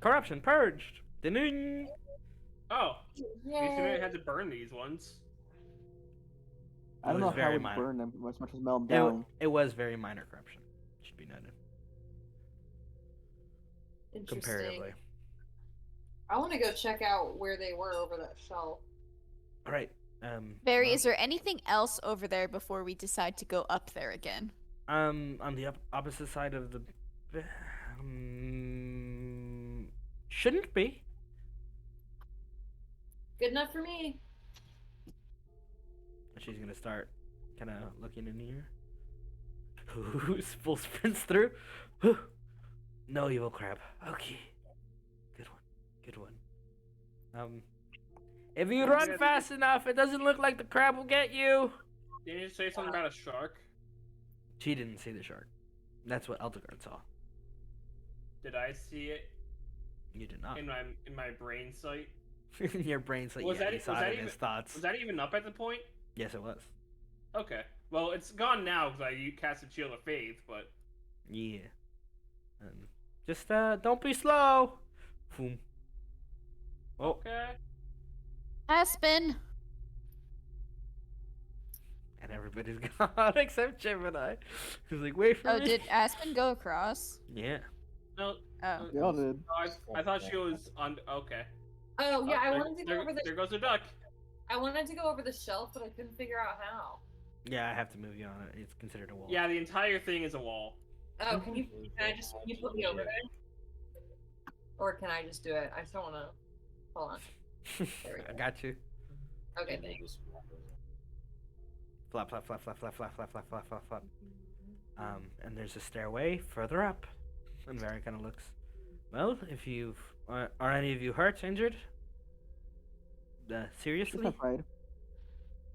Corruption purged. Ding. Oh, you Yay. had to burn these ones. I don't was know how very it would minor. burn them as much as melt them It, down. it was very minor corruption. Should be noted. Interesting. Comparatively. I want to go check out where they were over that shelf. All right. Barry, well, is there anything else over there before we decide to go up there again? on the opposite side of the. Shouldn't be. Good enough for me. She's gonna start kind of looking in here. Full sprints through. No evil crab. Okay. Good one. Good one. If you run fast enough, it doesn't look like the crab will get you. Didn't you say something about a shark? She didn't see the shark. That's what Eldegard saw. Did I see it You did not. in my brain sight? In your brain's like, Was yeah, that- he was saw that it in even- his thoughts. Was that even up at the point? Yes, it was. Okay. Well, it's gone now because I casted Shield of Faith, but Yeah. Just don't be slow. Boom. Oh, okay. Aspen! And everybody's gone except Gemini. He's like, wait for Oh, me. did Aspen go across? Yeah. No, Oh. They all did. I thought she was on. Okay. Oh yeah, I there, wanted to go over the. There goes the duck. I wanted to go over the shelf, but I couldn't figure out how. Yeah, I have to move you on it. It's considered a wall. Yeah, the entire thing is a wall. Oh, can you put me over there? Or can I just do it? I just don't want to. Hold on. There we I go. got you. Okay, thanks. Flap, flap, flap, flap, flap, flap, flap, flap, flap, flap, flap. And there's a stairway further up. And Very kind of looks. Well, if you've are any of you hurt, injured? Just Seriously? not pride.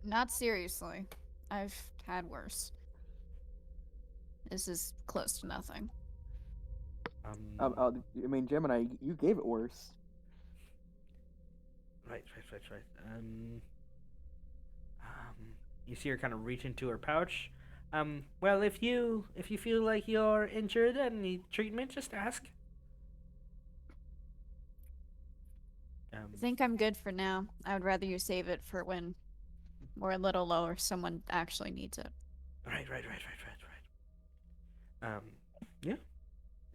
Not seriously. I've had worse. This is close to nothing. I mean, Gemini, you gave it worse. Right. You see her kind of reach into her pouch. Well, if you feel like you're injured and need treatment, just ask. I think I'm good for now. I would rather you save it for when we're a little lower, someone actually needs it. Right. Yeah.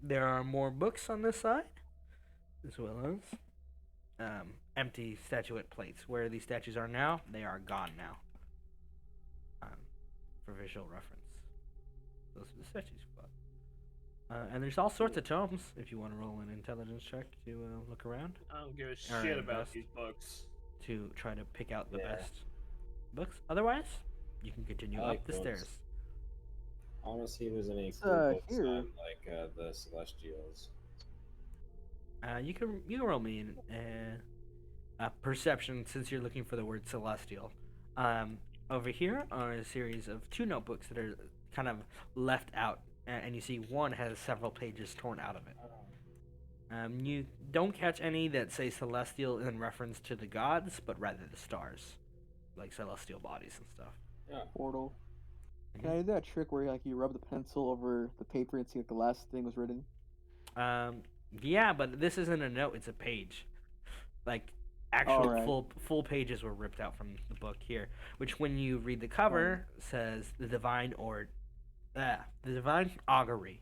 There are more books on this side, as well as empty statuette plates. Where these statues are now, they are gone now. For visual reference, those are the statues you bought. And there's all sorts of tomes. If you want to roll an intelligence check to look around, I don't give a Alright, shit about best. these books. to try to pick out the Yeah. best books. Otherwise, you can continue I up like the books. stairs. I want to see if there's any It's, cool books here. on like the Celestials. You can roll me a perception since you're looking for the word celestial. Over here are a series of 2 notebooks that are kind of left out, and you see one has several pages torn out of it. You don't catch any that say celestial in reference to the gods, but rather the stars, like celestial bodies and stuff. Yeah. Portal. Can I do that trick where like you rub the pencil over the paper and see like the last thing was written? Yeah, but this isn't a note; it's a page. Like actual Alright. full pages were ripped out from the book here, which when you read the cover says the divine augury.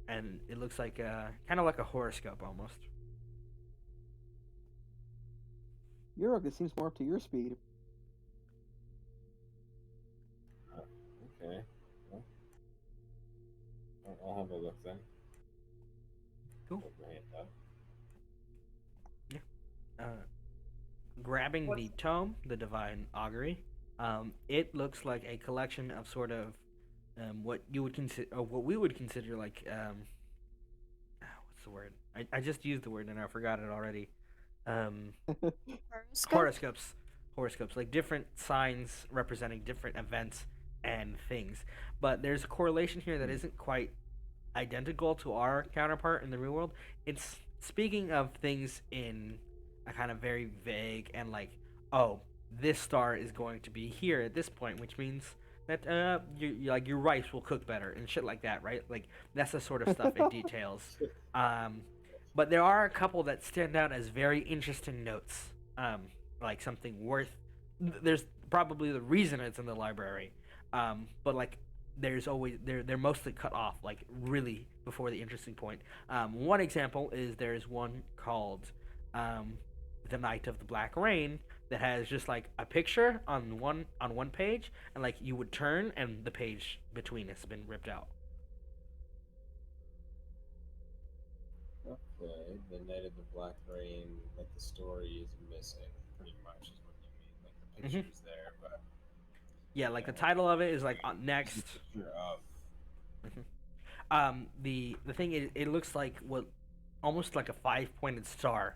And it looks like kind of like a horoscope almost. Urek, it seems more up to your speed. Okay. Well, I'll have a look then. Cool. Put my hand up. Grabbing What's- the tome, the divine augury, it looks like a collection of sort of what you would consider, or what we would consider like what's the word? I just used the word and I forgot it already. Horoscope? Horoscopes, like different signs representing different events and things. But there's a correlation here that isn't quite identical to our counterpart in the real world. It's speaking of things in a kind of very vague and like, oh, this star is going to be here at this point, which means that like your rice will cook better and shit like that, right? Like that's the sort of stuff it details. But there are a couple that stand out as very interesting notes, like something worth. There's probably the reason it's in the library, but like there's always they're mostly cut off like really before the interesting point. One example is there's one called "The Night of the Black Rain" that has just like a picture on one page, and like you would turn and the page between has been ripped out. Okay, the Night of the Black Rain, like the story is missing, pretty much is what you mean. Like the picture's there, but Yeah, like the title of it is like next. picture of. The thing is, it looks like what almost like a 5-pointed star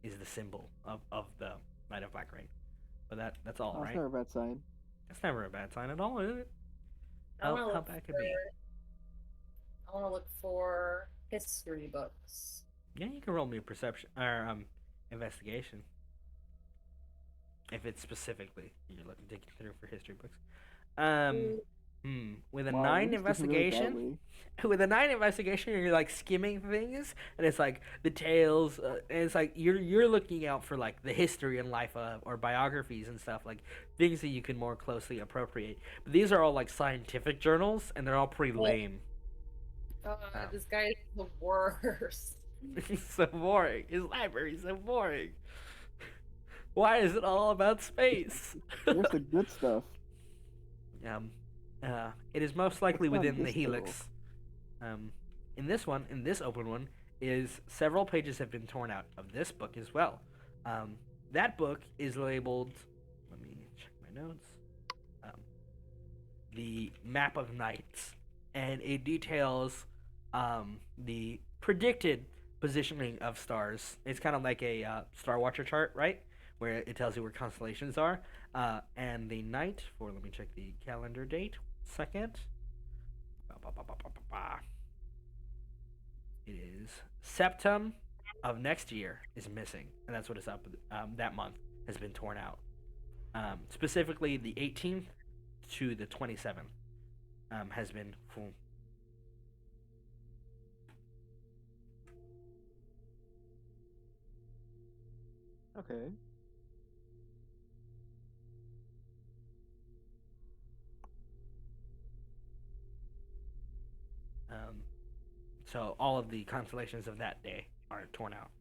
is the symbol of the Night of Black Rain. But that's all, That's right? never a bad sign. That's never a bad sign at all, is it? I wanna How look bad could it be? I want to look for history books. Yeah, you can roll me a perception or investigation. If it's specifically you're looking to consider for history books. With a Wow, 9 this is doing really investigation, badly. with a 9 investigation, you're like skimming things, and it's like the tales, and it's like you're looking out for like the history and life of or biographies and stuff, like things that you can more closely appropriate. But these are all like scientific journals, and they're all pretty lame. This guy is the worst. He's so boring. His library's so boring. Why is it all about space? Here's the good stuff. It is most likely What's on within the this helix. In this open one, is several pages have been torn out of this book as well. That book is labeled. Let me check my notes. The Map of Nights, and it details the predicted positioning of stars. It's kind of like a Star Watcher chart, right? Where it tells you where constellations are. And the night for, let me check the calendar date. Second. It is Septum of next year is missing, and that's what it's up. That month has been torn out. Specifically, the 18th to the 27th has been full. Okay. So all of the constellations of that day are torn out.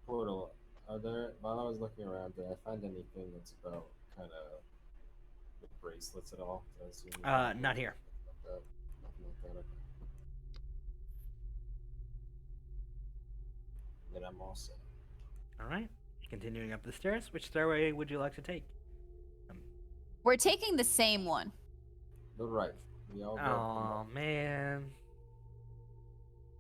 Portal. Are there? While I was looking around, did I find anything that's about kind of the bracelets at all? Did I see anything Not here. like that? Nothing like that. Okay. Then I'm all set. All right. Continuing up the stairs, which stairway would you like to take? We're taking the same one. The right. We all go. Oh man.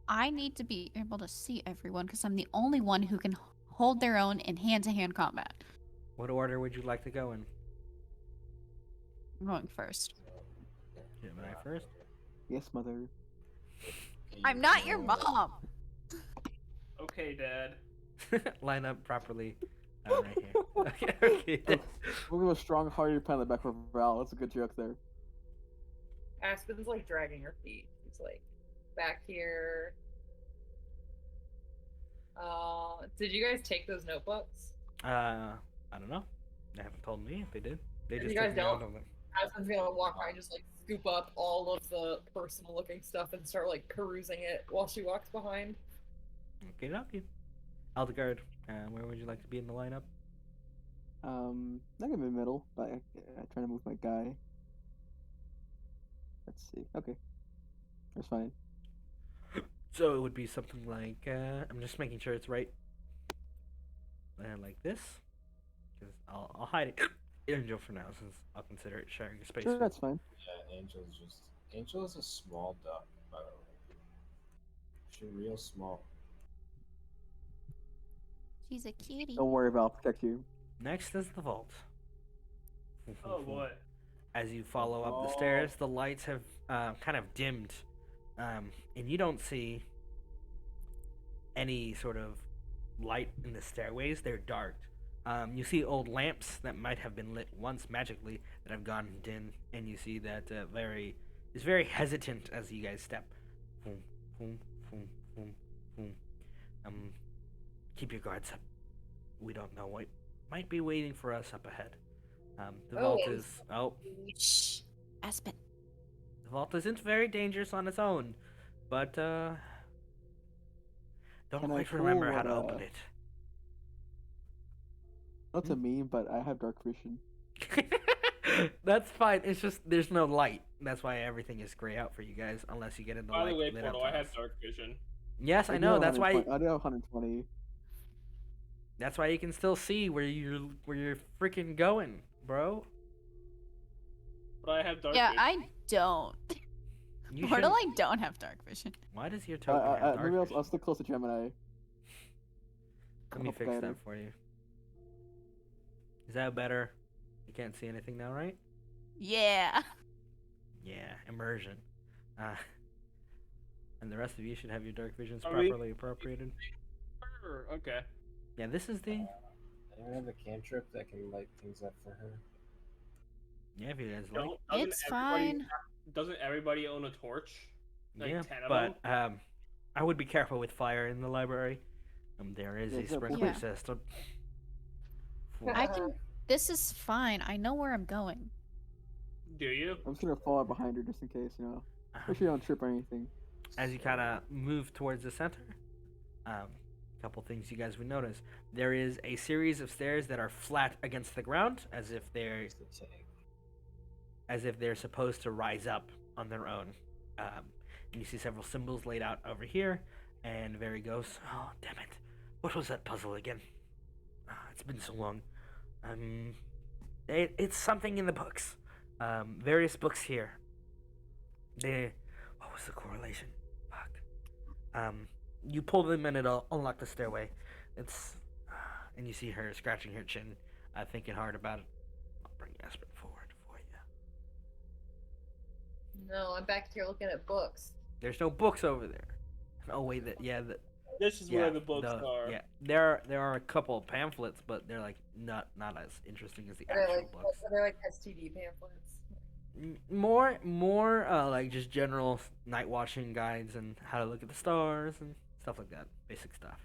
I need to be able to see everyone because I'm the only one who can hold their own in hand-to-hand combat. What order would you like to go in? I'm going first. Gemini first. Yes, mother. I'm not your mom. Okay, Dad. Line up properly. Right here. Okay. We'll give a strong, hearty pat on the back for Val. That's a good joke there. Aspen's like dragging her feet. He's like back here. Did you guys take those notebooks? I don't know. They haven't told me if they did. They If just you guys took me out don't- of them. Aspen's gonna walk by and just like scoop up all of the personal looking stuff and start like perusing it while she walks behind. Okay, okay. Eldegard, where would you like to be in the lineup? I'm gonna be middle, but I try to move my guy. Let's see. Okay, that's fine. So it would be something like, I'm just making sure it's right. Like this. Because I'll hide it. Angel for now, since I'll consider it sharing a space. Sure, that's fine. Yeah, Angel is a small duck, by the way. She's real small. She's a cutie. Don't worry, Val. I'll protect you. Next is the vault. Oh boy. As you follow up the stairs, the lights have kind of dimmed, and you don't see any sort of light in the stairways. They're dark. You see old lamps that might have been lit once magically that have gone dim, and you see that is very hesitant as you guys step. Boom, boom, boom, boom, boom. Keep your guards up. We don't know what might be waiting for us up ahead. The vault is Shh, Aspen. the vault isn't very dangerous on its own, but don't Can I quite remember pull how to what, open it. Not a meme, but I have dark vision. That's fine. It's just there's no light. That's why everything is gray out for you guys, unless you get in the By light the way, lit up Portal, I have tunnels. dark vision. Yes, I do know. have That's why. 120 I do have 120. That's why you can still see where you're freaking going, bro. But I have dark Yeah, vision. I don't. You Portal, shouldn't- I don't have dark vision. Why does your token have dark Maybe I'll vision? stick close to Gemini. Let me Hope fix better. that for you. Is that better? You can't see anything now, right? Yeah. Yeah, immersion. And the rest of you should have your dark visions Are we- properly appropriated. Okay. Yeah, this is the. Anyone have a cantrip that can light things up for her? Yeah, if you guys like. Doesn't It's everybody fine. doesn't everybody own a torch? Like yeah, 10 of but them? I would be careful with fire in the library. There is Yeah, a is there a sprinkler Yeah. system. I can. This is fine. I know where I'm going. Do you? I'm just gonna fall out behind her just in case, you know. Make Um, sure you don't trip or anything. as you kind of move towards the center, a couple things you guys would notice. There is a series of stairs that are flat against the ground, as if they're supposed to rise up on their own. And you see several symbols laid out over here, and Very goes, "Oh, damn it! What was that puzzle again? It's been so long. It's something in the books. Various books here. What was the correlation? Fuck. You pull them and it'll unlock the stairway. And you see her scratching her chin, thinking hard about it. I'll bring Aspen forward for you. No, I'm back here looking at books. There's no books over there. Oh wait, This is where the books are. Yeah, there are a couple of pamphlets, but they're like not as interesting as the They're actual like books. they're like STD pamphlets. More like just general night watching guides and how to look at the stars and stuff like that. Basic stuff.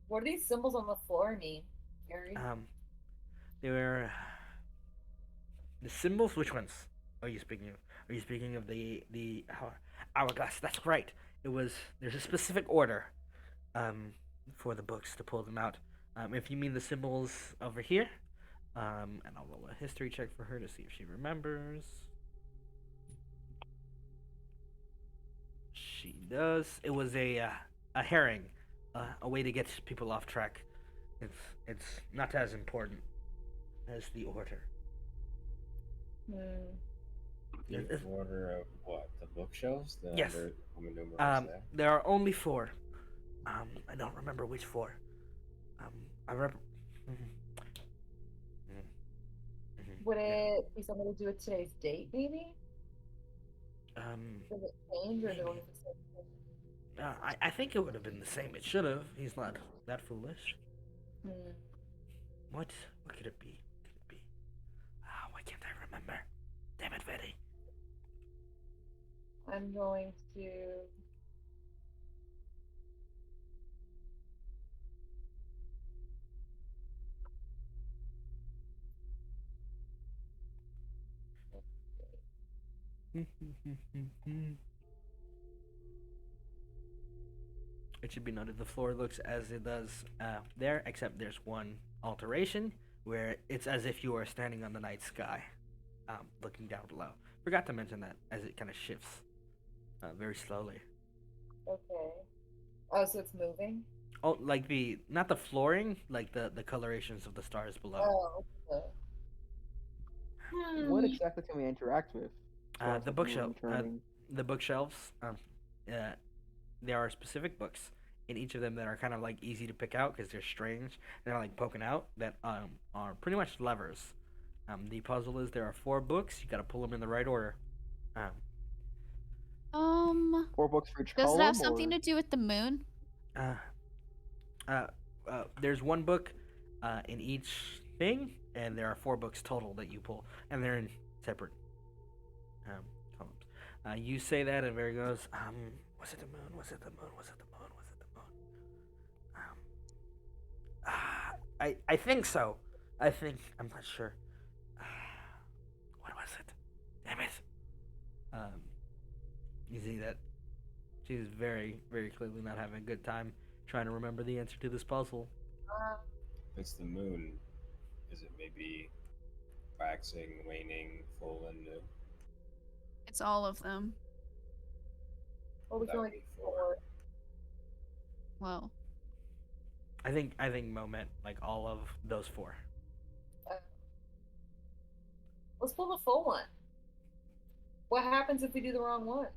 What do these symbols on the floor mean, Gary? They were the symbols. Which ones are you speaking of? Are you speaking of the hourglass? That's right. There's a specific order for the books to pull them out. If you mean the symbols over here, and I'll roll a history check for her to see if she remembers. She does. It was a herring, a way to get people off track. It's not as important as the order. The order of what? The bookshelves? The Yes. Roman numerals there? There are only 4. I don't remember which 4. I remember. Would it be something to do with today's date, maybe? Does it change or is it only the same? I think it would have been the same. It should have. He's not that foolish. What could it be? Why can't I remember? Damn it, Betty. I'm going to. It should be noted the floor looks as it does there, except there's one alteration where it's as if you are standing on the night sky, looking down below. Forgot to mention that as it kind of shifts very slowly. Okay. Oh, so it's moving? Oh, like not the flooring, like the colorations of the stars below. Oh, okay. What exactly can we interact with? The bookshelf, turning? the bookshelves. There are specific books in each of them that are kind of like easy to pick out because they're strange. They're like poking out that are pretty much levers. The puzzle is there are 4 books. You got to pull them in the right order. 4 books for each Does column. it have something to do with the moon? There's 1 book in each thing, and there are 4 books total that you pull, and they're in separate columns. You say that, and Barry goes, was it the moon? Was it the moon? Was it the moon? Was it the moon? I think so. I'm not sure. What was it? Damn it. You see that she's very, very clearly not having a good time trying to remember the answer to this puzzle. If it's the moon, is it maybe waxing, waning, full, and new? It's all of them. Well, we That can would only be do 4. 4. Well, I think Mo meant like all of those 4. Let's pull the full one. What happens if we do the wrong one?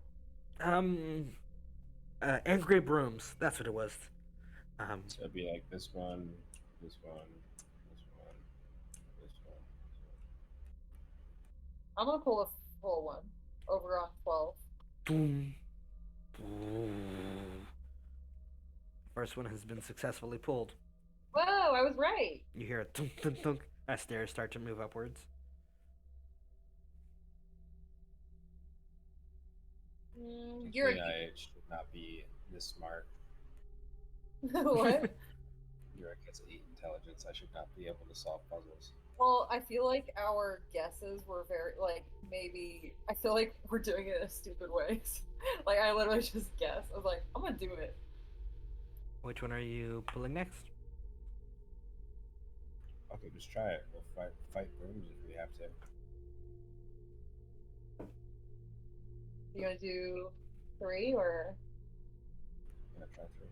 Angry brooms. That's what it was. So it'd be like this one, this one, this one, this one. I'm gonna pull a full one over on 12. Boom. Boom. First one has been successfully pulled. Whoa, I was right. You hear a thunk thunk thunk as stairs start to move upwards. You're I should not be this smart. what? Urek has 8 intelligence. I should not be able to solve puzzles. Well, I feel like our guesses were very like maybe I feel like we're doing it in a stupid way. Like I literally just guessed. I was like, I'm gonna do it. Which one are you pulling next? Okay, just try it. We'll fight brooms if we have to. You gonna do 3 or I'm gonna try 3.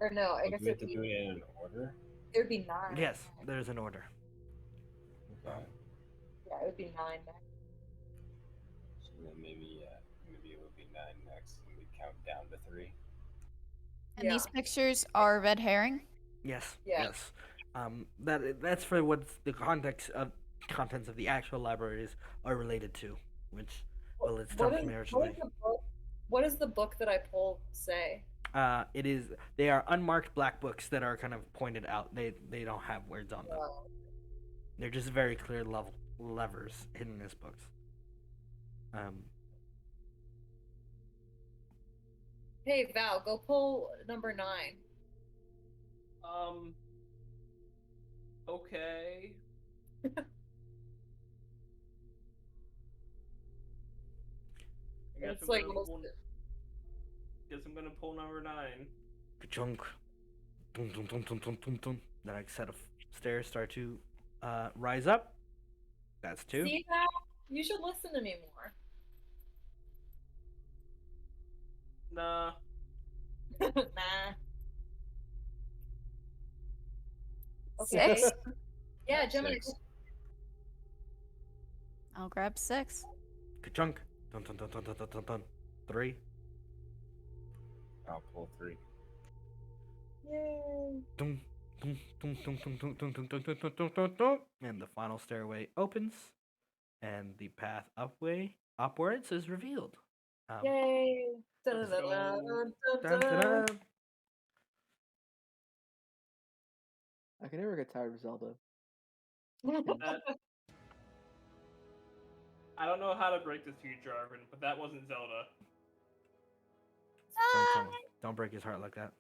or no? I Oh, guess do we have it'd to be, do it in an order? it would be 9. Yes, there's an order. Okay. Yeah, it would be 9 next. So then maybe it would be 9 next, and we count down to 3. And these pictures are red herring. Yes. Yeah. Yes. That's for what the contents of the actual libraries are related to, which it's What something what does the book that I pulled say? They are unmarked black books that are kind of pointed out. They don't have words on them. Wow. They're just very clear levers hidden in his books. Hey Val, go pull number 9. Okay. It's like Guess I'm gonna pull number 9. Ka-chunk. Dun, dun, dun, dun, dun, dun, dun. The next set of stairs start to rise up. That's 2. See Val? You should listen to me more. Nah. Nah. Okay. 6. Yeah, Gemini. 6. I'll grab 6. Ka-chunk. Dun, dun, dun, dun, dun, dun, dun, dun. 3. I'll pull 3. Yay. Dun, dun, dun, dun, dun, dun, dun, dun, dun, dun, dun, dun, dun, dun. And the final stairway opens, and the path upwards is revealed. Yay. Let's go. Dun, dun, dun. I can never get tired of Zelda. I don't know how to break this to you, Jarvan, but that wasn't Zelda. Don't break his heart like that.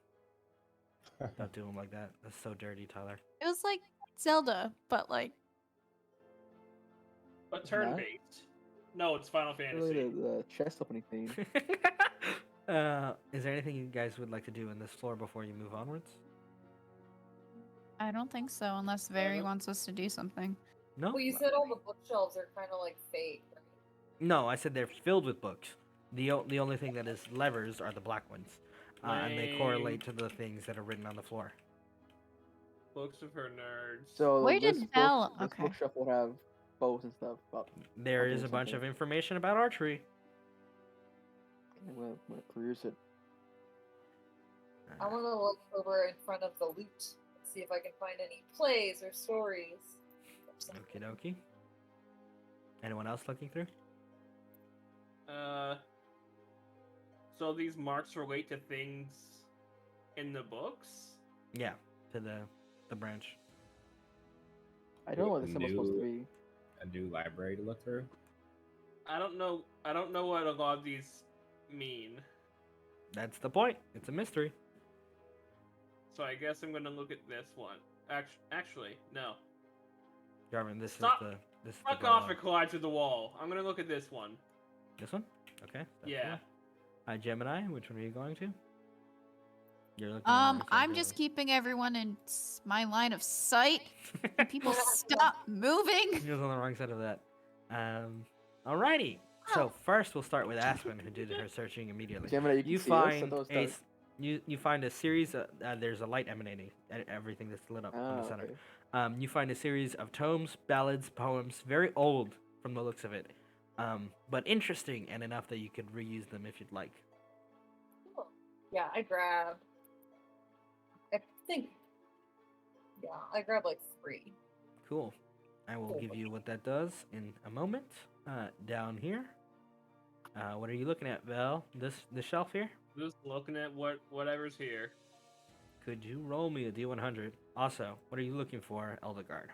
Don't do him like that. That's so dirty, Tyler. It was like Zelda, but like But turn-based. No, it's Final Fantasy. Really the chest opening theme. Is there anything you guys would like to do in this floor before you move onwards? I don't think so, unless Very no. wants us to do something. No. Well, you said all the bookshelves are kind of like fake, right? No, I said they're filled with books. The only thing that is levers are the black ones, and they correlate to the things that are written on the floor. Books of her nerds. So Where this did Val- this okay. bookshelf will have bows and stuff. But There I'll is do a bunch of something. information about archery. I'm gonna peruse it. I want to look over in front of the loot and see if I can find any plays or stories. Or something. Okie dokie. Anyone else looking through? So these marks relate to things in the books? Yeah, to the branch. I don't know what this symbol's supposed to be. A new library to look through. I don't know what a lot of these mean. That's the point. It's a mystery. So I guess I'm gonna look at this one. Actually, no. Jarvan, this Stop. is the Fuck goal. off! It collides with the wall. I'm gonna look at this one. This one? Okay. that's Yeah. cool. Gemini, which one are you going to? You're looking. on the right side, I'm just Jarvan. keeping everyone in my line of sight. Can people stop moving? He was on the wrong side of that. Alrighty. So first we'll start with Aspen, who did her searching immediately. Gemini, you can You see us, find so those a dark. you find a series. There's a light emanating at everything that's lit up in the center. Okay. You find a series of tomes, ballads, poems, very old from the looks of it, but interesting and enough that you could reuse them if you'd like. Cool. Yeah, I grabbed. I think. Yeah, I grabbed like 3. Cool. I will give you what that does in a moment. Down here. What are you looking at, Val? This shelf here? Just looking at whatever's here. Could you roll me a D100? Also, what are you looking for, Eldegard?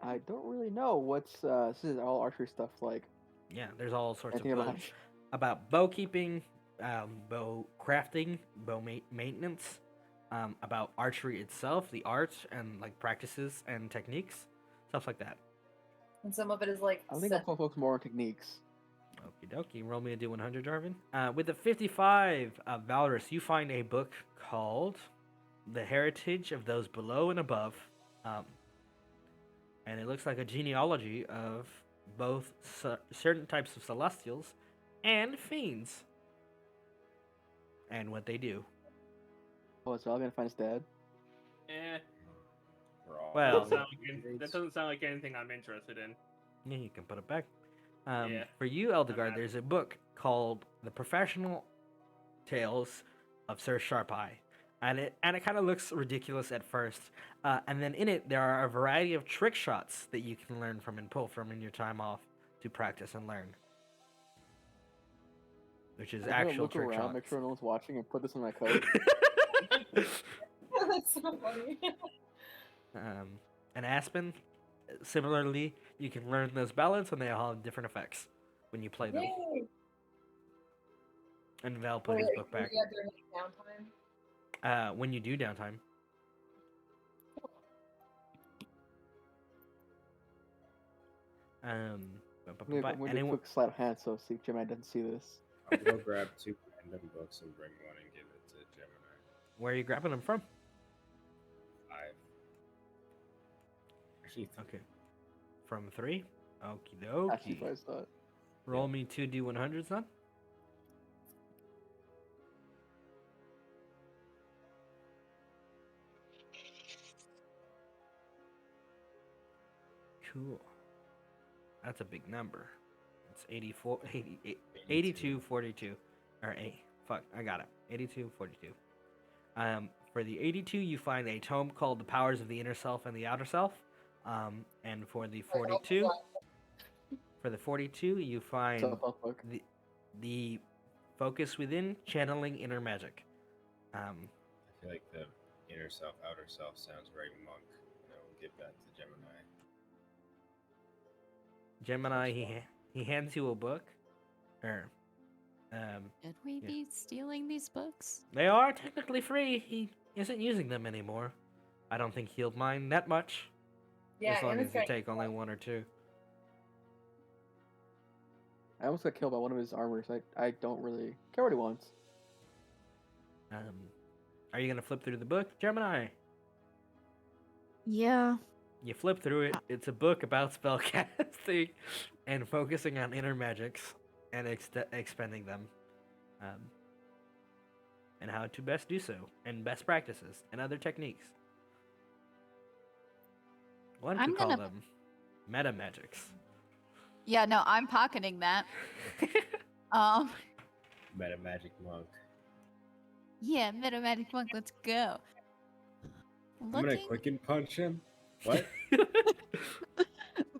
I don't really know what's this is all archery stuff like. Yeah, there's all sorts of Anything about books about bow keeping, bow crafting, maintenance, about archery itself, the art and like practices and techniques, stuff like that. And some of it is like. I think I'll focus more on techniques. Okie dokie. Roll me a D100, Jarvin. With the 55, Valrius, you find a book called The Heritage of Those Below and Above. And it looks like a genealogy of both certain types of celestials and fiends. And what they do. Oh, so I'm gonna find his dad. Eh. Well, that doesn't sound like anything I'm interested in. Yeah, you can put it back. Yeah. For you, Eldegard, there's a book called The Professional Tales of Sir Sharpeye. And it kind of looks ridiculous at first. And then in it, there are a variety of trick shots that you can learn from and pull from in your time off to practice and learn. Which is I'm gonna actual look trick around, shots. make sure no one's watching, and put this in my coat. That's so funny. And Aspen, similarly, you can learn those ballads and they all have different effects when you play them. Yay! And Val put his book back. Yeah, during downtime. When you do downtime. I'm gonna do a quick sleight of hand so see if Gemini doesn't see this. I'll go grab 2 random books and bring one and give it to Gemini. Where are you grabbing them from? 5. Actually, Okay. From 3? Okie Actually, dokie. I thought. Roll me 2 D100s then. Cool. That's a big number. It's 84, 88, 82, 42. Or 8. Fuck, I got it. 82, 42. For the 82, you find a tome called The Powers of the Inner Self and the Outer Self. And for the 42, you find Self-help book. the Focus Within, Channeling Inner Magic. I feel like the inner self, outer self sounds very monk. We'll give that to Gemini. Gemini, he hands you a book. Should we be stealing these books? They are technically free. He isn't using them anymore. I don't think he'll mind that much. Yeah, as long and as it's you got- take only 1 or 2. I almost got killed by one of his armors. I don't really care what he wants. Are you gonna flip through the book, Gemini? Yeah. You flip through it. It's a book about spellcasting and focusing on inner magics and expending them, and how to best do so, and best practices and other techniques. One could call them meta magics. Yeah, no, I'm pocketing that. Meta magic monk. Yeah, Meta Magic Monk, let's go. I'm gonna quicken punch him. What? Boom,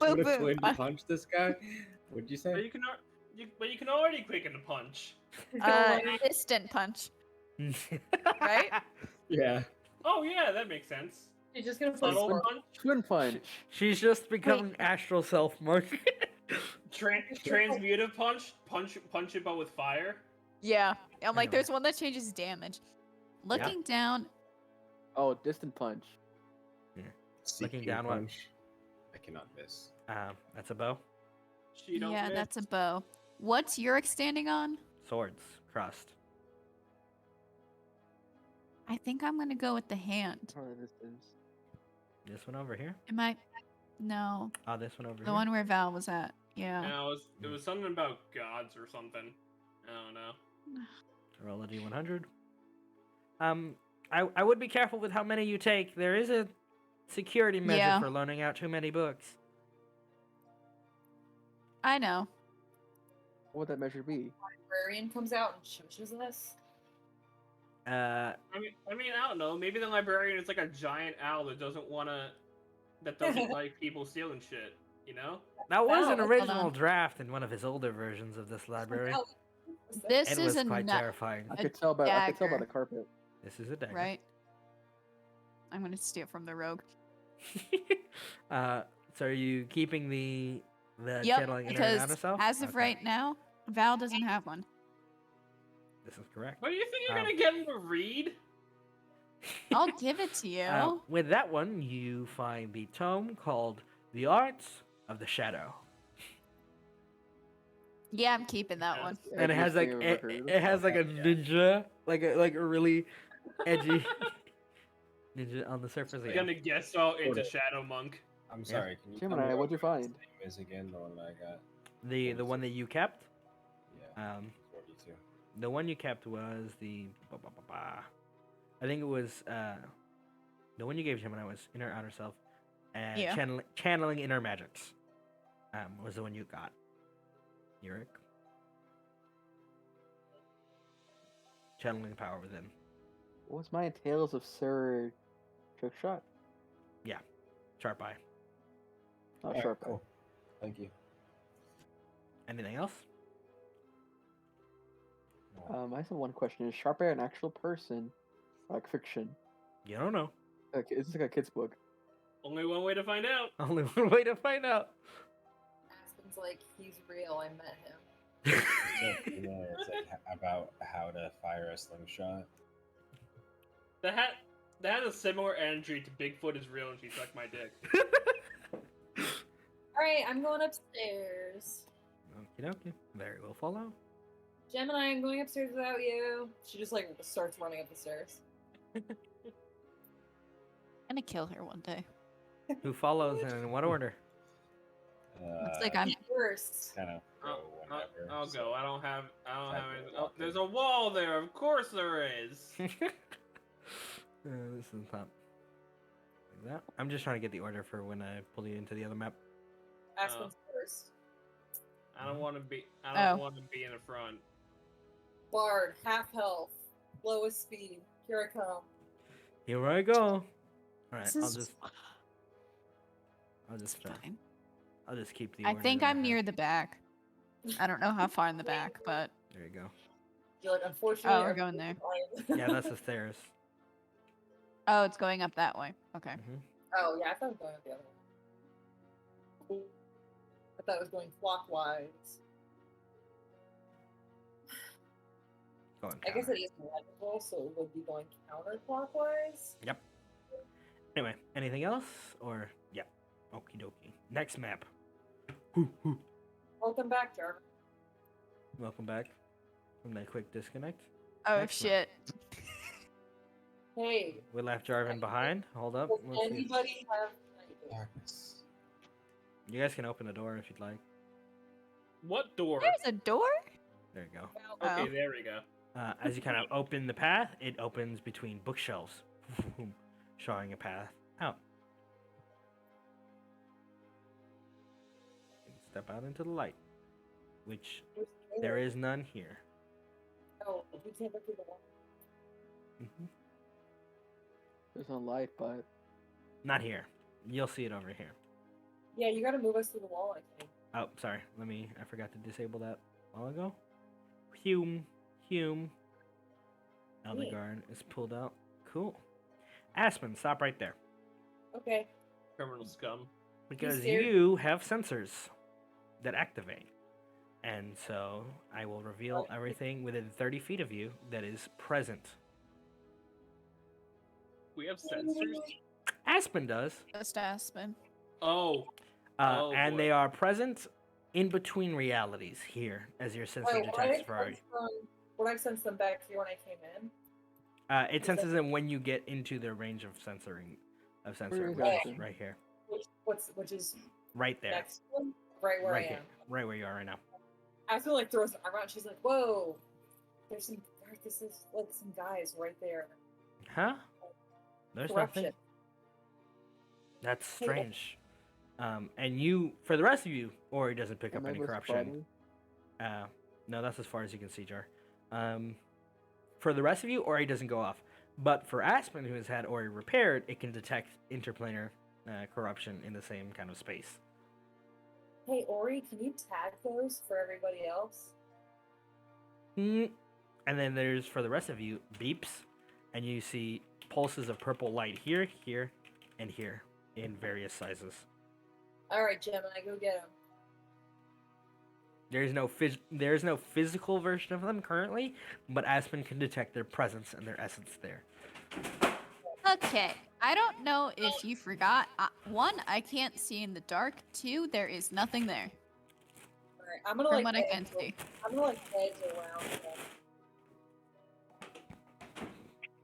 I'm gonna boom. twin punch this guy. What'd you But say? you can already quicken a punch. Distant punch, right? Yeah. Oh yeah, that makes sense. You're just gonna play Subtle sport. punch. Twin punch. She's just becoming astral self monk. Transmutive punch it but with fire. Yeah. I'm like, Anyway. there's one that changes damage. Looking down, Oh, distant punch. Looking CQ down what? punch. I cannot miss. That's a bow. She don't yeah, miss. that's a bow. What's Urek standing on? Swords crossed. I think I'm gonna go with the hand. Oh, this is. This one over here. Am I? No, Oh, this one over the here. one where Val was at. Yeah. No, it was something about gods or something. I don't know. Roll a D100. I would be careful with how many you take. There is a security measure Yeah. for loaning out too many books. I know. What would that measure be? Librarian comes out and shushes us. I mean, I don't know. Maybe the librarian is like a giant owl that doesn't like people stealing shit. You know? That was an Val, hold original on. draft in one of his older versions of this library. This It is was a quite nut, terrifying. I A could tell by dagger. the carpet. This is a dagger. right? I'm gonna steal from the rogue. So are you keeping the Yep, channeling inner and because outer self? as of Okay, right now, Val doesn't have one. this is correct. What do you think you're Um, gonna get him to read? I'll give it to you. With that one, you find the tome called "The Arts of the Shadow," Yeah, I'm keeping that Yes. one. and it has like Edgiest thing I've ever heard. it has like a ninja, like a really edgy ninja on the surface. You're Yeah. gonna guess all into Order. Shadow Monk. I'm sorry. Can you tell Gemini, me what'd you what find? his name is again? The one that I got. The one that you kept. Yeah. Um, 42. the one you kept was the. I think it was the one you gave Gemini was inner outer self, and Yeah. channeling inner magics. Was the one you got. Urek. Channeling power within. What was my Tales of Sir Trick Shot? Sharp eye. Not Alright, sharp. cool. Thank you. Anything else? No. I just have one question: is Sharp Eye an actual person, like fiction? You don't know. Like, is this like a kid's book? Only one way to find out. Only one way to find out. Aspen's like, he's real. I met him. So, you know, it's like about how to fire a slingshot. That has a similar energy to Bigfoot is real and she sucked my dick. Alright, I'm going upstairs. Okie dokie. Very will follow. Gemini, I'm going upstairs without you. She just like starts running up the stairs. I'm gonna kill her one day. Who follows and in what order? Looks like I'm. First. Kind of whenever. I'll so- go. I don't have Type anything. it. Oh, there's a wall there. Of course there is. This is not like that. I'm just trying to get the order for when I pull you into the other map. Aspen's first. I don't want to be. I Oh. don't want to be in the front. Bard, half health, lowest speed. Here I come. Here I go. All right, This I'll is just fine. I'll just keep the. I order think that I I'm have. near the back. I don't know how far in the back, but There you go. You're like, unfortunately. Oh, we're going there. Yeah, that's the stairs. oh, it's going up that way. Okay. Hmm. Oh, yeah, I thought it was going the other way. I thought it was going clockwise. Going I guess counter. it is magical, so it would be going counterclockwise. Yep. Anyway, anything else or yep. Okie dokie. Next map. Welcome back, Jarvis. Welcome back from that quick disconnect. Oh Next one. shit. Hey, We left Jarvan behind. Hold up. does Let's see. anybody have Darkness. You guys can open the door if you'd like. What door? There's a door. There you go. Okay, Oh. there we go. As you kind of open the path, it opens between bookshelves, showing a path out. You can step out into the light, which there is none here. Oh, we can't go through the wall. Mhm. There's no light, but Not here. You'll see it over here. Yeah, you gotta move us through the wall, I think. Oh, sorry. I forgot to disable that a while ago. Hume. Eldegard is pulled out. Cool. Aspen, stop right there. Okay. Criminal scum. Because scared? you have sensors that activate. And so I will reveal everything within 30 feet of you that is present. We have sensors. Aspen does. Just Aspen. Oh, And boy. they are present in between realities here as your sensor Wait, detects variety. would I sense them back here when I came in? It senses them when you get into the range of censoring of sensor, Where is which is Aspen? right here. Which is Right there. next one? Right where Right I here. am. Right where you are right now. Aspen like throws an arm out and she's like, whoa. This is like some guys right there. Huh? There's Corruption. nothing. That's strange. And you, for the rest of you, Ori doesn't pick up am I any with corruption. body? No, that's as far as you can see, Jar. For the rest of you, Ori doesn't go off. But for Aspen, who has had Ori repaired, it can detect interplanar corruption in the same kind of space. Hey Ori, can you tag those for everybody else? And then there's, for the rest of you, beeps, and you see pulses of purple light here, here, and here in various sizes. All right, Gemini, go get him. There's no physical version of them currently, but Aspen can detect their presence and their essence there. Okay, I don't know if you forgot. One, I can't see in the dark. Two, there is nothing there. All right, I'm gonna From like. what I can see. I'm gonna like edge around them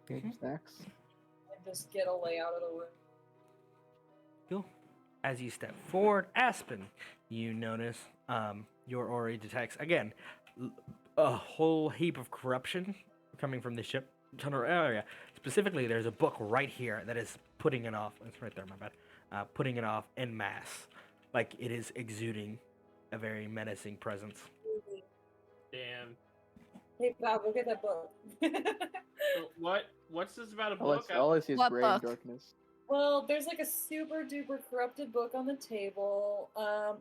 Okay, who's next? and just get a layout of the room. Cool. As you step forward, Aspen, you notice your Ori detects again a whole heap of corruption coming from the ship tunnel area. Specifically, there's a book right here that is putting it off. It's right there, my bad. Putting it off en masse, like it is exuding a very menacing presence. Damn. Hey, Bob, go get that book. What's this about a All book? all I see is What gray and book? darkness. Well, there's like a super duper corrupted book on the table.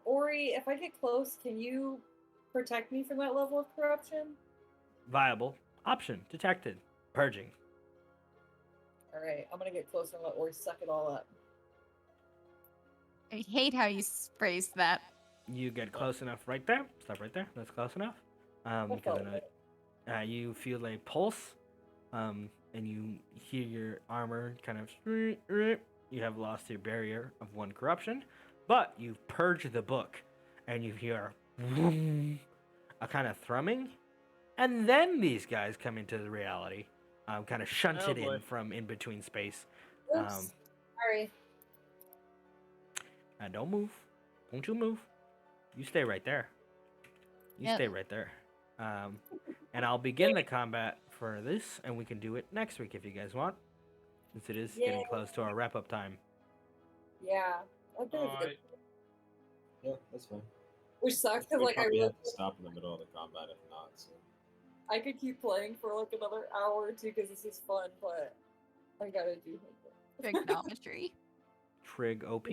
Ori, if I get close, can you protect me from that level of corruption? Viable option detected. Purging. All right, I'm gonna get closer and let Ori suck it all up. I hate how you phrased that. You get close enough right there. Stop right there. That's close enough. Because you feel a pulse, and you hear your armor kind of. You have lost your barrier of one corruption, but you've purged the book, and you hear a kind of thrumming, and then these guys come into the reality, kind of shunted in from in between space. Oops. Sorry. Don't move. Don't you move. You stay right there. You Yep. stay right there. And I'll begin the combat for this, and we can do it next week if you guys want, since it is getting close to our wrap-up time. Yeah. I think it's good. Alright. Yeah, that's fine. Which sucks because We like I probably really have to stop in the middle of the combat if not. So. I could keep playing for like another hour or two because this is fun, but I gotta do something. Trigonometry. Trig OP.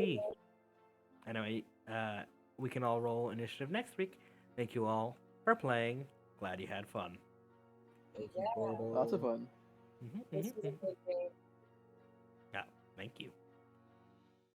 Anyway, we can all roll initiative next week. Thank you all for playing. Glad you had fun. Thank you, Yeah. Portal. Lots of fun. This was a good game. Yeah, thank you.